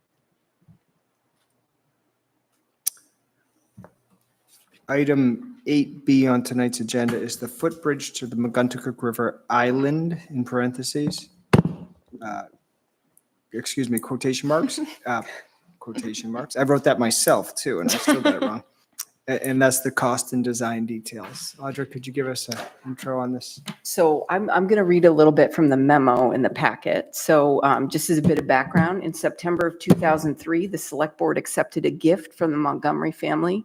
S2: Item 8B on tonight's agenda is the footbridge to the Maguntucook River Island, in parentheses. Excuse me, quotation marks. Quotation marks. I wrote that myself too, and I still got it wrong. And that's the cost and design details. Audra, could you give us an intro on this?
S6: So I'm going to read a little bit from the memo in the packet. So just as a bit of background, in September of 2003, the Select Board accepted a gift from the Montgomery family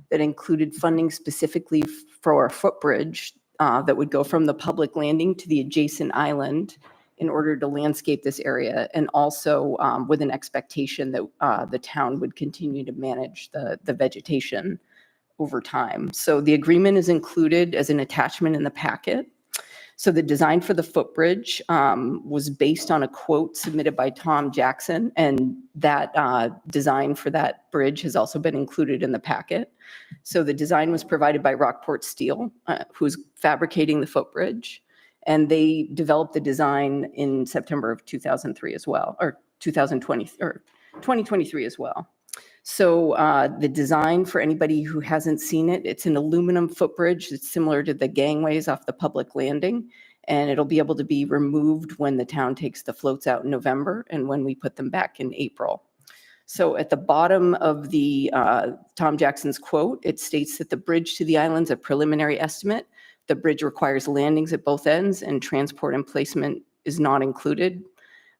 S6: that included funding specifically for a footbridge that would go from the public landing to the adjacent island in order to landscape this area, and also with an expectation that the town would continue to manage the vegetation over time. So the agreement is included as an attachment in the packet. So the design for the footbridge was based on a quote submitted by Tom Jackson, and that design for that bridge has also been included in the packet. So the design was provided by Rockport Steel, who's fabricating the footbridge, and they developed the design in September of 2003 as well, or 2023 as well. So the design, for anybody who hasn't seen it, it's an aluminum footbridge. It's similar to the gangways off the public landing, and it'll be able to be removed when the town takes the floats out in November and when we put them back in April. So at the bottom of the Tom Jackson's quote, it states that the bridge to the island's a preliminary estimate. The bridge requires landings at both ends, and transport and placement is not included.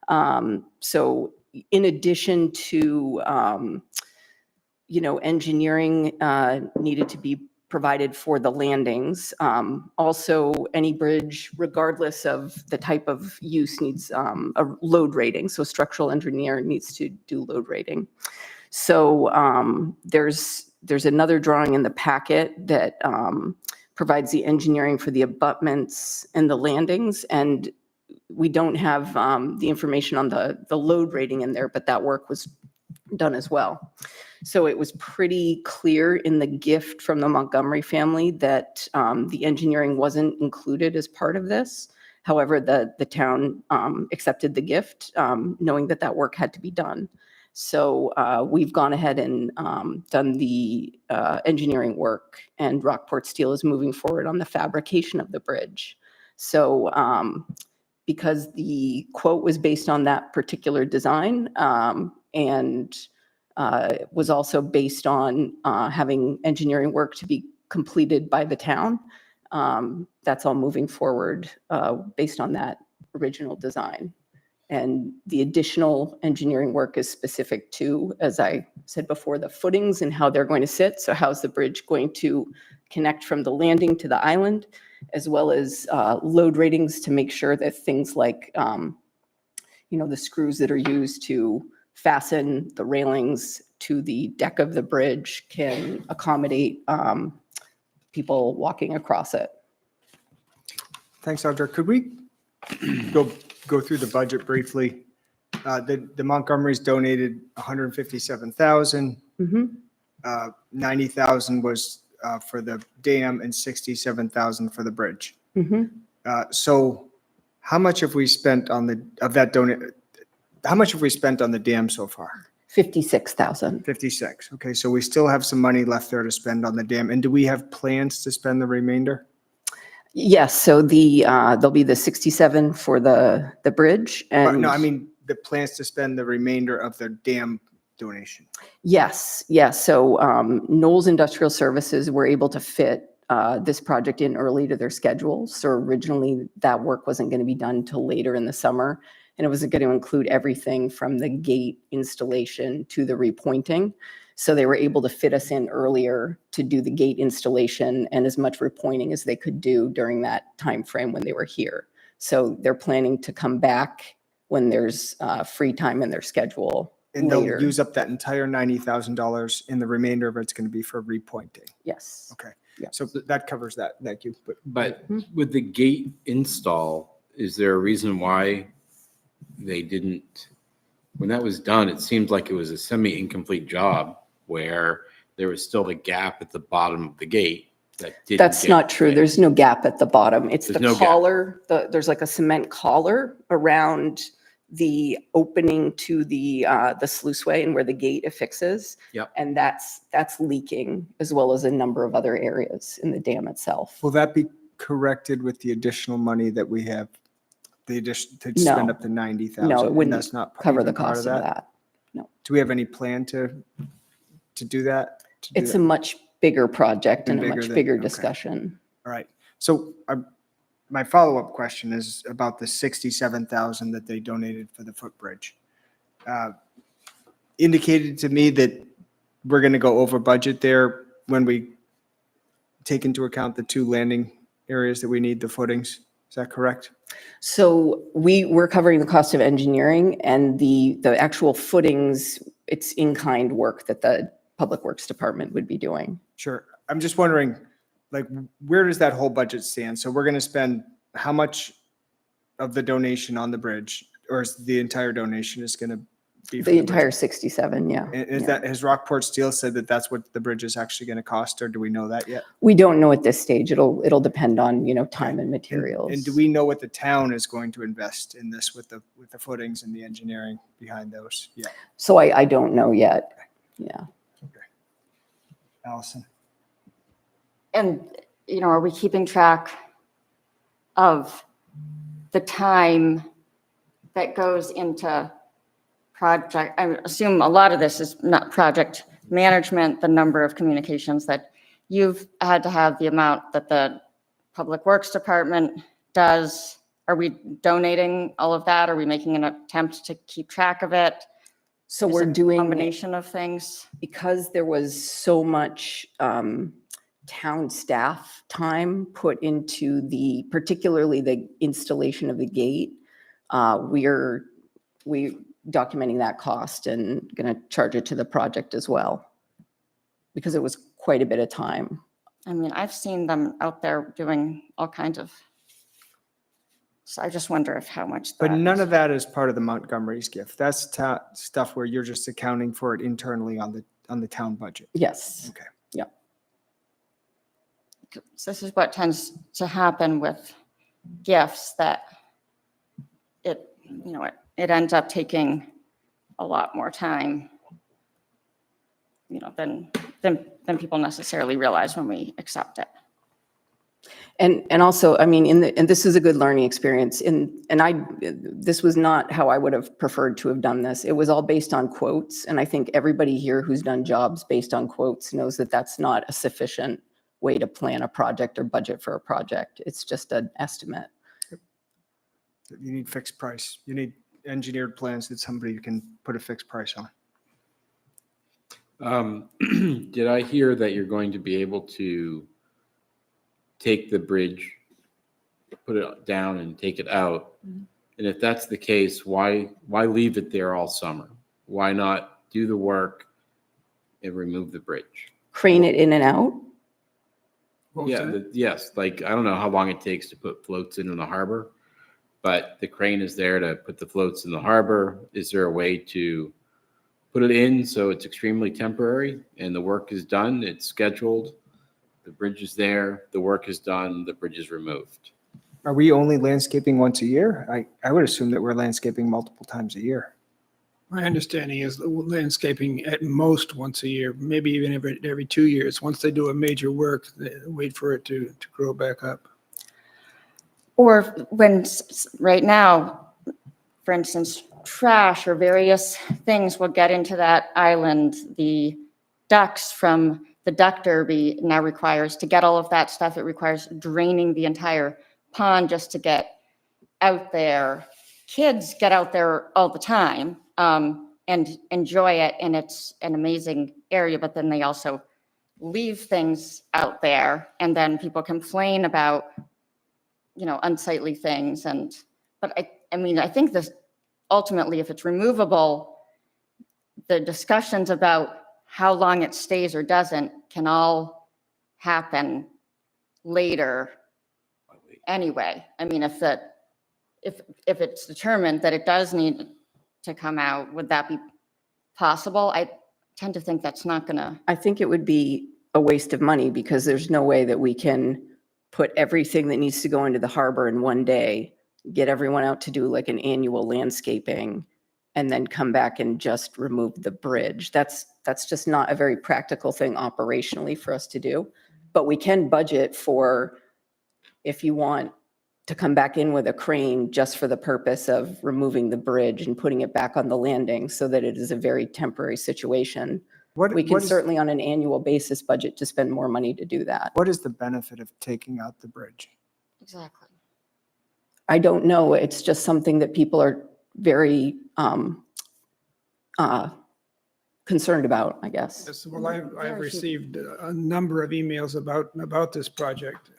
S6: So in addition to engineering needed to be provided for the landings. Also, any bridge, regardless of the type of use, needs a load rating. So structural engineer needs to do load rating. So there's another drawing in the packet that provides the engineering for the abutments and the landings. And we don't have the information on the load rating in there, but that work was done as well. So it was pretty clear in the gift from the Montgomery family that the engineering wasn't included as part of this. However, the town accepted the gift, knowing that that work had to be done. So we've gone ahead and done the engineering work, and Rockport Steel is moving forward on the fabrication of the bridge. So because the quote was based on that particular design, and was also based on having engineering work to be completed by the town. That's all moving forward based on that original design. And the additional engineering work is specific to, as I said before, the footings and how they're going to sit. So how's the bridge going to connect from the landing to the island, as well as load ratings to make sure that things like, the screws that are used to fasten the railings to the deck of the bridge can accommodate people walking across it.
S2: Thanks, Audra. Could we go through the budget briefly? The Montgomerys donated $157,000.
S6: Mm-hmm.
S2: 90,000 was for the dam and 67,000 for the bridge.
S6: Mm-hmm.
S2: So how much have we spent on the dam so far?
S6: 56,000.
S2: 56. Okay, so we still have some money left there to spend on the dam. And do we have plans to spend the remainder?
S6: Yes, so there'll be the 67 for the bridge and.
S2: No, I mean, the plans to spend the remainder of the dam donation.
S6: Yes, yes. So Knowles Industrial Services were able to fit this project in early to their schedule. So originally that work wasn't going to be done till later in the summer. And it was going to include everything from the gate installation to the repointing. So they were able to fit us in earlier to do the gate installation and as much repointing as they could do during that time frame when they were here. So they're planning to come back when there's free time in their schedule
S2: And they'll
S6: later.
S2: use up that entire $90,000 and the remainder of it's going to be for repointing.
S6: Yes.
S2: Okay.
S6: Yeah.
S2: So that covers that. Thank you.
S11: But with the gate install, is there a reason why they didn't, when that was done, it seemed like it was a semi-incomplete job where there was still the gap at the bottom of the gate that didn't.
S6: That's
S11: get
S6: not true.
S11: fixed.
S6: There's no gap at the bottom. It's
S11: There's
S6: the
S11: no gap.
S6: collar, there's like a cement collar around the opening to the sluiceway and where the gate affixes.
S11: Yep.
S6: And that's leaking as well as a number of other areas in the dam itself.
S2: Will that be corrected with the additional money that we have? The addition to spend
S6: No.
S2: up to 90,000?
S6: No, it
S2: and
S6: wouldn't
S2: that's not
S6: cover
S2: even
S6: the
S2: part
S6: cost of that. No.
S2: Do we have any plan to do that? To do
S6: It's
S2: that?
S6: a much bigger project
S2: And
S6: and a
S2: bigger
S6: much
S2: than-
S6: bigger
S2: okay.
S6: discussion.
S2: All right. So my follow-up question is about the 67,000 that they donated for the footbridge. Indicated to me that we're going to go over budget there when we take into account the 2 landing areas that we need the footings. Is that correct?
S6: So we're covering the cost of engineering and the actual footings, it's in-kind work that the Public Works Department would be doing.
S2: Sure. I'm just wondering, like, where does that whole budget stand? So we're going to spend how much of the donation on the bridge, or is the entire donation is going to be? for
S6: The
S2: bridge?
S6: entire 67, yeah.
S2: And is
S6: yeah.
S2: that, has Rockport Steel said that that's what the bridge is actually going to cost, or do we know that yet?
S6: We don't know at this stage. It'll depend on, time and materials.
S2: And do we know what the town is going to invest in this with the footings and the engineering behind those? Yeah.
S6: So I don't know yet. Yeah.
S2: Allison?
S5: And, are we keeping track of the time that goes into project? I assume a lot of this is not project management, the number of communications that you've had to have, the amount that the Public Works Department does. Are we donating all of that? Are we making an attempt to keep track of it?
S6: So
S5: Is
S6: we're
S5: it a
S6: doing,
S5: combination of things.
S6: because there was so much town staff time put into particularly the installation of the gate, we're documenting that cost and going to charge it to the project as well, because it was quite a bit of time.
S5: I mean, I've seen them out there doing all kinds of, so I just wonder if how much.
S2: But
S5: that
S2: none
S5: is.
S2: of that is part of the Montgomery's gift. That's stuff where you're just accounting for it internally on the town budget.
S6: Yes.
S2: Okay.
S5: This is what tends to happen with gifts, that it ends up taking a lot more time, than people necessarily realize when we accept it.
S6: And also, I mean, and this is a good learning experience. This was not how I would have preferred to have done this. It was all based on quotes. And I think everybody here who's done jobs based on quotes knows that that's not a sufficient way to plan a project or budget for a project. It's just an estimate.
S2: You need fixed price. You need engineered plans that somebody can put a fixed price on.
S11: Did I hear that you're going to be able to take the bridge, put it down and take it out? And if that's the case, why leave it there all summer? Why not do the work and remove the bridge?
S6: Crane it in and out.
S2: What was
S11: Yeah,
S2: that?
S11: yes, like, I don't know how long it takes to put floats in the harbor, but the crane is there to put the floats in the harbor. Is there a way to put it in so it's extremely temporary and the work is done, it's scheduled, the bridge is there, the work is done, the bridge is removed?
S2: Are we only landscaping once a year? I would assume that we're landscaping multiple times a year.
S7: My understanding is landscaping at most once a year, maybe even every 2 years. Once they do a major work, they wait for it to grow back up.
S5: Or when, right now, for instance, trash or various things will get into that island. The ducks from the duck derby now requires, to get all of that stuff, it requires draining the entire pond just to get out there. Kids get out there all the time and enjoy it, and it's an amazing area, but then they also leave things out there, and then people complain about, you know, unsightly things. And, but I mean, I think this, ultimately, if it's removable, the discussions about how long it stays or doesn't can all happen later anyway. I mean, if it's determined that it does need to come out, would that be possible? I tend to think that's not gonna.
S6: I think it would be a waste of money because there's no way that we can put everything that needs to go into the harbor in one day, get everyone out to do like an annual landscaping, and then come back and just remove the bridge. That's just not a very practical thing operationally for us to do. But we can budget for, if you want to come back in with a crane just for the purpose of removing the bridge and putting it back on the landing so that it is a very temporary situation. We can certainly on an annual basis budget to spend more money to do that.
S2: What is the benefit of taking out the bridge?
S5: Exactly.
S6: I don't know. It's just something that people are very concerned about, I guess.
S7: Yes, well, I've received a number of emails about this project.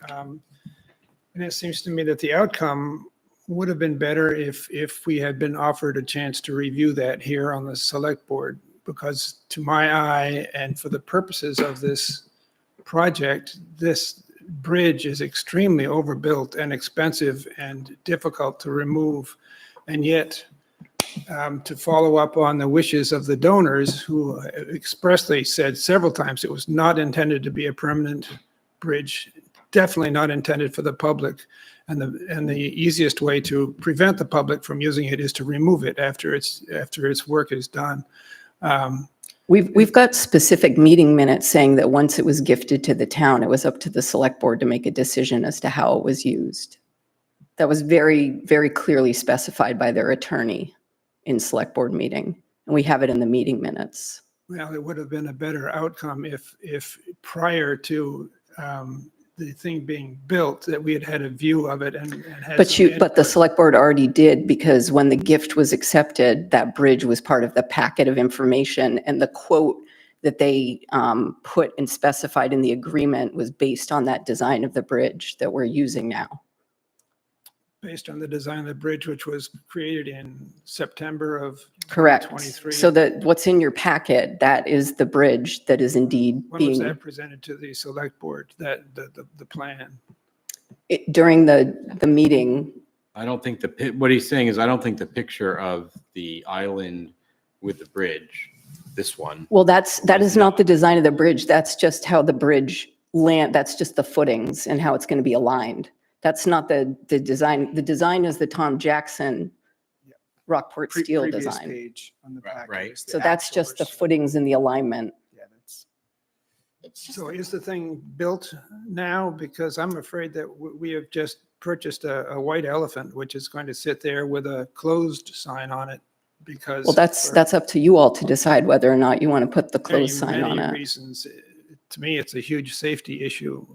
S7: And it seems to me that the outcome would have been better if we had been offered a chance to review that here on the select board, because to my eye and for the purposes of this project, this bridge is extremely overbuilt and expensive and difficult to remove. And yet, to follow up on the wishes of the donors who expressly said several times it was not intended to be a permanent bridge, definitely not intended for the public. And the easiest way to prevent the public from using it is to remove it after its work is done.
S6: We've got specific meeting minutes saying that once it was gifted to the town, it was up to the select board to make a decision as to how it was used. That was very, very clearly specified by their attorney in select board meeting. And we have it in the meeting minutes.
S7: Well, it would have been a better outcome if prior to the thing being built, that we had had a view of it and had.
S6: But
S7: some
S6: but the
S7: input.
S6: select board already did, because when the gift was accepted, that bridge was part of the packet of information, and the quote that they put and specified in the agreement was based on that design of the bridge that we're using now.
S7: Based on the design of the bridge, which was created in September of
S6: Correct.
S7: 23.
S6: So that what's in your packet, that is the bridge that is indeed
S7: When was
S6: being,
S7: that presented to the select board, that the plan?
S6: during the meeting.
S11: I don't think what he's saying is I don't think the picture of the island with the bridge, this one.
S6: Well, that is not the design of the bridge. That's just how the bridge that's just the footings and how it's going to be aligned. That's not the design. The design is the Tom Jackson Rockport steel
S2: Previous
S6: design.
S2: page on the packet
S11: Right.
S2: is the
S6: So that's
S2: actual
S6: just the
S2: version.
S6: footings and the alignment.
S2: Yeah, that's.
S5: It's just,
S7: So is the thing built now? Because I'm afraid that we have just purchased a white elephant, which is going to sit there with a closed sign on it because.
S6: Well, that's up to you all to decide whether or not you want to put the closed sign on
S7: Many
S6: it.
S7: reasons. To me, it's a huge safety issue.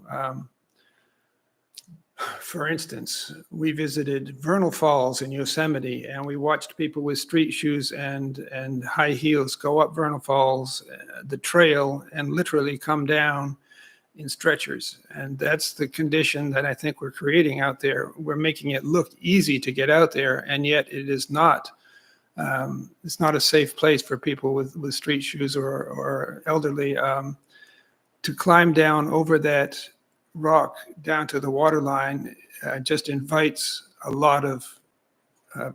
S7: For instance, we visited Vernal Falls in Yosemite, and we watched people with street shoes and high heels go up Vernal Falls, the trail, and literally come down in stretchers. And that's the condition that I think we're creating out there. We're making it look easy to get out there, and yet it is not. It's not a safe place for people with street shoes or elderly to climb down over that rock down to the water line. Just invites a lot of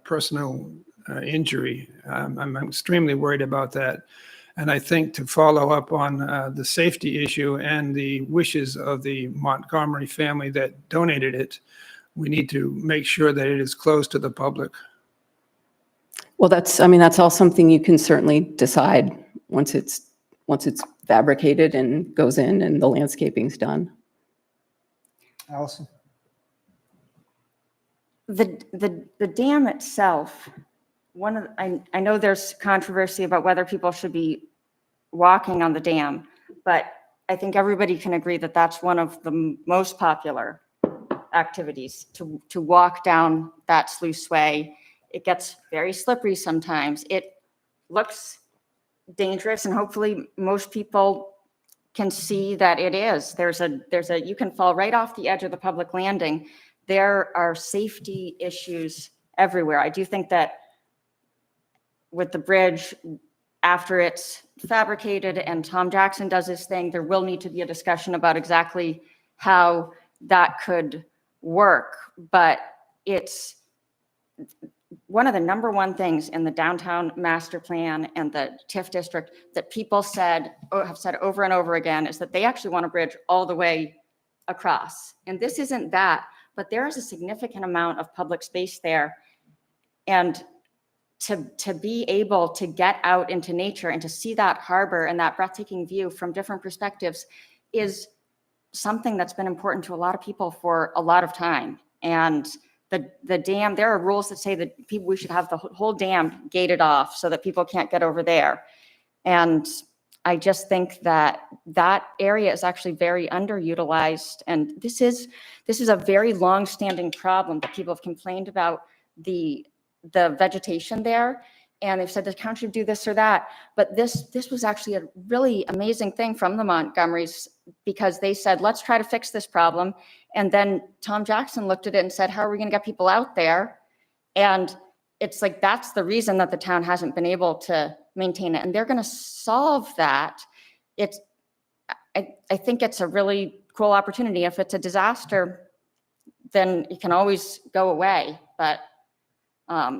S7: personal injury. I'm extremely worried about that. And I think to follow up on the safety issue and the wishes of the Montgomery family that donated it, we need to make sure that it is closed to the public.
S6: Well, that's all something you can certainly decide once it's fabricated and goes in and the landscaping's done.
S2: Allison?
S5: The dam itself, I know there's controversy about whether people should be walking on the dam, but I think everybody can agree that that's one of the most popular activities, to walk down that sluiceway. It gets very slippery sometimes. It looks dangerous, and hopefully most people can see that it is. You can fall right off the edge of the public landing. There are safety issues everywhere. I do think that with the bridge, after it's fabricated and Tom Jackson does his thing, there will need to be a discussion about exactly how that could work. But it's one of the number one things in the downtown master plan and the TIF district that people have said over and over again is that they actually want a bridge all the way across. And this isn't that, but there is a significant amount of public space there. And to be able to get out into nature and to see that harbor and that breathtaking view from different perspectives is something that's been important to a lot of people for a lot of time. And the dam, there are rules that say that we should have the whole dam gated off so that people can't get over there. And I just think that that area is actually very underutilized. And this is a very long-standing problem that people have complained about the vegetation there. And they've said the county should do this or that. But this was actually a really amazing thing from the Montgomerys, because they said, let's try to fix this problem. And then Tom Jackson looked at it and said, how are we going to get people out there? And it's like, that's the reason that the town hasn't been able to maintain it. And they're going to solve that. I think it's a really cool opportunity. If it's a disaster, then it can always go away. But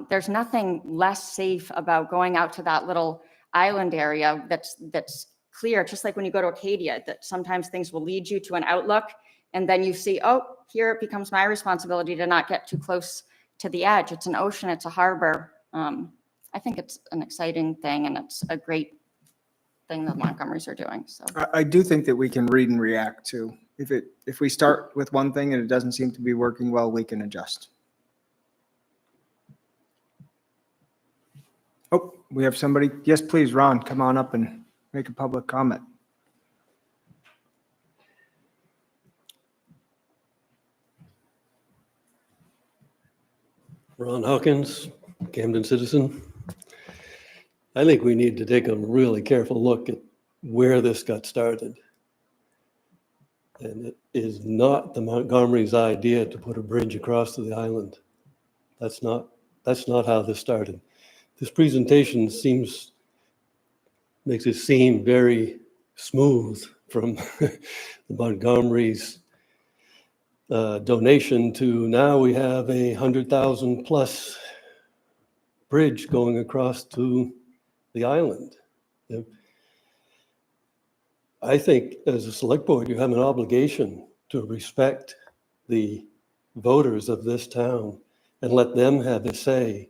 S5: there's nothing less safe about going out to that little island area that's clear, just like when you go to Acadia, that sometimes things will lead you to an outlook, and then you see, oh, here it becomes my responsibility to not get too close to the edge. It's an ocean, it's a harbor. I think it's an exciting thing, and it's a great thing that Montgomerys are doing. So
S2: I do think that we can read and react to. If we start with one thing and it doesn't seem to be working well, we can adjust. Oh, we have somebody. Yes, please, Ron, come on up and make a public comment.
S12: Ron Hawkins, Camden Citizen. I think we need to take a really careful look at where this got started. And it is not the Montgomerys' idea to put a bridge across to the island. That's not how this started. This presentation makes it seem very smooth from the Montgomerys' donation to now we have a 100,000 plus bridge going across to the island. I think as a select board, you have an obligation to respect the voters of this town and let them have a say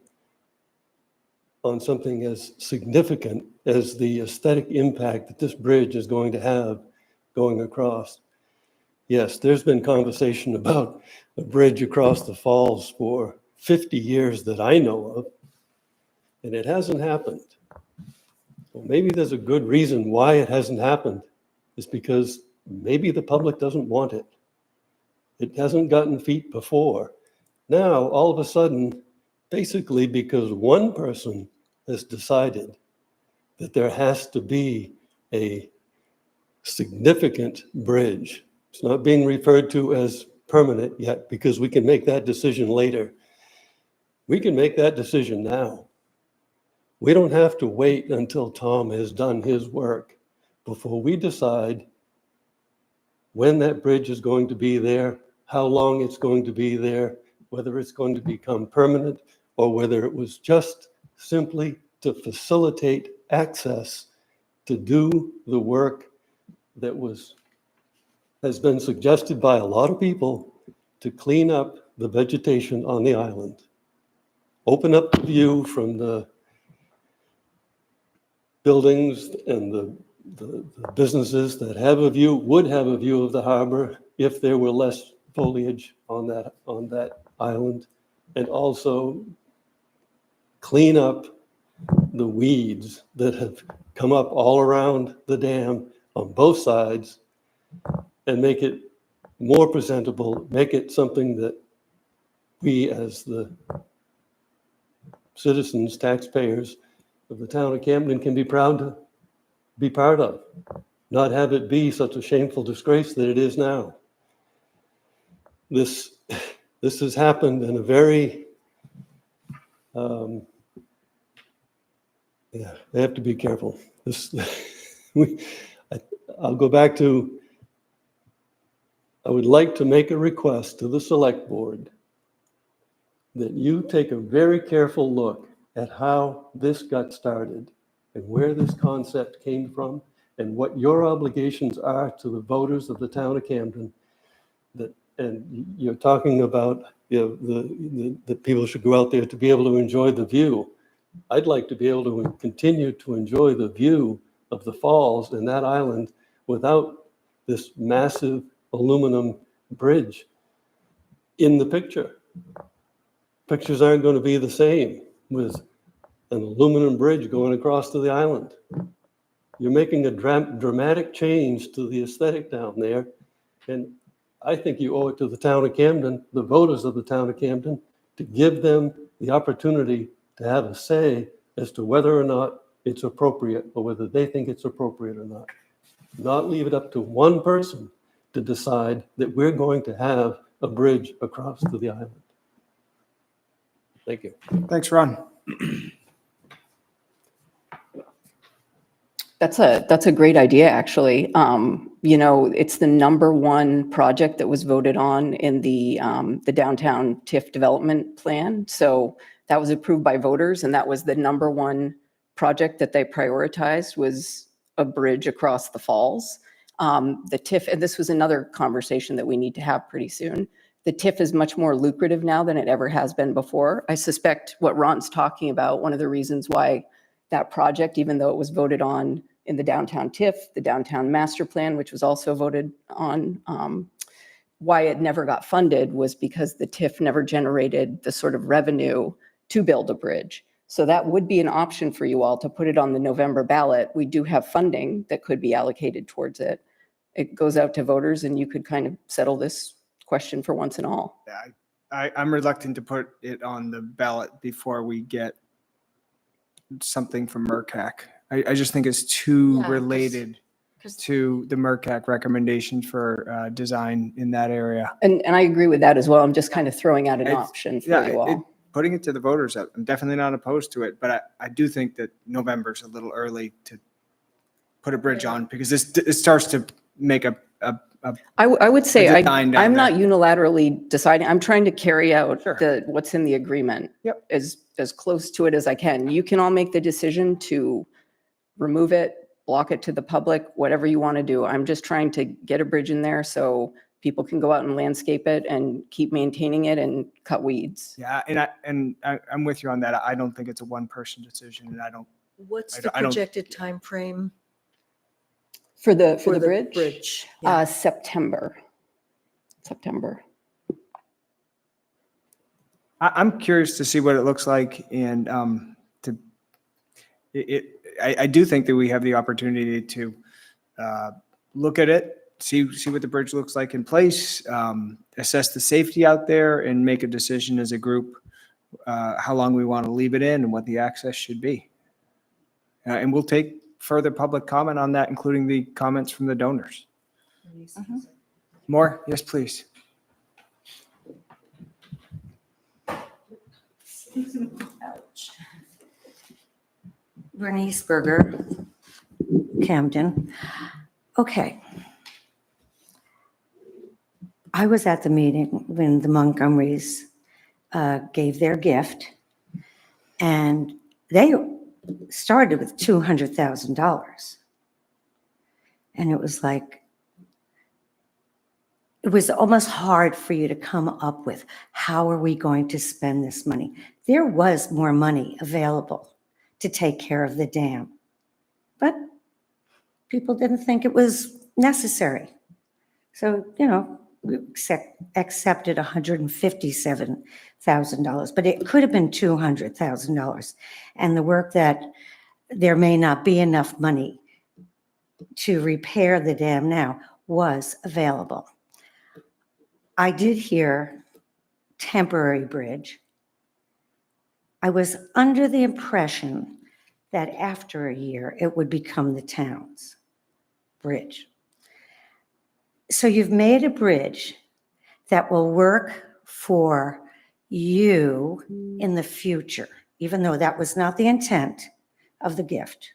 S12: on something as significant as the aesthetic impact that this bridge is going to have going across. Yes, there's been conversation about a bridge across the falls for 50 years that I know of, and it hasn't happened. Well, maybe there's a good reason why it hasn't happened. It's because maybe the public doesn't want it. It hasn't gotten feet before. Now, all of a sudden, basically because one person has decided that there has to be a significant bridge. It's not being referred to as permanent yet because we can make that decision later. We can make that decision now. We don't have to wait until Tom has done his work before we decide when that bridge is going to be there, how long it's going to be there, whether it's going to become permanent or whether it was just simply to facilitate access to do the work that has been suggested by a lot of people to clean up the vegetation on the island. Open up the view from the buildings and the businesses that have a view, would have a view of the harbor if there were less foliage on that island, and also clean up the weeds that have come up all around the dam on both sides and make it more presentable, make it something that we as the citizens, taxpayers of the town of Camden can be proud to be part of, not have it be such a shameful disgrace that it is now. This has happened in a very, yeah, I have to be careful. I'll go back to, I would like to make a request to the select board that you take a very careful look at how this got started and where this concept came from and what your obligations are to the voters of the town of Camden. And you're talking about, you know, the people should go out there to be able to enjoy the view. I'd like to be able to continue to enjoy the view of the falls in that island without this massive aluminum bridge in the picture. Pictures aren't going to be the same with an aluminum bridge going across to the island. You're making a dramatic change to the aesthetic down there. And I think you owe it to the town of Camden, the voters of the town of Camden, to give them the opportunity to have a say as to whether or not it's appropriate or whether they think it's appropriate or not. Not leave it up to one person to decide that we're going to have a bridge across to the island. Thank you.
S2: Thanks, Ron.
S6: That's a great idea, actually. You know, it's the number one project that was voted on in the downtown TIF development plan. So that was approved by voters, and that was the number one project that they prioritized, was a bridge across the falls. The TIF, and this was another conversation that we need to have pretty soon. The TIF is much more lucrative now than it ever has been before. I suspect what Ron's talking about, one of the reasons why that project, even though it was voted on in the downtown TIF, the downtown master plan, which was also voted on, why it never got funded was because the TIF never generated the sort of revenue to build a bridge. So that would be an option for you all to put it on the November ballot. We do have funding that could be allocated towards it. It goes out to voters and you could kind of settle this question for once and all.
S2: Yeah, I'm reluctant to put it on the ballot before we get something from MERCAC. I just think it's too related to the MERCAC recommendation for design in that area.
S6: And I agree with that as well. I'm just kind of throwing out an option for you all.
S2: Putting it to the voters, I'm definitely not opposed to it, but I do think that November's a little early to put a bridge on because it starts to make
S6: I would say
S2: design down
S6: I'm not
S2: there.
S6: unilaterally deciding. I'm trying to carry out
S2: Sure.
S6: what's in the agreement
S2: Yep.
S6: as close to it as I can. You can all make the decision to remove it, block it to the public, whatever you want to do. I'm just trying to get a bridge in there so people can go out and landscape it and keep maintaining it and cut weeds.
S2: Yeah, I'm with you on that. I don't think it's a one-person decision, and I don't.
S3: What's
S2: I
S3: the
S2: don't-
S3: projected timeframe
S6: For the bridge?
S3: Bridge. Yeah.
S6: September.
S2: I'm curious to see what it looks like, and I do think that we have the opportunity to look at it, see what the bridge looks like in place, assess the safety out there, and make a decision as a group how long we want to leave it in and what the access should be. And we'll take further public comment on that, including the comments from the donors. More? Yes, please.
S13: Bernice Berger, Camden. Okay. I was at the meeting when the Montgomerys gave their gift, and they started with $200,000. And it was like, it was almost hard for you to come up with, how are we going to spend this money? There was more money available to take care of the dam. but people didn't think it was necessary. So, we accepted $157,000, but it could have been $200,000. And the work that there may not be enough money to repair the dam now was available. I did hear temporary bridge. I was under the impression that after a year, it would become the town's bridge. So you've made a bridge that will work for you in the future, even though that was not the intent of the gift.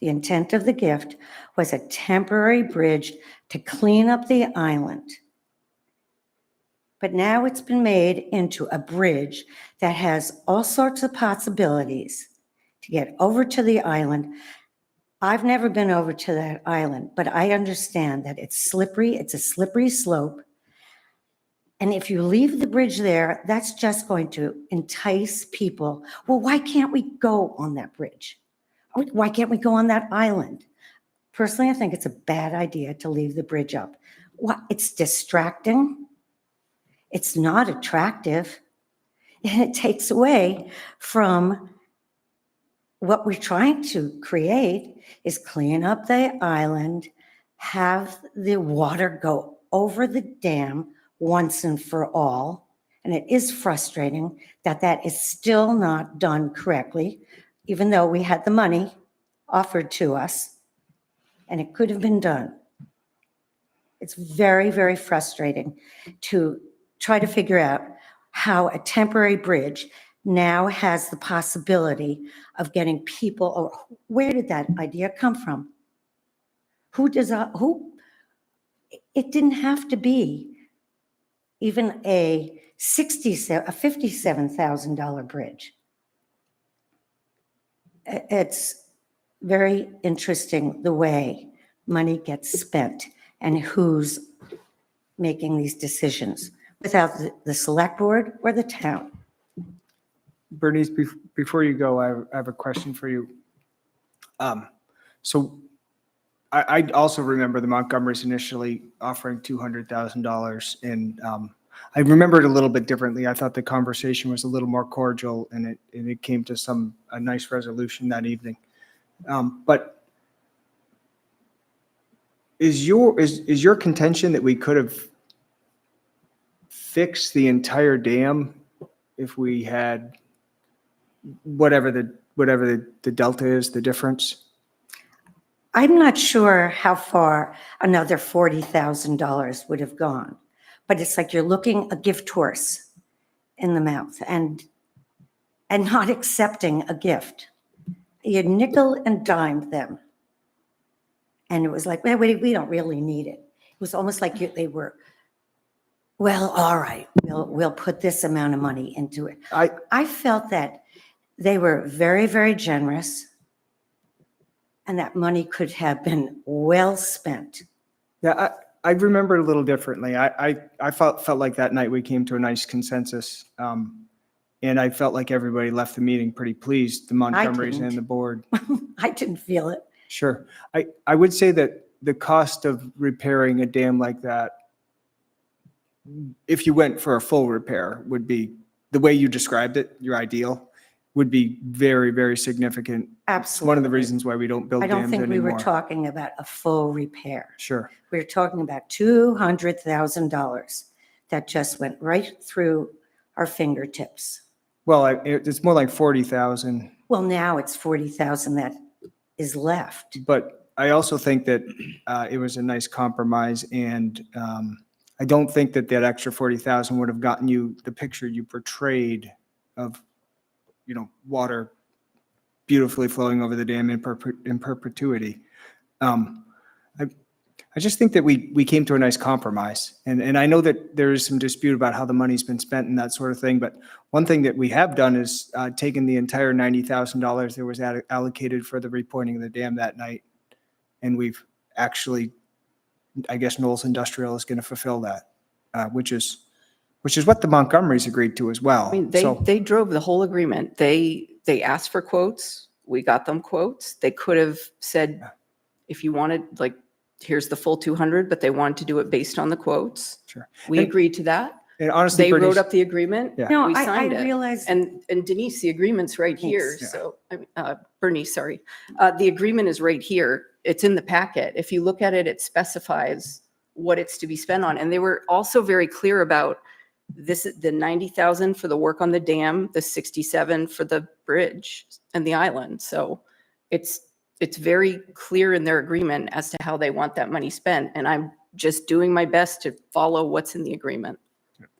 S13: The intent of the gift was a temporary bridge to clean up the island. But now it's been made into a bridge that has all sorts of possibilities to get over to the island. I've never been over to that island, but I understand that it's slippery. It's a slippery slope. And if you leave the bridge there, that's just going to entice people. Well, why can't we go on that bridge? Why can't we go on that island? Personally, I think it's a bad idea to leave the bridge up. It's distracting. It's not attractive. And it takes away from what we're trying to create is clean up the island, have the water go over the dam once and for all. And it is frustrating that that is still not done correctly, even though we had the money offered to us and it could have been done. It's very, very frustrating to try to figure out how a temporary bridge now has the possibility of getting people, or where did that idea come from? It didn't have to be even a $57,000 bridge. It's very interesting the way money gets spent and who's making these decisions without the select board or the town.
S2: Bernice, before you go, I have a question for you. So I also remember the Montgomerys initially offering $200,000, and I remember it a little bit differently. I thought the conversation was a little more cordial, and it came to a nice resolution that evening. But is your contention that we could have fixed the entire dam if we had whatever the delta is, the difference?
S13: I'm not sure how far another $40,000 would have gone, but it's like you're looking a gift horse in the mouth and not accepting a gift. You nickel and dimed them. And it was like, well, we don't really need it. It was almost like they were, well, all right, we'll put this amount of money into it. I felt that they were very, very generous and that money could have been well spent.
S2: Yeah, I remember it a little differently. I felt like that night we came to a nice consensus. And I felt like everybody left the meeting pretty pleased, the Montgomerys and the board.
S13: I didn't feel it.
S2: Sure. I would say that the cost of repairing a dam like that, if you went for a full repair, would be, the way you described it, your ideal, would be very, very significant.
S13: Absolutely.
S2: One of the reasons why we don't build
S13: I
S2: dams
S13: don't think
S2: anymore.
S13: we were talking about a full repair.
S2: Sure.
S13: We were talking about $200,000 that just went right through our fingertips.
S2: Well, it's more like 40,000.
S13: Well, now it's 40,000 that is left.
S2: But I also think that it was a nice compromise, and I don't think that extra 40,000 would have gotten you the picture you portrayed of, water beautifully flowing over the dam in perpetuity. I just think that we came to a nice compromise, and I know that there is some dispute about how the money's been spent and that sort of thing. But one thing that we have done is taken the entire $90,000 that was allocated for the repointing of the dam that night, and we've actually, I guess, Knowles Industrial is going to fulfill that, which is what the Montgomerys agreed to as well.
S6: I mean, they drove the whole agreement. They asked for quotes We got them quotes. They could have said, if you wanted, like, here's the full 200, but they wanted to do it based on the quotes.
S2: Sure.
S6: We
S2: And-
S6: agreed to that.
S2: And honestly,
S6: They wrote
S2: Bernice,
S6: up the agreement.
S2: Yeah.
S13: No,
S6: We
S13: I
S6: signed it.
S13: realize,
S6: And Denise, the agreement's right here.
S13: Thanks.
S6: So, I mean, Bernice, sorry. The agreement is right here. It's in the packet. If you look at it, it specifies what it's to be spent on. And they were also very clear about this, the 90,000 for the work on the dam, the 67 for the bridge and the island. So it's very clear in their agreement as to how they want that money spent. And I'm just doing my best to follow what's in the agreement.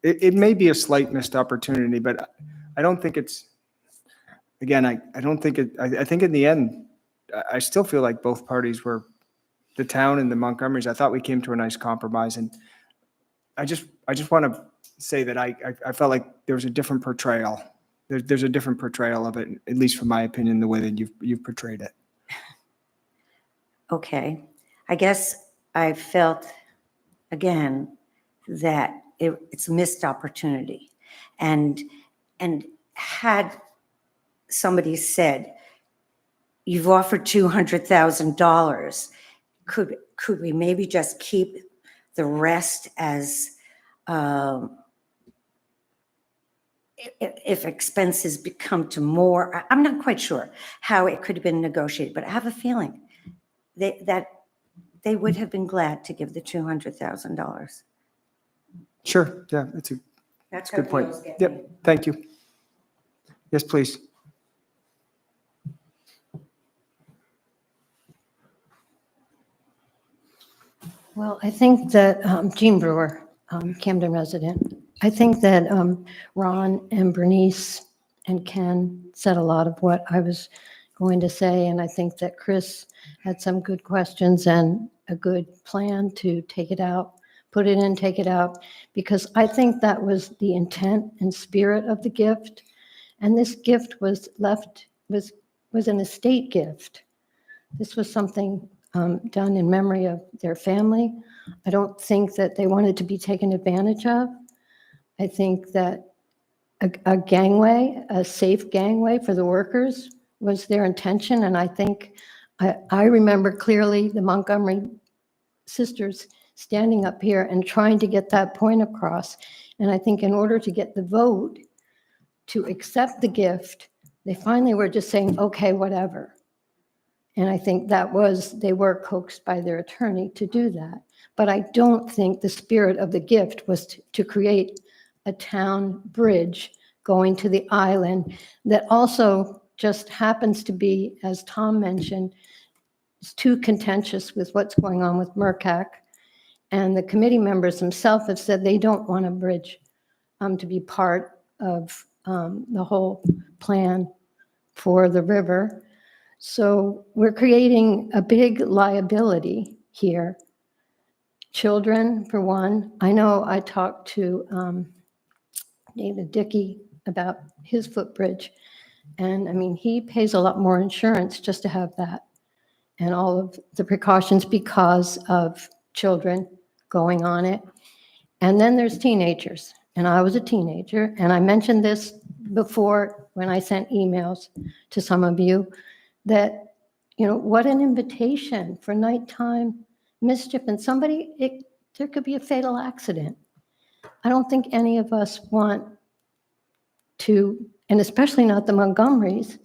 S2: it may be a slight missed opportunity, but I don't think it's, again, I don't think it, I think in the end, I still feel like both parties were, the town and the Montgomerys, I thought we came to a nice compromise. And I just want to say that I felt like there was a different portrayal. There's a different portrayal of it, at least from my opinion, the way that you've portrayed it.
S13: okay, I guess I felt, again, that it's a missed opportunity. And had somebody said, you've offered $200,000, could we maybe just keep the rest as, if expenses become to more, I'm not quite sure how it could have been negotiated, but I have a feeling that they would have been glad to give the $200,000.
S2: Sure, yeah, that's a
S13: That's
S2: good
S13: how
S2: point.
S13: deals get
S2: Yep,
S13: made.
S2: thank you. Yes, please.
S14: Well, I think that Jean Brewer, Camden resident, I think that Ron and Bernice and Ken said a lot of what I was going to say, and I think that Chris had some good questions and a good plan to take it out, put it in, take it out, because I think that was the intent and spirit of the gift. And this gift was an estate gift. This was something done in memory of their family. I don't think that they wanted to be taken advantage of. I think that a gangway, a safe gangway for the workers was their intention. And I think, I remember clearly the Montgomery sisters standing up here and trying to get that point across. And I think in order to get the vote to accept the gift, they finally were just saying, okay, whatever. And I think they were coaxed by their attorney to do that. But I don't think the spirit of the gift was to create a town bridge going to the island that also just happens to be, as Tom mentioned, is too contentious with what's going on with MERCAC. And the committee members themselves have said they don't want a bridge to be part of the whole plan for the river. So we're creating a big liability here. Children, for one. I know I talked to David Dickey about his footbridge. And I mean, he pays a lot more insurance just to have that and all of the precautions because of children going on it. And then there's teenagers. And I was a teenager. And I mentioned this before when I sent emails to some of you that, what an invitation for nighttime mischief and there could be a fatal accident. I don't think any of us want to, and especially not the Montgomerys.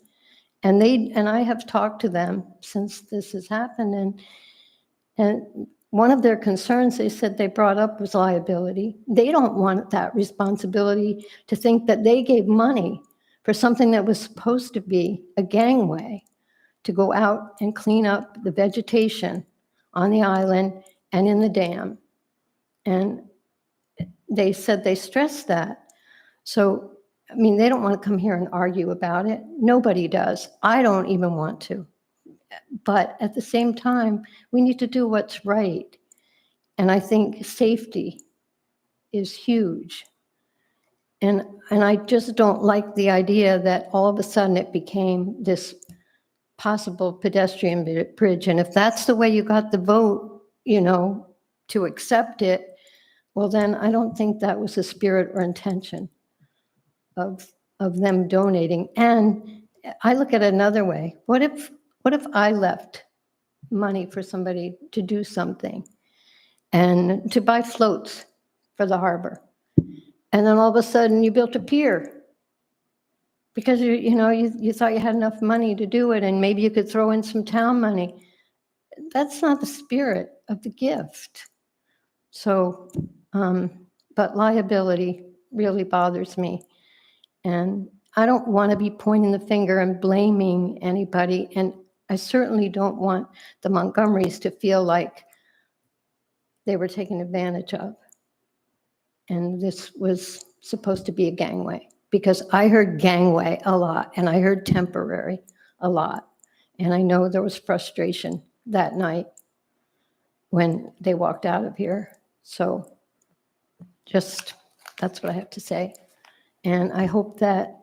S14: And I have talked to them since this has happened. And one of their concerns they said they brought up was liability. They don't want that responsibility to think that they gave money for something that was supposed to be a gangway to go out and clean up the vegetation on the island and in the dam. And they said they stressed that. So, I mean, they don't want to come here and argue about it. Nobody does. I don't even want to. But at the same time, we need to do what's right. And I think safety is huge. And I just don't like the idea that all of a sudden it became this possible pedestrian bridge. And if that's the way you got the vote, to accept it, well, then I don't think that was the spirit or intention of them donating. And I look at it another way. What if I left money for somebody to do something and to buy floats for the harbor? And then all of a sudden you built a pier because you thought you had enough money to do it, and maybe you could throw in some town money. That's not the spirit of the gift. So, but liability really bothers me. And I don't want to be pointing the finger and blaming anybody. And I certainly don't want the Montgomerys to feel like they were taken advantage of. And this was supposed to be a gangway, because I heard gangway a lot and I heard temporary a lot. And I know there was frustration that night when they walked out of here. So just, that's what I have to say. And I hope that,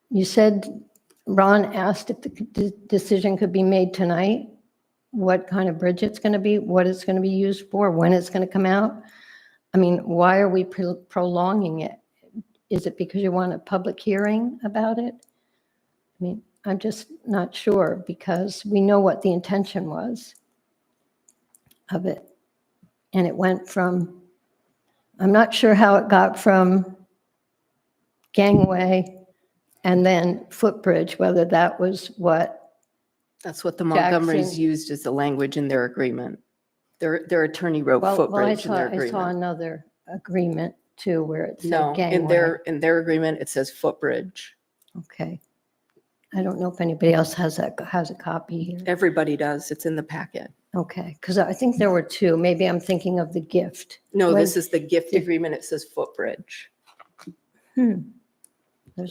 S14: you said Ron asked if the decision could be made tonight, what kind of bridge it's going to be, what it's going to be used for, when it's going to come out. I mean, why are we prolonging it? Is it because you want a public hearing about it? I mean, I'm just not sure, because we know what the intention was of it. And it went from, I'm not sure how it got from gangway and then footbridge, whether that was what.
S6: That's what the Montgomerys
S14: Jackson-
S6: used as the language in their agreement. Their attorney wrote
S14: Well,
S6: footbridge in their
S14: I saw
S6: agreement.
S14: another agreement too, where it
S6: No,
S14: said
S6: in
S14: gangway.
S6: their agreement, it says footbridge.
S14: Okay. I don't know if anybody else has a copy here.
S6: Everybody does. It's in the packet.
S14: Okay, because I think there were two. Maybe I'm thinking of the gift.
S6: No,
S14: When-
S6: this is the gift agreement. It says footbridge.
S14: There's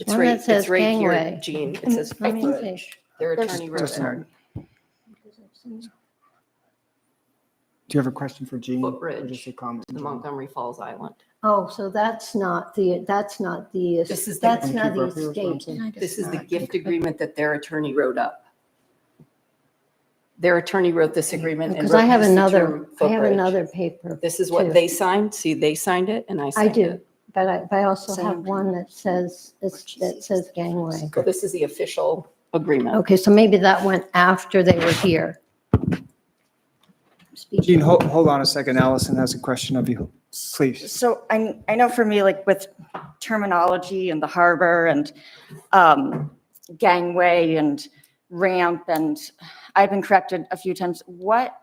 S6: It's
S14: one
S6: right,
S14: that says
S6: it's right here,
S14: gangway.
S6: Jean. It says
S14: Let me see.
S6: footbridge. Their attorney wrote
S2: Just a
S6: it.
S2: moment. Do you have a question for Jean? Or
S6: Footbridge.
S2: just a comment?
S6: The Montgomery Falls Island.
S14: Oh, so that's not the,
S6: This is the-
S14: that's not the
S2: Keep up here,
S14: estate.
S2: Thompson.
S6: This is the gift agreement that their attorney wrote up. Their attorney wrote this agreement. and
S14: Because I have
S6: used the
S14: another,
S6: term
S14: I have
S6: footbridge.
S14: another paper.
S6: This is what
S14: too.
S6: they signed. See, they signed it and I
S14: I
S6: signed
S14: do,
S6: it.
S14: but I also
S6: Same.
S14: have one that says, that says gangway.
S6: So this is the official agreement.
S14: Okay, so maybe that went after they were here.
S2: Jean, hold on a second. Allison has a question of you. Please.
S5: So I know for me, like with terminology and the harbor and gangway and ramp, and I've been corrected a few times. What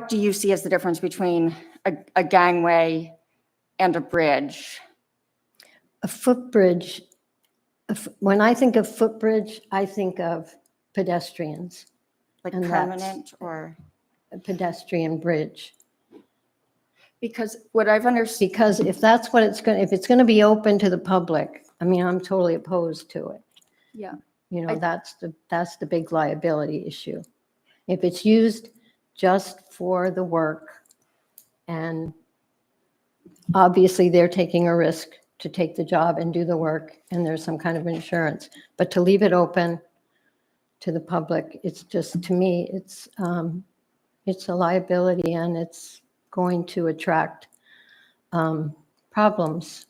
S5: do you see as the difference between a gangway and a bridge?
S14: A footbridge, when I think of footbridge, I think of pedestrians,
S5: Like
S14: And that's-
S5: permanent or?
S14: a pedestrian bridge.
S5: Because what I've understood,
S14: Because if that's what if it's going to be open to the public, I mean, I'm totally opposed to it.
S5: yeah.
S14: You know,
S5: I-
S14: that's the big liability issue. If it's used just for the work, and obviously they're taking a risk to take the job and do the work, and there's some kind of insurance, but to leave it open to the public, it's just, to me, it's a liability, and it's going to attract problems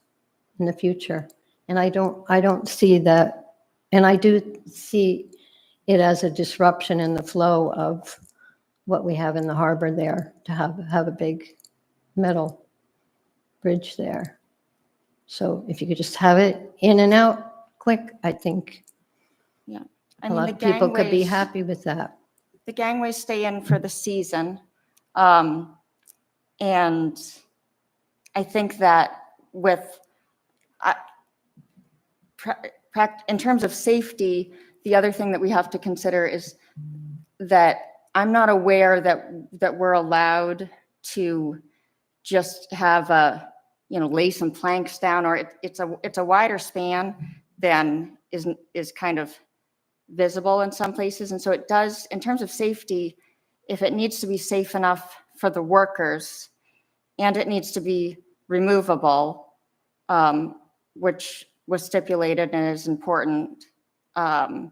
S14: in the future. And I don't see that, and I do see it as a disruption in the flow of what we have in the harbor there, to have a big metal bridge there. So if you could just have it in and out quick, I think
S5: I
S14: a
S5: mean,
S14: lot
S5: the
S14: of people could be
S5: gangways-
S14: happy with that.
S5: The gangways stay in for the season. And I think that with, in terms of safety, the other thing that we have to consider is that I'm not aware that we're allowed to just have lay some planks down, or it's a wider span than is kind of visible in some places. And so it does, in terms of safety, if it needs to be safe enough for the workers and it needs to be removable, which was stipulated and is important, then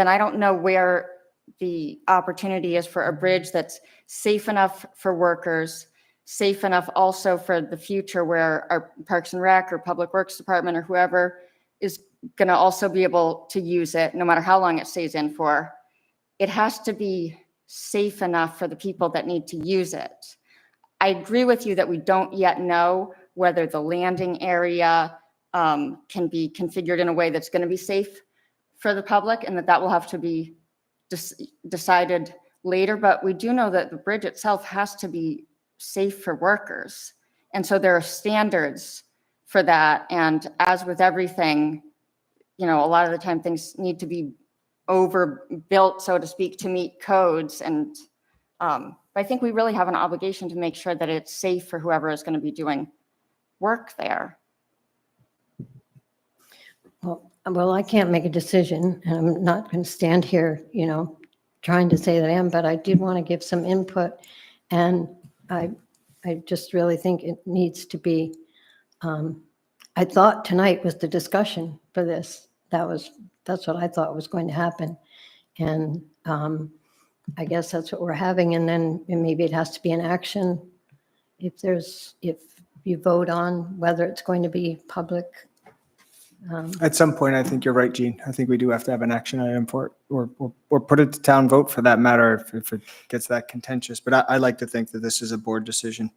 S5: I don't know where the opportunity is for a bridge that's safe enough for workers, safe enough also for the future, where our Parks and Rec or Public Works Department or whoever is going to also be able to use it, no matter how long it stays in for, it has to be safe enough for the people that need to use it. I agree with you that we don't yet know whether the landing area can be configured in a way that's going to be safe for the public, and that will have to be decided later. But we do know that the bridge itself has to be safe for workers. And so there are standards for that. And as with everything, a lot of the time things need to be overbuilt, so to speak, to meet codes. And I think we really have an obligation to make sure that it's safe for whoever is going to be doing work there.
S14: Well, I can't make a decision, and I'm not going to stand here, trying to say that I am, but I did want to give some input. And I just really think it needs to be, I thought tonight was the discussion for this. That's what I thought was going to happen. And I guess that's what we're having. And then maybe it has to be an action if you vote on whether it's going to be public.
S2: At some point, I think you're right, Gene. I think we do have to have an action item for it, or put it to town vote for that matter if it gets that contentious. But I like to think that this is a board decision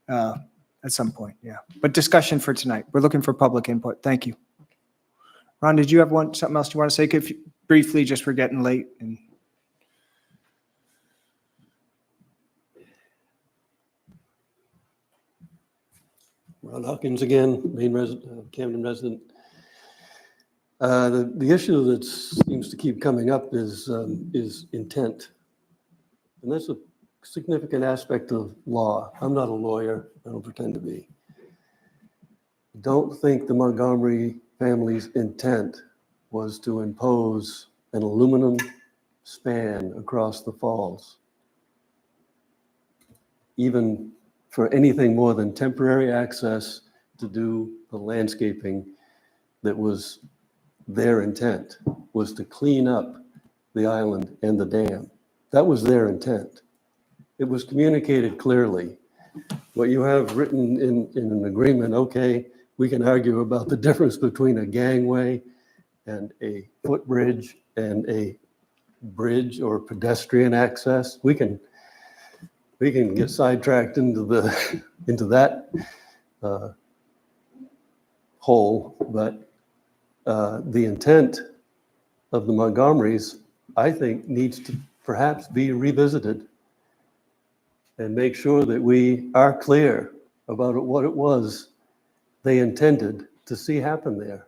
S2: at some point, yeah. But discussion for tonight. We're looking for public input. Thank you. Ron, did you have something else you want to say? Briefly, just we're getting late.
S12: Ron Hawkins again, Camden resident. The issue that seems to keep coming up is intent. And that's a significant aspect of law. I'm not a lawyer. I don't pretend to be. Don't think the Montgomery family's intent was to impose an aluminum span across the falls, even for anything more than temporary access to do the landscaping. That was their intent, was to clean up the island and the dam. That was their intent. It was communicated clearly. What you have written in an agreement, okay, we can argue about the difference between a gangway and a footbridge and a bridge or pedestrian access. We can get sidetracked into that hole, but the intent of the Montgomerys, I think, needs to perhaps be revisited and make sure that we are clear about what it was they intended to see happen there.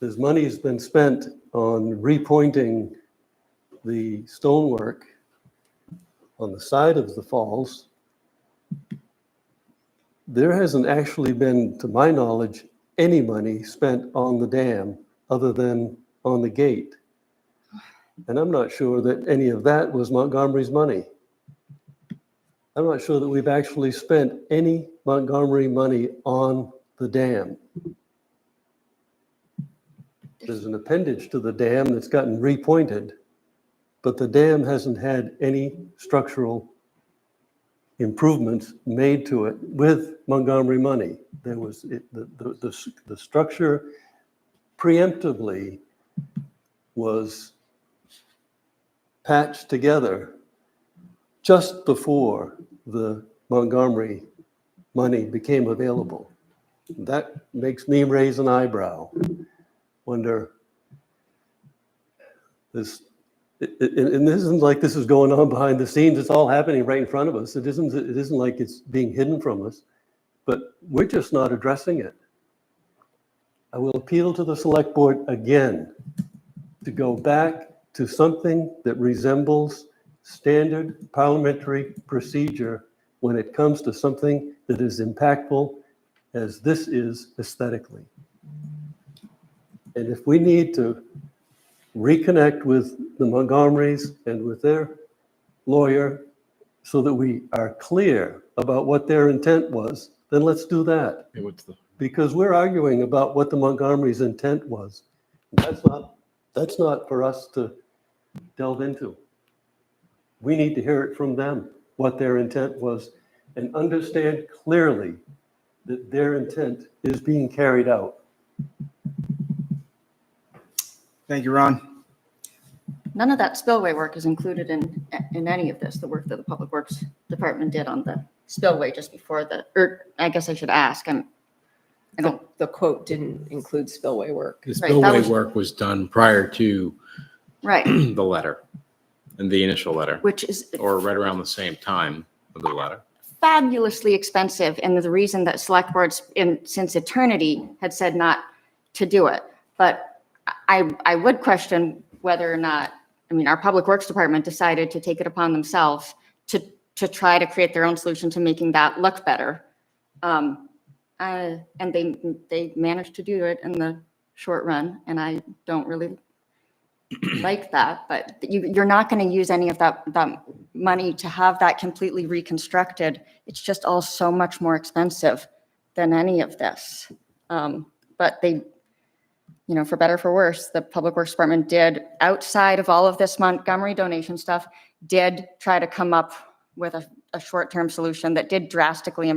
S12: As money has been spent on repointing the stonework on the side of the falls, there hasn't actually been, to my knowledge, any money spent on the dam other than on the gate. And I'm not sure that any of that was Montgomery's money. I'm not sure that we've actually spent any Montgomery money on the dam. There's an appendage to the dam that's gotten repointed, but the dam hasn't had any structural improvements made to it with Montgomery money. There was the structure preemptively was patched together just before the Montgomery money became available. That makes me raise an eyebrow. Wonder, and this isn't like this is going on behind the scenes. It's all happening right in front of us. It isn't like it's being hidden from us, but we're just not addressing it. I will appeal to the select board again to go back to something that resembles standard parliamentary procedure when it comes to something that is impactful as this is aesthetically. And if we need to reconnect with the Montgomerys and with their lawyer so that we are clear about what their intent was, then let's do that. Because we're arguing about what the Montgomerys' intent was. That's not for us to delve into. We need to hear it from them, what their intent was, and understand clearly that their intent is being carried out.
S2: Thank you, Ron.
S5: None of that spillway work is included in any of this, the work that the Public Works Department did on the spillway just before or I guess I should ask, I don't,
S6: The quote didn't include spillway work.
S8: The
S5: Right, that
S8: spillway
S5: was-
S8: work was done prior to
S5: right,
S8: the letter and the initial letter,
S5: which is
S8: or right around the same time of the letter.
S5: fabulously expensive, and the reason that select boards since eternity had said not to do it. But I would question whether or not, I mean, our Public Works Department decided to take it upon themselves to try to create their own solution to making that look better. And they managed to do it in the short run, and I don't really like that, but you're not going to use any of that money to have that completely reconstructed. It's just all so much more expensive than any of this. But they, for better or for worse, the Public Works Department did, outside of all of this Montgomery donation stuff, did try to come up with a short-term solution that did drastically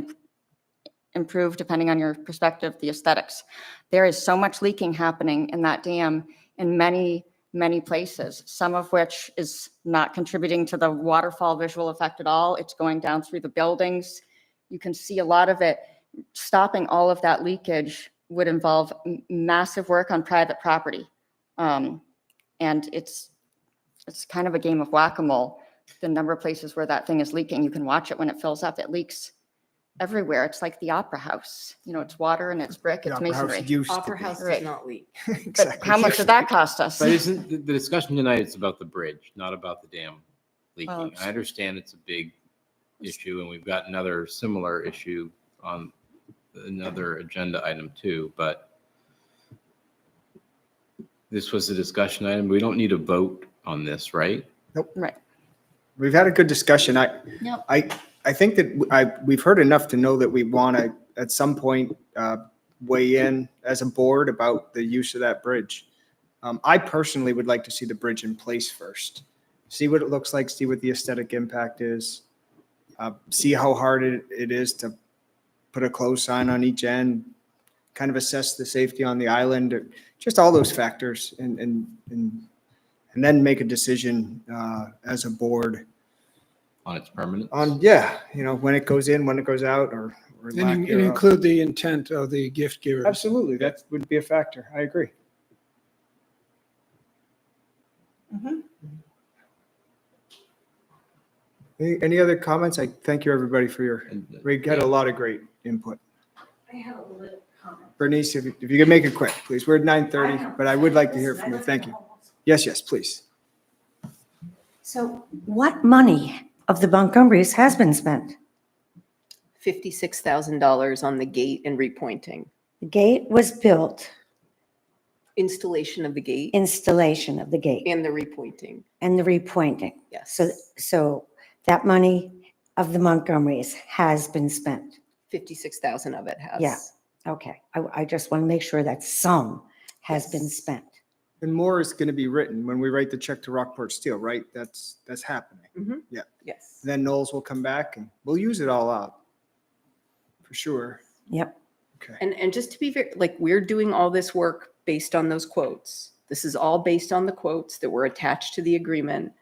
S5: improve, depending on your perspective, the aesthetics. There is so much leaking happening in that dam in many places, some of which is not contributing to the waterfall visual effect at all. It's going down through the buildings. You can see a lot of it. Stopping all of that leakage would involve massive work on private property. And it's kind of a game of whack-a-mole. The number of places where that thing is leaking, you can watch it when it fills up. It leaks everywhere. It's like the Opera House. It's water and it's brick,
S2: The
S5: it's
S2: Opera House
S5: masonry.
S2: used to
S6: Opera
S2: be.
S6: House
S5: Right.
S6: does not leak.
S5: But
S2: Exactly.
S5: how much did that cost us?
S11: But isn't the discussion tonight is about the bridge, not about the dam leaking?
S5: Well,
S11: I understand it's a big issue, and we've got another similar issue on another agenda item too, but this was a discussion item. We don't need a vote on this, right?
S5: Right.
S2: We've had a good discussion.
S5: Yep.
S2: I think that we've heard enough to know that we want to, at some point, weigh in as a board about the use of that bridge. I personally would like to see the bridge in place first. See what it looks like, see what the aesthetic impact is. See how hard it is to put a close sign on each end, kind of assess the safety on the island, just all those factors, and then make a decision as a board
S11: On its permanence?
S2: on, when it goes in, when it goes out, or lack
S7: And
S2: thereof.
S7: include the intent of the gift giver.
S2: Absolutely, that would be a factor. I agree.
S5: Mhm.
S2: Any other comments? I thank you, everybody, for we had a lot of great input.
S13: I have a little comment.
S2: Bernice, if you could make it quick, please. We're at 9:30, but I would like to hear from you. Thank you. Yes, please.
S13: So what money of the Montgomerys has been spent?
S6: $56,000 on the gate and repointing.
S13: The gate was built,
S6: Installation of the gate
S13: installation of the gate
S6: and the repointing.
S13: and the repointing.
S6: Yes.
S13: So that money of the Montgomerys has been spent.
S6: 56,000 of it has.
S13: Yeah. Okay, I just want to make sure that some has been spent.
S2: And more is going to be written when we write the check to Rockport Steel, right? That's happening.
S6: Mhm.
S2: Yeah.
S6: Yes.
S2: Then Knowles will come back and we'll use it all up. For sure.
S13: Yep.
S2: Okay.
S6: And just to be very, we're doing all this work based on those quotes. This is all based on the quotes that were attached to the agreement.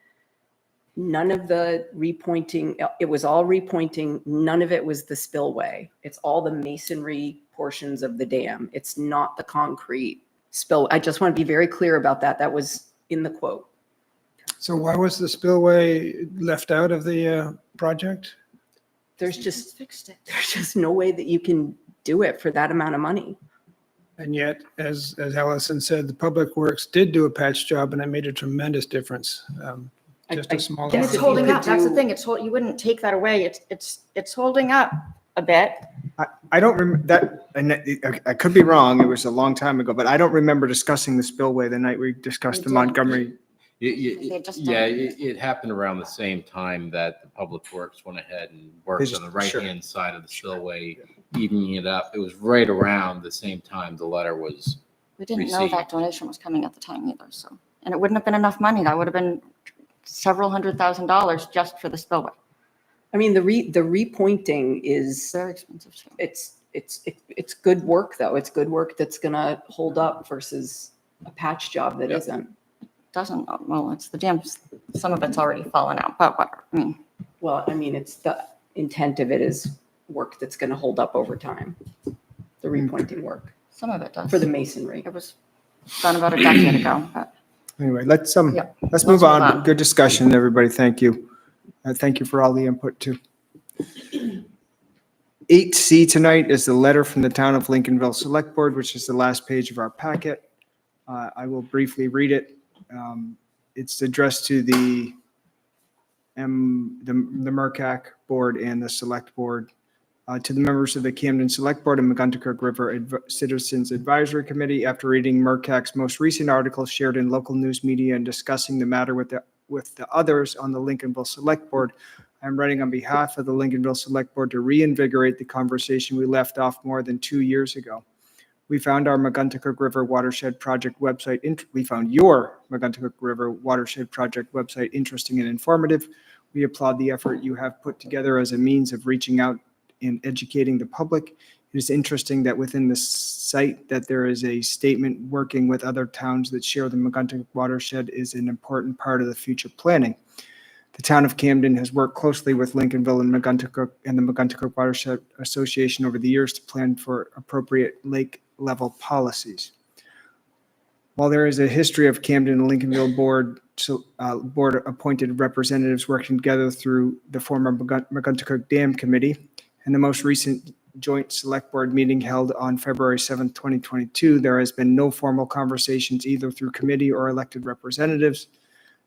S6: None of the repointing, it was all repointing. None of it was the spillway. It's all the masonry portions of the dam. It's not the concrete spill. I just want to be very clear about that. That was in the quote.
S7: So why was the spillway left out of the project?
S6: There's just no way that you can do it for that amount of money.
S7: And yet, as Allison said, the Public Works did do a patch job and it made a tremendous difference. Just a small.
S5: And it's
S6: If you
S5: holding
S6: could
S5: up. That's the
S6: do-
S5: thing. You wouldn't take that away. It's holding up a bit.
S2: I don't remember that, and I could be wrong. It was a long time ago, but I don't remember discussing the spillway the night we discussed the
S5: We did.
S2: Montgomery.
S5: They just
S8: Yeah,
S5: don't-
S8: it happened around the same time that the Public Works went ahead and worked
S2: They
S8: on the
S2: just- sure.
S8: right-hand side of the spillway, evening it up. It was right around the same time the letter was.
S5: We didn't know
S8: received.
S5: that donation was coming at the time either, so. And it wouldn't have been enough money. That would have been several $100,000 just for the spillway.
S6: I mean, the repointing is,
S5: Very expensive too.
S6: it's good work though. It's good work that's gonna hold up versus a patch job that isn't.
S5: Doesn't, well, it's the dams, some of it's already fallen out, but whatever. I mean,
S6: Well, I mean, it's the intent of it is work that's going to hold up over time. The repointing work
S5: some of it does.
S6: for the masonry.
S5: It was done about a decade ago, but
S2: Anyway, let's
S5: Yep.
S2: let's move on.
S5: on.
S2: Good discussion, everybody. Thank you. Thank you for all the input too. 8C tonight is the letter from the Town of Lincolnville Select Board, which is the last page of our packet. I will briefly read it. It's addressed to the MERCAC Board and the Select Board, to the members of the Camden Select Board and Megunticook River Citizens Advisory Committee. After reading MERCAC's most recent article shared in local news media and discussing the matter with the others on the Lincolnville Select Board, I'm writing on behalf of the Lincolnville Select Board to reinvigorate the conversation we left off more than 2 years ago. We found our Megunticook River Watershed Project website. We found your Megunticook River Watershed Project website interesting and informative. We applaud the effort you have put together as a means of reaching out and educating the public. It is interesting that within the site that there is a statement working with other towns that share the Megunticook watershed is an important part of the future planning. The town of Camden has worked closely with Lincolnville and Megunticook and the Megunticook Watershed Association over the years to plan for appropriate lake level policies. While there is a history of Camden and Lincolnville board appointed representatives working together through the former Megunticook Dam Committee and the most recent joint select board meeting held on February 7th, 2022, there has been no formal conversations either through committee or elected representatives.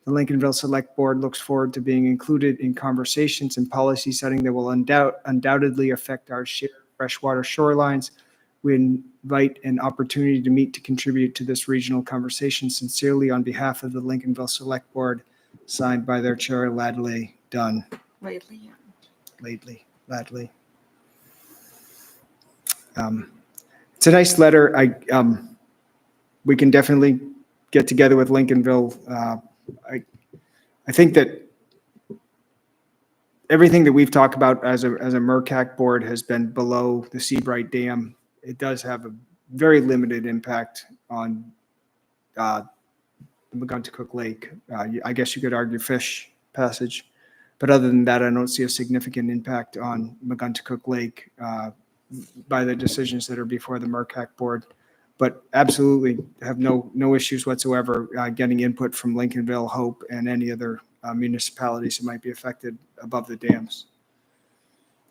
S2: The Lincolnville Select Board looks forward to being included in conversations and policy setting that will undoubtedly affect our shared freshwater shorelines. We invite an opportunity to meet to contribute to this regional conversation. Sincerely, on behalf of the Lincolnville Select Board, signed by their chair, Ladley Dunn.
S5: lately,
S2: Ladley. It's a nice letter. We can definitely get together with Lincolnville. I think that everything that we've talked about as a MERCAC board has been below the Seabright Dam. It does have a very limited impact on the Megunticook Lake. I guess you could argue fish passage, but other than that, I don't see a significant impact on Megunticook Lake by the decisions that are before the MERCAC board. But absolutely have no issues whatsoever getting input from Lincolnville, Hope, and any other municipalities that might be affected above the dams.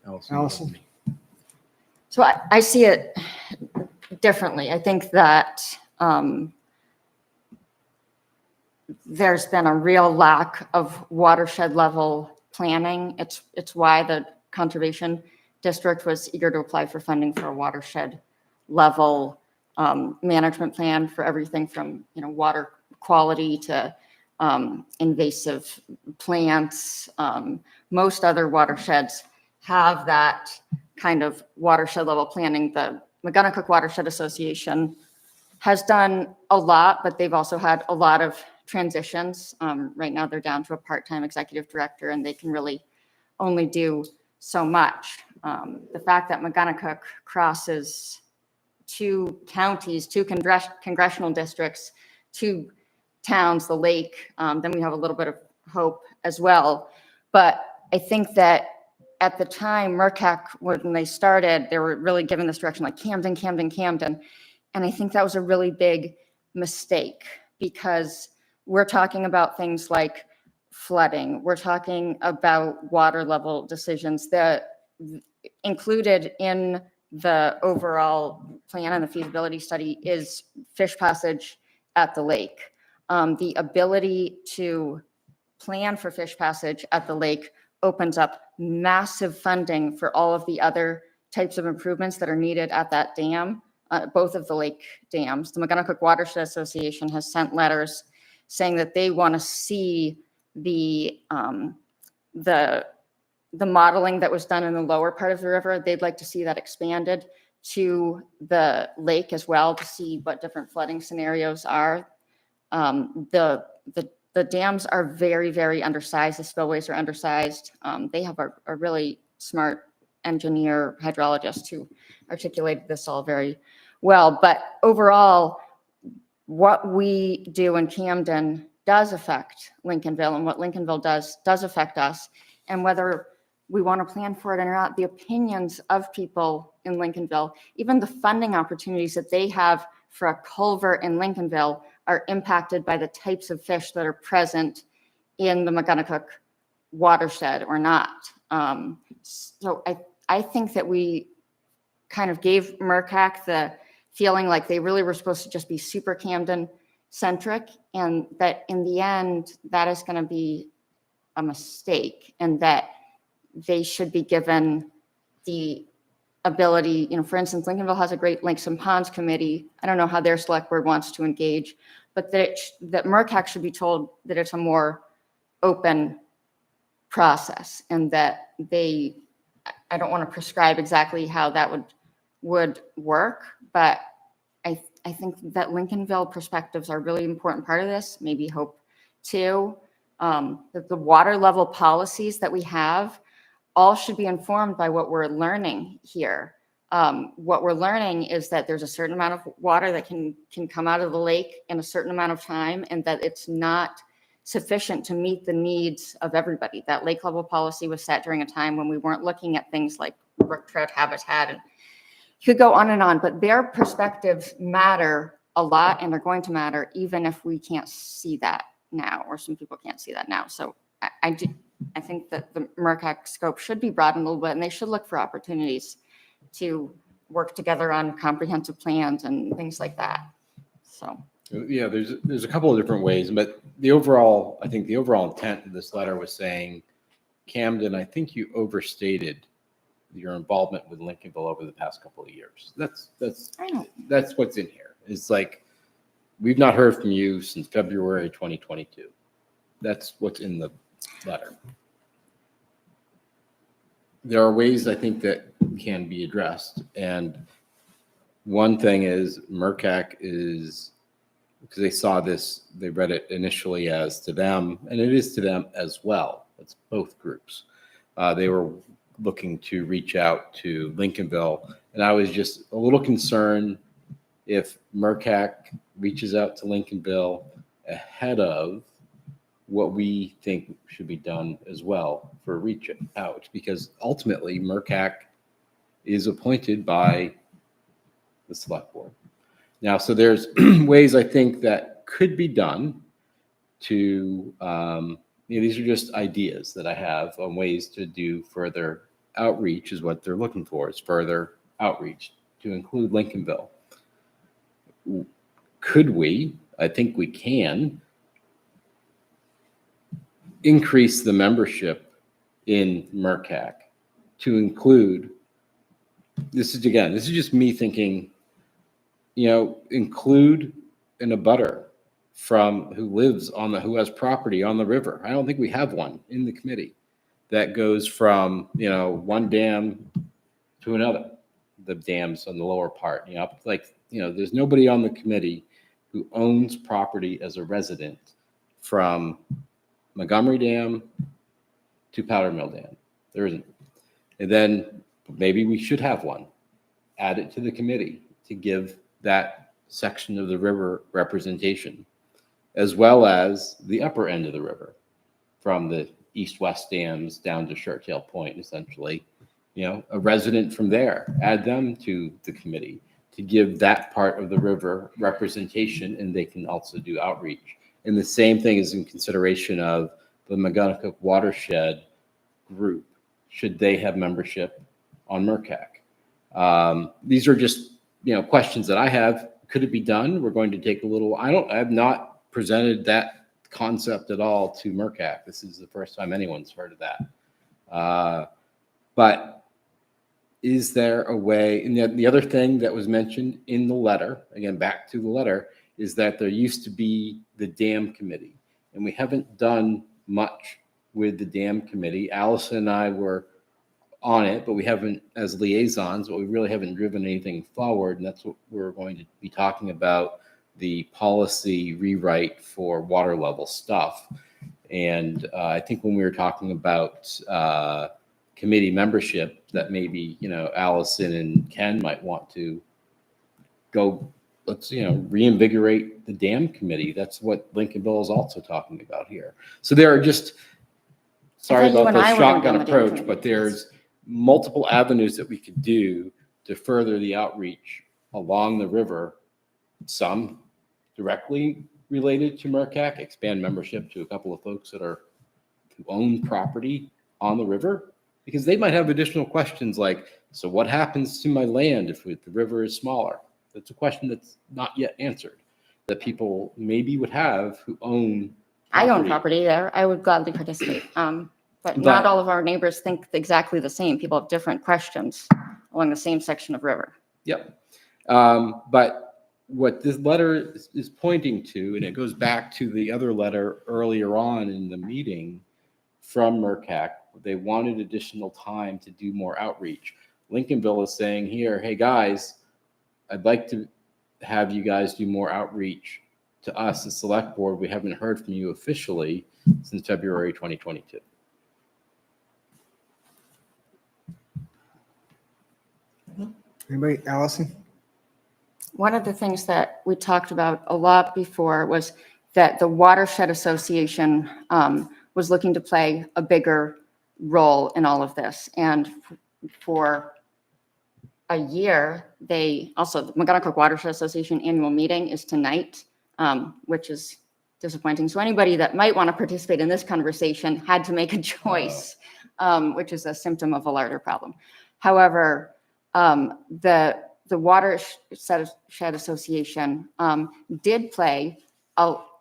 S2: Allison?
S5: so I see it differently. I think that there's been a real lack of watershed level planning. It's why the Conservation District was eager to apply for funding for a watershed level management plan for everything from, water quality to invasive plants. Most other watersheds have that kind of watershed level planning. The Megunticook Watershed Association has done a lot, but they've also had a lot of transitions. Right now they're down to a part-time executive director and they can really only do so much. The fact that Megunticook crosses 2 counties, 2 congressional districts, 2 towns, the lake, then we have a little bit of hope as well. But I think that at the time, MERCAC, when they started, they were really given this direction like Camden, Camden, Camden. And I think that was a really big mistake because we're talking about things like flooding. We're talking about water level decisions that included in the overall plan and the feasibility study is fish passage at the lake. The ability to plan for fish passage at the lake opens up massive funding for all of the other types of improvements that are needed at that dam, both of the lake dams. The Megunticook Watershed Association has sent letters saying that they want to see the modeling that was done in the lower part of the river. They'd like to see that expanded to the lake as well to see what different flooding scenarios are. The dams are very, very undersized. The spillways are undersized. They have a really smart engineer, hydrologist who articulated this all very well. But overall, what we do in Camden does affect Lincolnville, and what Lincolnville does affect us, and whether we want to plan for it or not, the opinions of people in Lincolnville, even the funding opportunities that they have for a culvert in Lincolnville are impacted by the types of fish that are present in the McGonagall watershed or not. So I think that we kind of gave MERCAC the feeling like they really were supposed to just be super Camden centric, and that in the end, that is going to be a mistake, and that they should be given the ability, for instance, Lincolnville has a great Lakes and Ponds Committee. I don't know how their select board wants to engage, but that MERCAC should be told that it's a more open process, and that I don't want to prescribe exactly how that would work, but I think that Lincolnville perspectives are a really important part of this, maybe Hope too. That the water level policies that we have all should be informed by what we're learning here. What we're learning is that there's a certain amount of water that can come out of the lake in a certain amount of time, and that it's not sufficient to meet the needs of everybody. That lake level policy was set during a time when we weren't looking at things like brook trout habitat, and you could go on, but their perspectives matter a lot, and they're going to matter even if we can't see that now, or some people can't see that now. So I think that the MERCAC scope should be broadened a little bit, and they should look for opportunities to work together on comprehensive plans and things like that. So.
S8: Yeah, there's a couple of different ways, but I think the overall intent of this letter was saying, Camden, I think you overstated your involvement with Lincolnville over the past couple of years. That's what's in here. It's like, we've not heard from you since February 2022. That's what's in the letter. There are ways I think that can be addressed. And one thing is MERCAC is, because they saw this, they read it initially as to them, and it is to them as well. It's both groups. They were looking to reach out to Lincolnville, and I was just a little concerned if MERCAC reaches out to Lincolnville ahead of what we think should be done as well for reach out, because ultimately MERCAC is appointed by the select board. Now, so there's ways I think that could be done to, these are just ideas that I have on ways to do further outreach, is what they're looking for, is further outreach to include Lincolnville. Could we, I think we can, increase the membership in MERCAC to include, this is just me thinking, include an abutter from who has property on the river. I don't think we have one in the committee that goes from, one dam to another, the dams on the lower part, there's nobody on the committee who owns property as a resident from Montgomery Dam to Powder Mill Dam. There isn't. And then maybe we should have one, add it to the committee to give that section of the river representation, as well as the upper end of the river from the east-west dams down to Shirttail Point, essentially, a resident from there, add them to the committee to give that part of the river representation, and they can also do outreach. And the same thing is in consideration of the McGonagall watershed group. Should they have membership on MERCAC? These are just, questions that I have. Could it be done? We're going to take a little, I have not presented that concept at all to MERCAC. This is the first time anyone's heard of that. But is there a way, and the other thing that was mentioned in the letter, again, back to the letter, is that there used to be the dam committee, and we haven't done much with the dam committee. Allison and I were on it, but we haven't, as liaisons, but we really haven't driven anything forward, and that's what we're going to be talking about, the policy rewrite for water level stuff. And I think when we were talking about committee membership, that maybe, Allison and Ken might want to go let's, reinvigorate the dam committee. That's what Lincolnville is also talking about here. So there are just, sorry
S5: thought you
S8: about
S5: and
S8: the
S5: I were gonna be
S8: shotgun
S5: on the dam
S8: approach,
S5: committee.
S8: but there's multiple avenues that we could do to further the outreach along the river. Some directly related to MERCAC, expand membership to a couple of folks who own property on the river, because they might have additional questions like, so what happens to my land if the river is smaller? That's a question that's not yet answered, that people maybe would have who own.
S5: I own property there. I would gladly participate. But
S8: But-
S5: not all of our neighbors think exactly the same. People have different questions along the same section of river.
S8: Yep. But what this letter is pointing to, and it goes back to the other letter earlier on in the meeting from MERCAC, they wanted additional time to do more outreach. Lincolnville is saying here, hey guys, I'd like to have you guys do more outreach to us, the select board. We haven't heard from you officially since February 2022.
S2: Anybody, Allison?
S5: One of the things that we talked about a lot before was that the Watershed Association was looking to play a bigger role in all of this. And for a year, the McGonagall Watershed Association annual meeting is tonight, which is disappointing. So anybody that might want to participate in this conversation had to make a choice, which is a symptom of a larger problem. However, the Watershed Association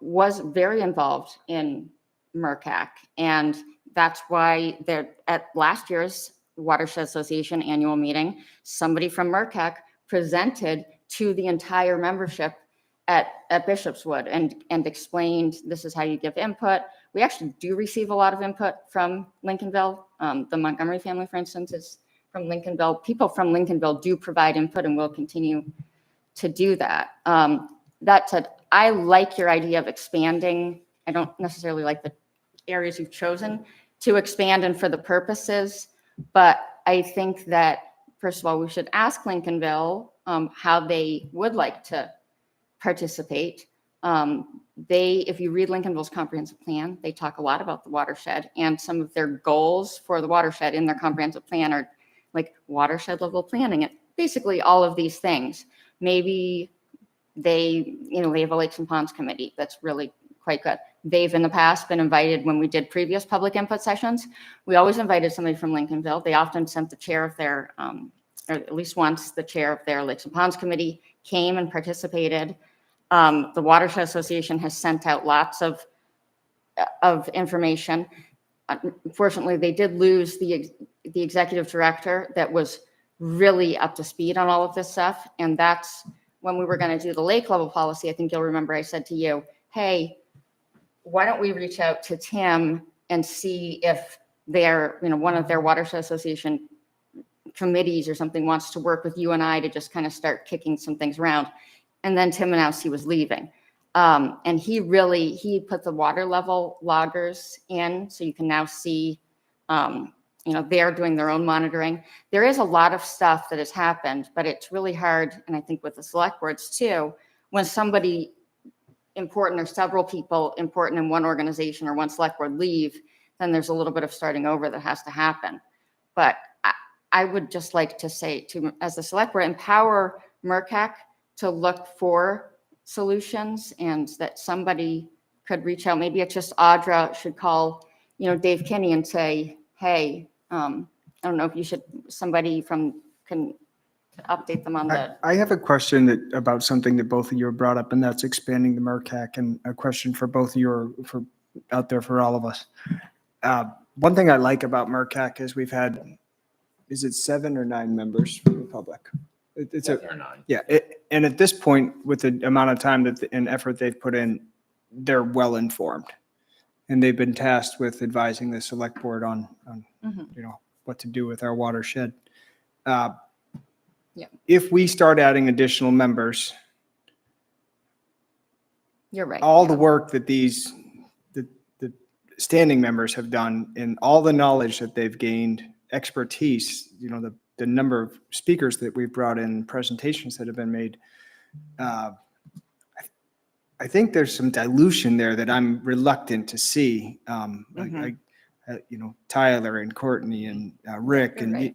S5: was very involved in MERCAC, and that's why they're at last year's Watershed Association annual meeting, somebody from MERCAC presented to the entire membership at Bishopswood and explained this is how you give input. We actually do receive a lot of input from Lincolnville. The Montgomery family, for instance, is from Lincolnville. People from Lincolnville do provide input and will continue to do that. That said, I like your idea of expanding. I don't necessarily like the areas you've chosen to expand and for the purposes, but I think that, first of all, we should ask Lincolnville how they would like to participate. If you read Lincolnville's comprehensive plan, they talk a lot about the watershed, and some of their goals for the watershed in their comprehensive plan are like watershed level planning and basically all of these things. Maybe they have a Lakes and Ponds committee that's really quite good. They've in the past been invited when we did previous public input sessions. We always invited somebody from Lincolnville. They often sent the chair of their, or at least once, the chair of their Lakes and Ponds committee came and participated. The Watershed Association has sent out lots of information. Unfortunately, they did lose the executive director that was really up to speed on all of this stuff. And that's when we were going to do the lake level policy. I think you'll remember I said to you, hey, why don't we reach out to Tim and see if one of their Watershed Association committees or something wants to work with you and I to just kind of start kicking some things around. And then Tim announced he was leaving. And he put the water level loggers in, so you can now see, they're doing their own monitoring. There is a lot of stuff that has happened, but it's really hard, and I think with the select boards too, when somebody important or several people important in one organization or one select board leave, then there's a little bit of starting over that has to happen. But I would just like to say, as the select board, empower MERCAC to look for solutions, and that somebody could reach out. Maybe it's just Audra should call, Dave Kinney and say, hey, I don't know if somebody can update them on the.
S2: I have a question about something that both of you have brought up, and that's expanding the MERCAC, and a question for both of you for out there for all of us. One thing I like about MERCAC is we've had, is it 7 or 9 members from the public? It's
S8: 7 or 9.
S2: Yeah, and at this point, with the amount of time and effort they've put in, they're well informed, and they've been tasked with advising the select board on what to do with our watershed. If we start adding additional members,
S5: You're right.
S2: all the work that the standing members have done and all the knowledge that they've gained, expertise, the number of speakers that we've brought in, presentations that have been made, uh, I think there's some dilution there that I'm reluctant to see. Tyler and Courtney and Rick and I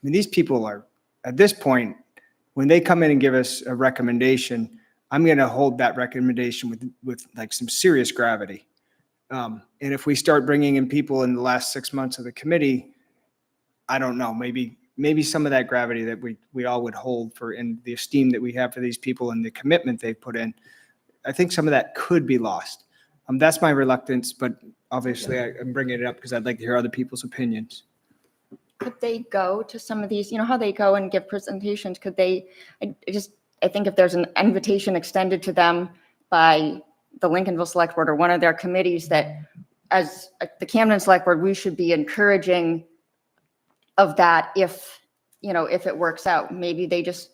S2: mean, these people are, at this point, when they come in and give us a recommendation, I'm going to hold that recommendation with like some serious gravity. And if we start bringing in people in the last 6 months of the committee, I don't know, maybe some of that gravity that we all would hold for, and the esteem that we have for these people and the commitment they've put in, I think some of that could be lost. That's my reluctance, but obviously I'm bringing it up because I'd like to hear other people's opinions.
S5: Could they go to some of these, you know, how they go and give presentations? Could they, I think if there's an invitation extended to them by the Lincolnville Select Board or one of their committees, that as the Camden Select Board, we should be encouraging of that if it works out. Maybe they just,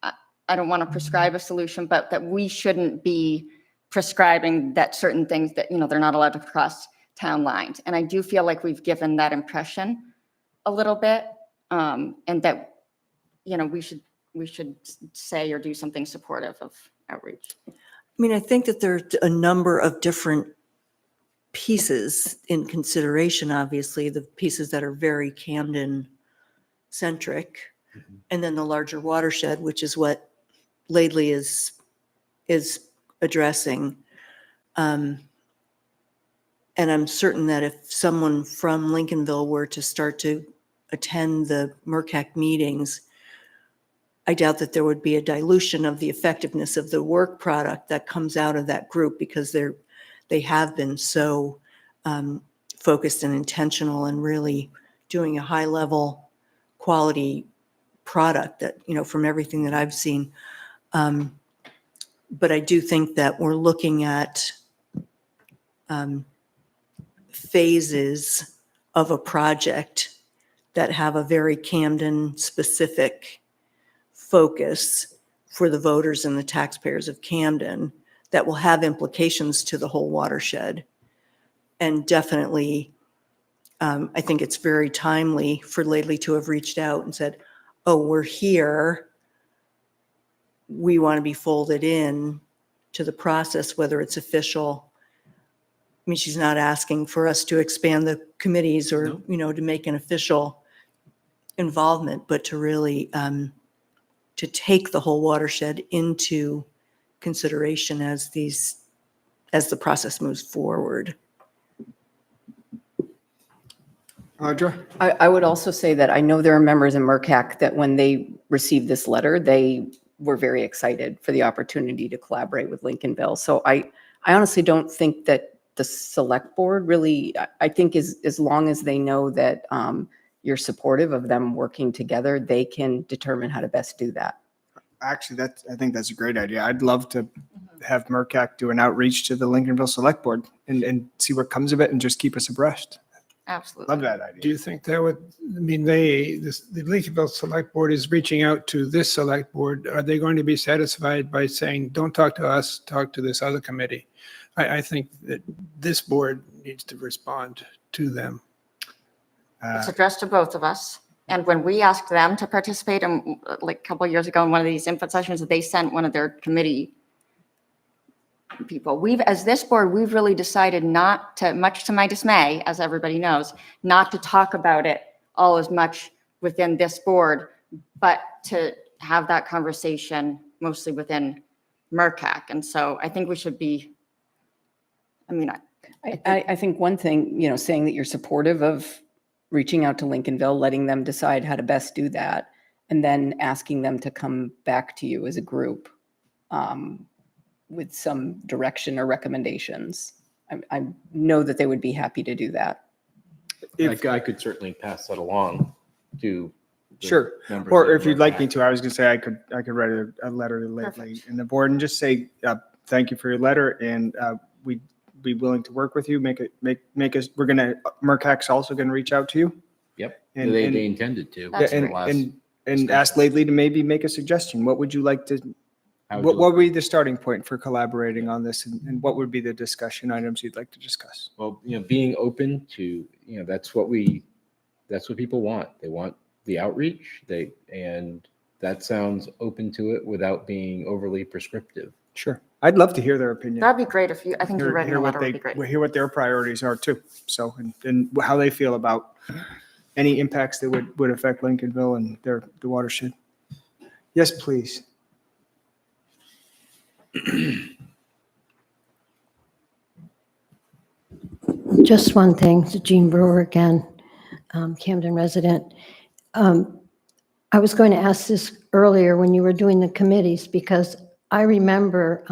S5: I don't want to prescribe a solution, but that we shouldn't be prescribing that certain things that, they're not allowed to cross town lines. And I do feel like we've given that impression a little bit, and that, we should say or do something supportive of outreach.
S3: I mean, I think that there's a number of different pieces in consideration, obviously, the pieces that are very Camden centric, and then the larger watershed, which is what Laidley is addressing. And I'm certain that if someone from Lincolnville were to start to attend the MERCAC meetings, I doubt that there would be a dilution of the effectiveness of the work product that comes out of that group, because they have been so focused and intentional and really doing a high level quality product that, from everything that I've seen. But I do think that we're looking at phases of a project that have a very Camden specific focus for the voters and the taxpayers of Camden that will have implications to the whole watershed. And definitely, I think it's very timely for Laidley to have reached out and said, oh, we're here. We want to be folded in to the process, whether it's official. I mean, she's not asking for us to expand the committees or, to make an official involvement, but to really, to take the whole watershed into consideration as the process moves forward.
S2: Audra?
S6: I would also say that I know there are members in MERCAC that when they received this letter, they were very excited for the opportunity to collaborate with Lincolnville. So I honestly don't think that the select board really, I think as long as they know that you're supportive of them working together, they can determine how to best do that.
S2: Actually, I think that's a great idea. I'd love to have MERCAC do an outreach to the Lincolnville Select Board and see what comes of it and just keep us abreast.
S5: Absolutely.
S2: Love that idea.
S7: Do you think that would, I mean, the Lincolnville Select Board is reaching out to this select board. Are they going to be satisfied by saying, don't talk to us, talk to this other committee? I think that this board needs to respond to them.
S5: It's addressed to both of us. And when we asked them to participate in, like a couple of years ago in one of these input sessions, they sent one of their committee people. As this board, we've really decided not to, much to my dismay, as everybody knows, not to talk about it all as much within this board, but to have that conversation mostly within MERCAC. And so I think we should be,
S6: I think one thing, saying that you're supportive of reaching out to Lincolnville, letting them decide how to best do that, and then asking them to come back to you as a group with some direction or recommendations. I know that they would be happy to do that.
S8: I could certainly pass that along to the
S2: Sure.
S8: members
S2: Or
S8: of
S2: if you'd like me
S8: MERCAC.
S2: to, I was going to say I could write a letter to Laidley in the board and just say, thank you for your letter, and we'd be willing to work with you. Make us. MERCAC's also going to reach out to you.
S8: Yep,
S2: And-
S8: they
S2: and-
S8: intended to.
S5: That's
S2: and,
S8: last
S2: and
S8: discussion.
S2: ask Laidley to maybe make a suggestion. What would you like to?
S8: How would
S2: What
S8: you
S2: would
S8: like-
S2: be the starting point for collaborating on this, and what would be the discussion items you'd like to discuss?
S8: Well, being open to, that's what people want. They want the outreach, and that sounds open to it without being overly prescriptive.
S2: Sure. I'd love to hear their opinion.
S5: That'd be great if you, I think you
S2: Hear
S5: writing
S2: hear
S5: a
S2: what
S5: letter would be great.
S2: hear what their priorities are too. So, and how they feel about any impacts that would affect Lincolnville and the watershed. Yes, please.
S14: Just one thing, to Jean Brewer again, Camden resident. I was going to ask this earlier when you were doing the committees, because I remember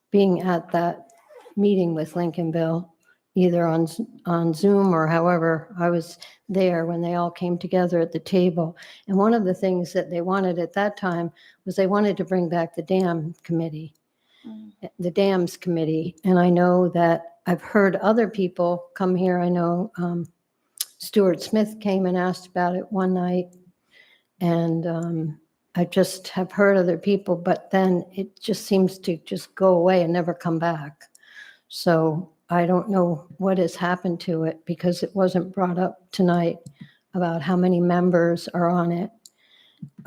S14: being at that meeting with Lincolnville, either on Zoom or however, I was there when they all came together at the table. And one of the things that they wanted at that time was they wanted to bring back the dam committee, the dams committee. And I know that I've heard other people come here. I know Stuart Smith came and asked about it one night. And I just have heard other people, but then it just seems to just go away and never come back. So I don't know what has happened to it, because it wasn't brought up tonight about how many members are on it,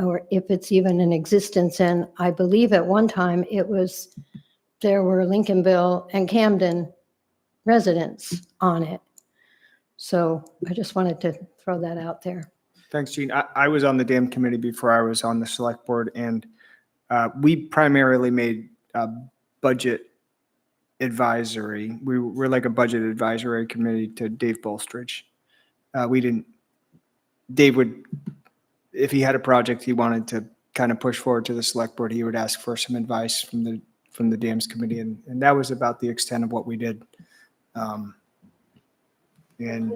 S14: or if it's even in existence. And I believe at one time there were Lincolnville and Camden residents on it. So I just wanted to throw that out there.
S2: Thanks, Gene. I was on the dam committee before I was on the select board, and we primarily made budget advisory. We're like a budget advisory committee to Dave Bolstridge. Dave would, if he had a project he wanted to kind of push forward to the select board, he would ask for some advice from the dams committee, and that was about the extent of what we did. And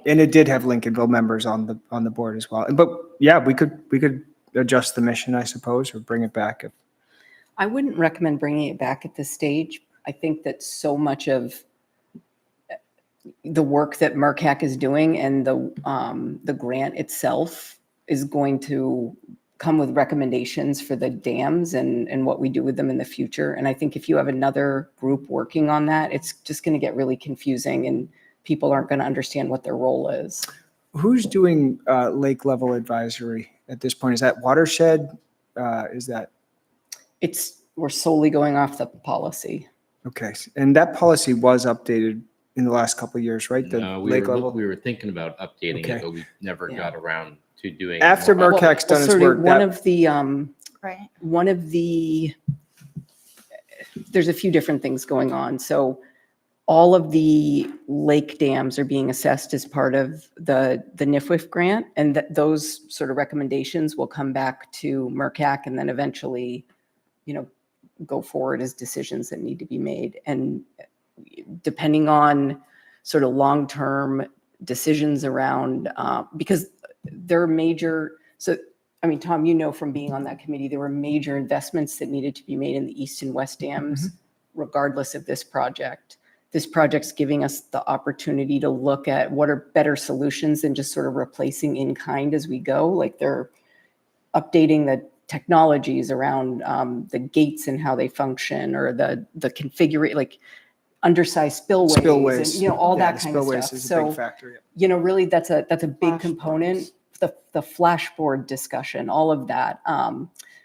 S2: it did have Lincolnville members on the board as well. But yeah, we could adjust the mission, I suppose, or bring it back.
S6: I wouldn't recommend bringing it back at this stage. I think that so much of the work that MERCAC is doing and the grant itself is going to come with recommendations for the dams and what we do with them in the future. And I think if you have another group working on that, it's just going to get really confusing and people aren't going to understand what their role is.
S2: Who's doing lake level advisory at this point? Is that watershed?
S6: We're solely going off the policy.
S2: Okay. And that policy was updated in the last couple of years, right? The
S8: No,
S2: lake level.
S8: we were thinking about updating
S2: Okay.
S8: it, but we never got around to doing.
S2: After
S8: more.
S2: MERCAC's done its
S6: Sort
S2: work.
S6: of one
S2: that-
S6: of the there's a few different things going on. So all of the lake dams are being assessed as part of the NIFWIF grant, and those sort of recommendations will come back to MERCAC and then eventually, go forward as decisions that need to be made. And depending on sort of long-term decisions around, because there are major, Tom, from being on that committee, there were major investments that needed to be made in the east and west dams, regardless of this project. This project's giving us the opportunity to look at what are better solutions than just sort of replacing in kind as we go. Like they're updating the technologies around the gates and how they function, or the configuration, like undersized spillways. And, all that kind of
S2: spillways
S6: stuff.
S2: is a big factor. Yeah.
S6: Really that's a big component. The flashboard discussion, all of that.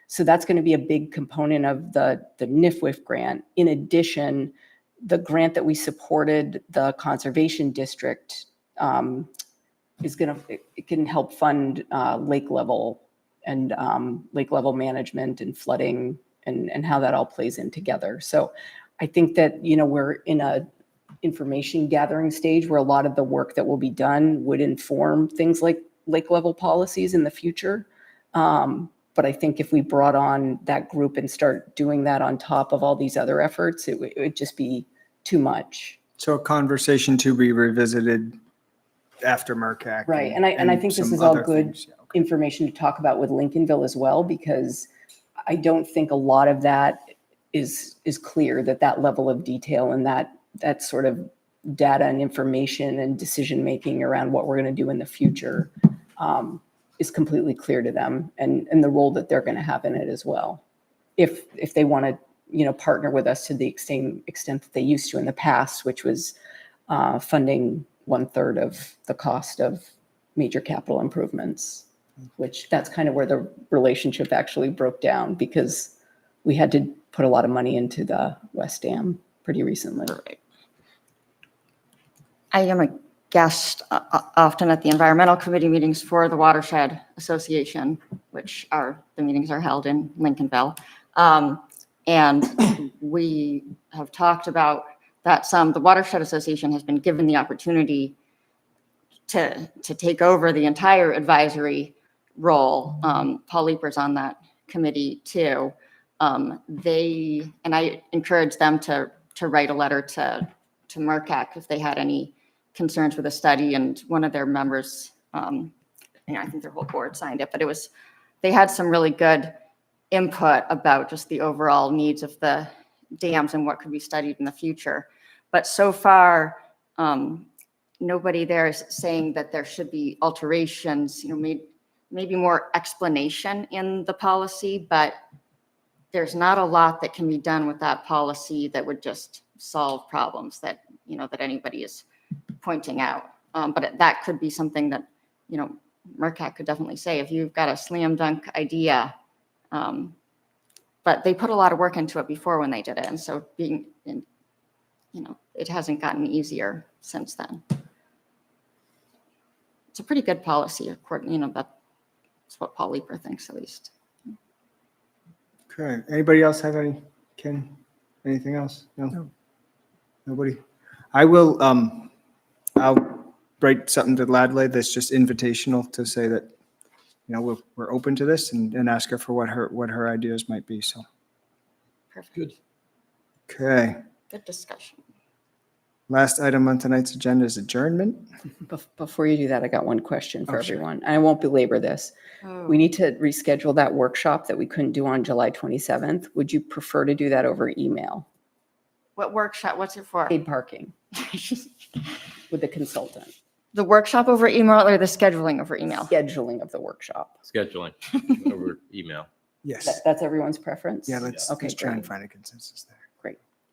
S6: So that's going to be a big component of the NIFWIF grant. In addition, the grant that we supported, the conservation district, it can help fund lake level and lake level management and flooding and how that all plays in together. So I think that, we're in a information gathering stage where a lot of the work that will be done would inform things like lake level policies in the future. But I think if we brought on that group and start doing that on top of all these other efforts, it would just be too much.
S2: So a conversation to be revisited after MERCAC.
S6: Right. And I think this
S2: some
S6: is all
S2: other
S6: good
S2: things. Yeah, okay.
S6: information to talk about with Lincolnville as well, because I don't think a lot of that is clear, that level of detail and that sort of data and information and decision-making around what we're going to do in the future is completely clear to them, and the role that they're going to have in it as well. If they want to, partner with us to the extent that they used to in the past, which was funding 1/3 of the cost of major capital improvements. which that's kind of where the relationship actually broke down because we had to put a lot of money into the West Dam pretty recently.
S5: I am a guest often at the environmental committee meetings for the Watershed Association, which the meetings are held in Lincolnville. And we have talked about that the Watershed Association has been given the opportunity to take over the entire advisory role. Paul Leeper's on that committee too. And I encouraged them to write a letter to MERCAC if they had any concerns with the study, and one of their members, I think their whole board signed it, but they had some really good input about just the overall needs of the dams and what could be studied in the future. But so far, nobody there is saying that there should be alterations, maybe more explanation in the policy, but there's not a lot that can be done with that policy that would just solve problems that anybody is pointing out. But that could be something that, MERCAC could definitely say, if you've got a slam dunk idea. But they put a lot of work into it before when they did it. And so it hasn't gotten easier since then. It's a pretty good policy, according, that's what Paul Leeper thinks at least.
S2: Okay. Anybody else have anything else? No. Nobody? I will, I'll write something to Ladley that's just invitational to say that, we're open to this and ask her for what her ideas might be. So.
S5: Perfect.
S12: Good.
S2: Okay.
S5: Good discussion.
S2: Last item on tonight's agenda is adjournment.
S6: Before you do that, I got one question for
S2: Sure.
S6: everyone. I won't belabor this.
S5: Oh.
S6: We need to reschedule that workshop that we couldn't do on July 27th. Would you prefer to do that over email?
S5: What workshop? What's it for?
S6: Paid parking with the consultant.
S5: The workshop over email or the scheduling over email?
S6: Scheduling of the workshop.
S8: Scheduling over email.
S2: Yes.
S6: That's everyone's preference?
S2: Yeah, let's try and find a consensus there.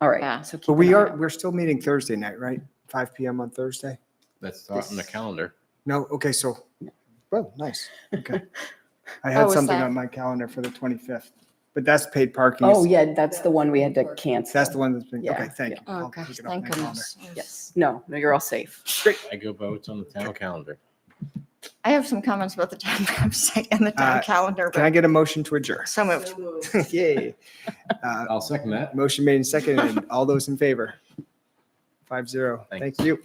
S6: All right.
S5: Yeah.
S6: So keep
S2: But
S6: an eye on it.
S2: we're still meeting Thursday night, right? 5 p.m. on Thursday?
S8: That's not on the calendar.
S2: No? Okay, so, well, nice. Okay. I
S5: Oh,
S2: had
S5: is
S2: something
S5: that-
S2: on my calendar for the 25th, but that's paid parking.
S6: Oh, yeah, that's the one we had to cancel.
S2: That's the one that's been,
S6: Yeah,
S2: okay, thank you.
S5: Oh,
S2: I'll
S5: gosh,
S2: pick it up
S5: thank
S2: on my calendar.
S5: goodness.
S6: Yes. No, you're all safe.
S8: I go by what's on the town calendar.
S5: I have some comments about the town website and the town calendar,
S2: Can I
S5: but
S2: get a motion to adjourn?
S5: so moved.
S2: Yay.
S8: I'll second that.
S2: Motion made and seconded. All those in favor? 5-0.
S8: Thanks.
S2: Thank you.